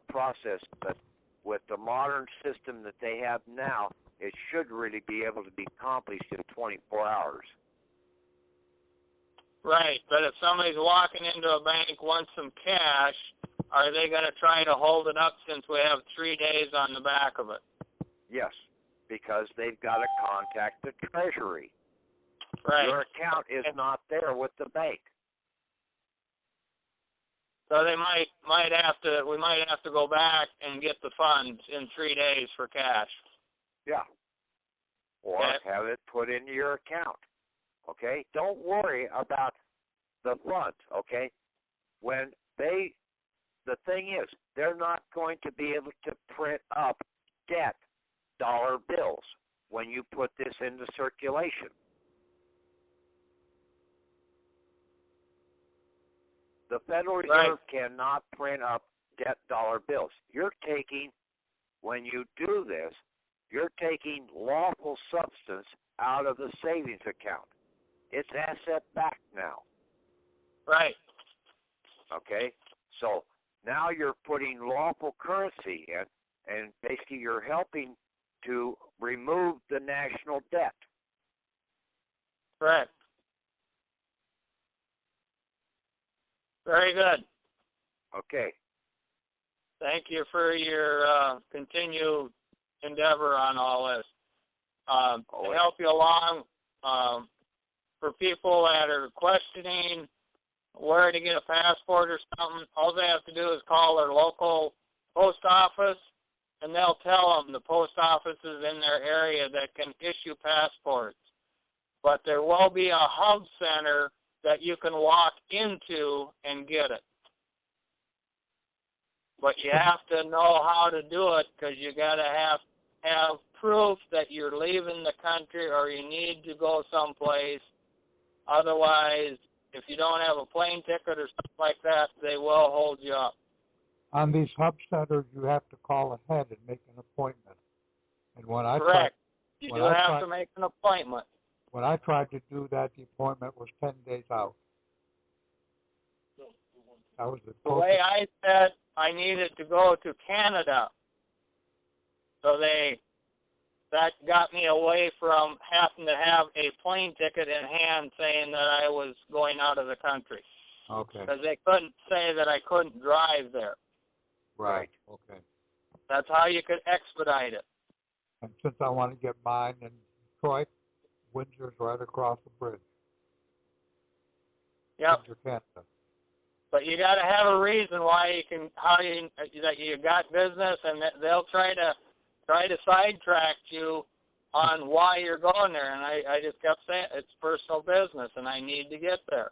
process. But with the modern system that they have now, it should really be able to be accomplished in 24 hours. Right, but if somebody's walking into a bank, wants some cash, are they going to try to hold it up since we have 3 days on the back of it? Yes, because they've got to contact the Treasury. Right. Your account is not there with the bank. So they might have to. We might have to go back and get the funds in 3 days for cash. Yeah. Or have it put into your account. Okay? Don't worry about the funds, okay? The thing is, they're not going to be able to print up debt dollar bills when you put this into circulation. The Federal Reserve cannot print up debt dollar bills. When you do this, you're taking lawful substance out of the savings account. It's asset backed now. Right. Okay? So now you're putting lawful currency in, and basically you're helping to remove the national debt. Correct. Very good. Okay. Thank you for your continued endeavor on all this. To help you along, for people that are questioning where to get a passport or something, all they have to do is call their local post office, and they'll tell them the post offices in their area that can issue passports. but there will be a hub center that you can walk into and get it. But you have to know how to do it because you got to have proof that you're leaving the country or you need to go someplace. Otherwise, if you don't have a plane ticket or something like that, they will hold you up. On these hub centers, you have to call ahead and make an appointment. And when I Correct. Tried, you do have to make an appointment. When I tried to do that, the appointment was 10 days out. That was the way I said I needed to go to Canada. So that got me away from having to have a plane ticket in hand saying that I was going out of the country. Okay. Because they couldn't say that I couldn't drive there. Right. Okay. That's how you could expedite it. And since I want to get mine in Detroit, Windsor's right across the bridge. Yep. Windsor, Canada. But you got to have a reason why that you got business, and they'll try to sidetrack you on why you're going there. And I just kept saying it's personal business, and I need to get there.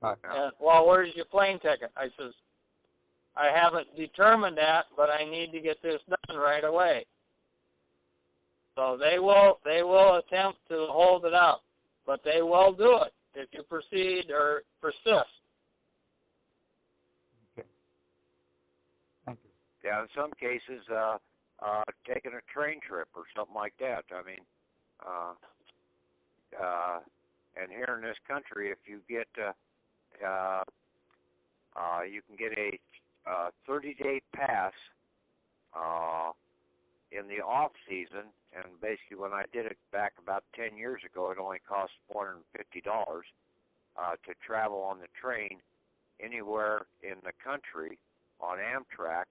Right. And, well, where's your plane ticket? I says, I haven't determined that, but I need to get this done right away. So they will attempt to hold it up, but they will do it if you proceed or persist. Okay. Thank you. Yeah, in some cases, taking a train trip or something like that. I mean, and here in this country, if you get, you can get a 30-day pass in the off season. And basically, when I did it back about 10 years ago, it only cost $450 to travel on the train anywhere in the country on Amtrak,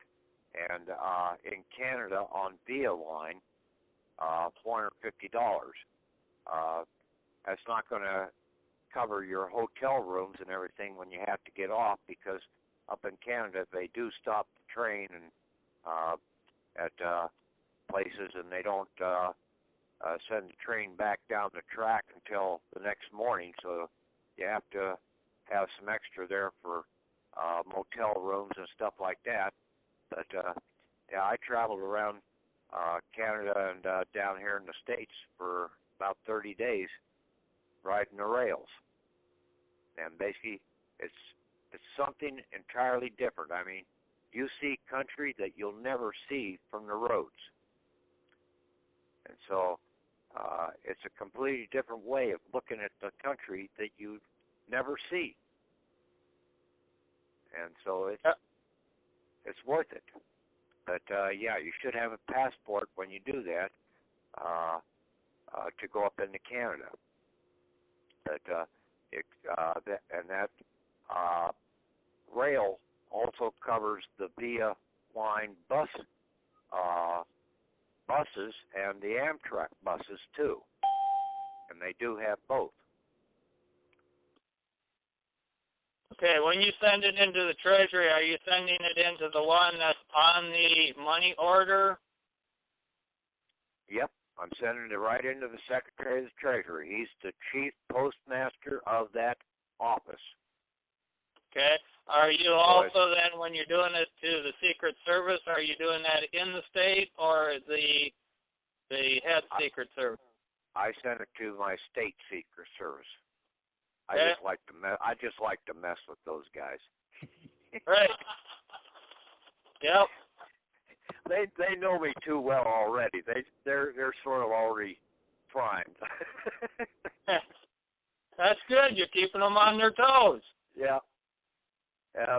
and in Canada on Via Line, $450. That's not going to cover your hotel rooms and everything when you have to get off, because up in Canada they do stop the train and at places, and they don't send the train back down the track until the next morning. So you have to have some extra there for motel rooms and stuff like that. But yeah, I traveled around Canada and down here in the States for about 30 days riding the rails. And basically, it's something entirely different. I mean, you see country that you'll never see from the roads. And so it's a completely different way of looking at the country that you never see. And so it's worth it. But, yeah, you should have a passport when you do that to go up into Canada. But that rail also covers the Via Line buses and the Amtrak buses too, and they do have both. Okay, when you send it into the Treasury, are you sending it into the one that's on the money order? Yep, I'm sending it right into the Secretary of the Treasury. He's the chief postmaster of that office. Okay. Are you also then, when you're doing it to the Secret Service, are you doing that in the state or the head Secret Service? I send it to my state Secret Service. Okay. I just like to mess with those guys. Right. Yep. They know me too well already. They're sort of already primed. That's good. You're keeping them on their toes. Yeah.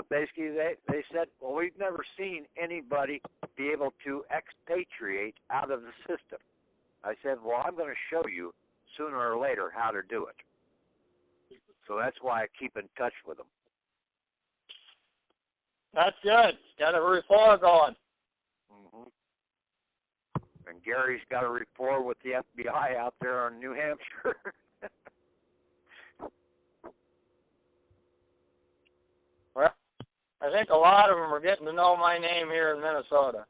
Basically, they said, well, we've never seen anybody be able to expatriate out of the system. I said, well, I'm going to show you sooner or later how to do it. So that's why I keep in touch with them. That's good. Got a rapport going. Mm-hmm. And Gary's got a rapport with the FBI out there in New Hampshire. Well, I think a lot of them are getting to know my name here in Minnesota,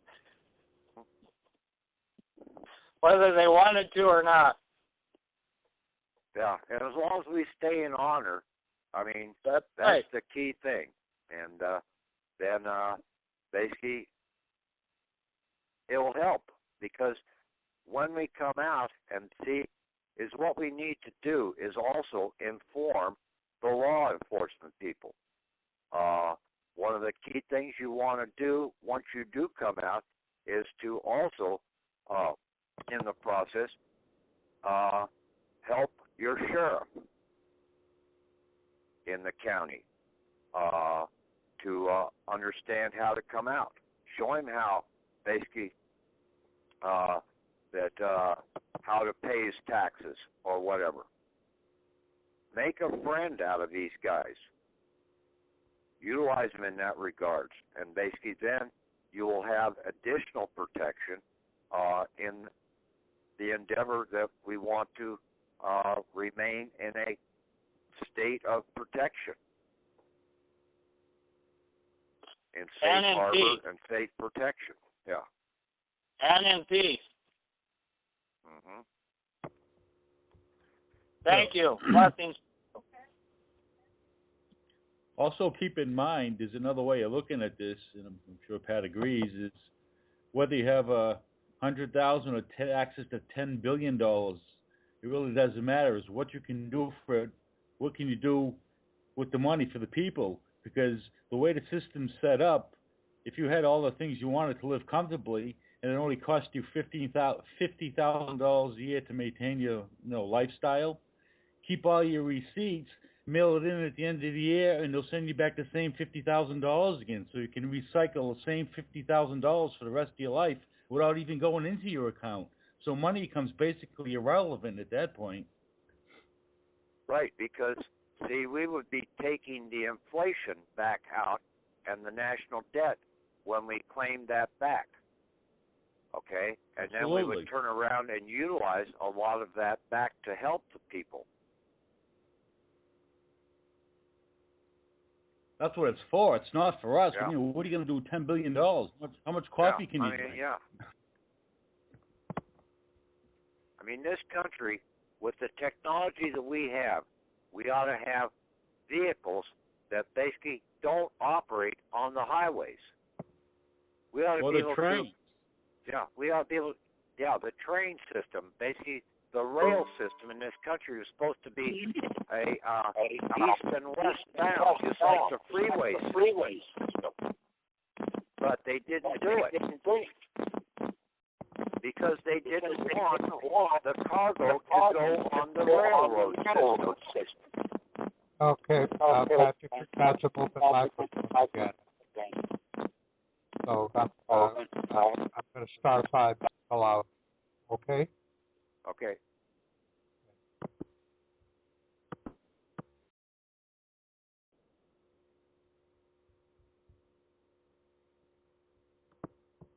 whether they wanted to or not. Yeah, and as long as we stay in honor, I mean, that's right. the key thing. And then basically it will help, because when we come out and see, is what we need to do is also inform the law enforcement people. One of the key things you want to do once you do come out is to also, in the process, help your sheriff in the county to understand how to come out. Show him how, basically, how to pay his taxes or whatever. Make a friend out of these guys. Utilize them in that regards, and basically then you will have additional protection in the endeavor that we want to remain in a state of protection, in safe harbor and safe protection. Yeah. And in peace. Mm-hmm. Thank you. Blessings. Also, keep in mind, there's another way of looking at this, and I'm sure Pat agrees, is whether you have $100,000 or access to $10 billion, it really doesn't matter. It's what you can do for it. What can you do with the money for the people? Because the way the system's set up, if you had all the things you wanted to live comfortably, and it only cost you $50,000 a year to maintain your lifestyle, keep all your receipts, mail it in at the end of the year, and they'll send you back the same $50,000 again. So you can recycle the same $50,000 for the rest of your life without even going into your account. So money becomes basically irrelevant at that point. Right, because, see, we would be taking the inflation back out and the national debt when we claimed that back. Okay? And then we would turn around and utilize a lot of that back to help the people. That's what it's for. It's not for us. Yeah. I mean, what are you going to do with $10 billion? How much coffee can you drink? Yeah. I mean, this country, with the technology that we have, we ought to have vehicles that basically don't operate on the highways. We ought to be able trains. we ought to be able to, the train system, basically the rail system in this country is supposed to be a east and west bound, just like the freeway system. But they didn't do it because they didn't want the cargo to go on the railroad system. Okay, Patrick, you're not to open microphone again. So I'm going to star 5 allow. Okay? Okay.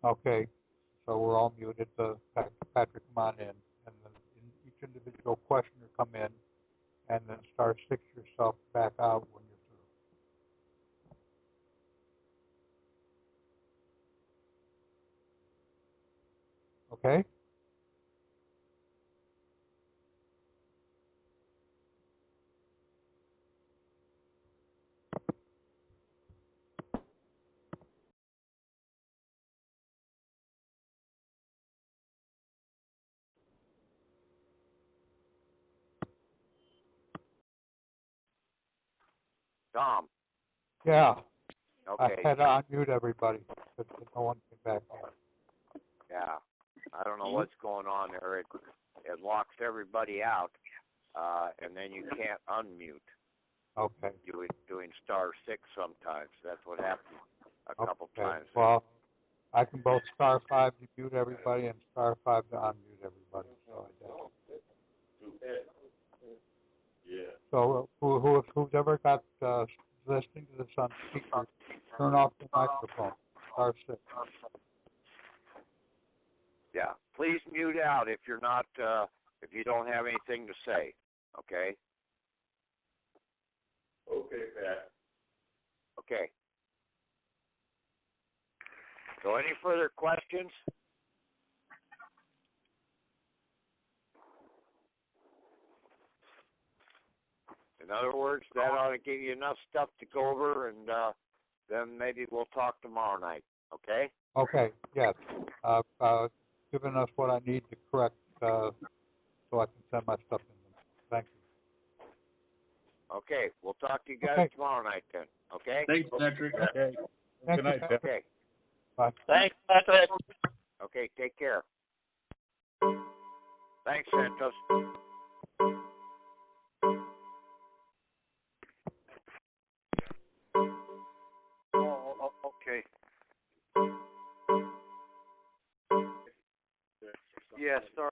Okay, so we're all muted. Patrick, come on in, and then each individual questioner come in, and then star 6 yourself back out when you're through. Okay? Tom. Yeah. Okay. I had to unmute everybody because no one came back in. Yeah. I don't know what's going on there. It locks everybody out, and then you can't unmute. Okay. Doing star 6 sometimes. That's what happened a couple times. Well, I can both star 5 to mute everybody and star 5 to unmute everybody. So I did. Yeah. So who's ever got listening to this on speaker, turn off the microphone. Star 6. Yeah. Please mute out if you're not if you don't have anything to say. Okay. Okay, Pat. Okay. So any further questions? In other words, that ought to give you enough stuff to go over, and then maybe we'll talk tomorrow night. Okay? Okay, yes. Given us what I need to correct so I can send my stuff in. Thank you. Okay, we'll talk to you guys tomorrow night then. Okay? Thanks, Patrick. Okay. Thank Good night, you, Patrick. Okay. Bye. Thanks, Patrick. Okay, take care. Thanks, Santos. Oh, okay. Yes, sorry.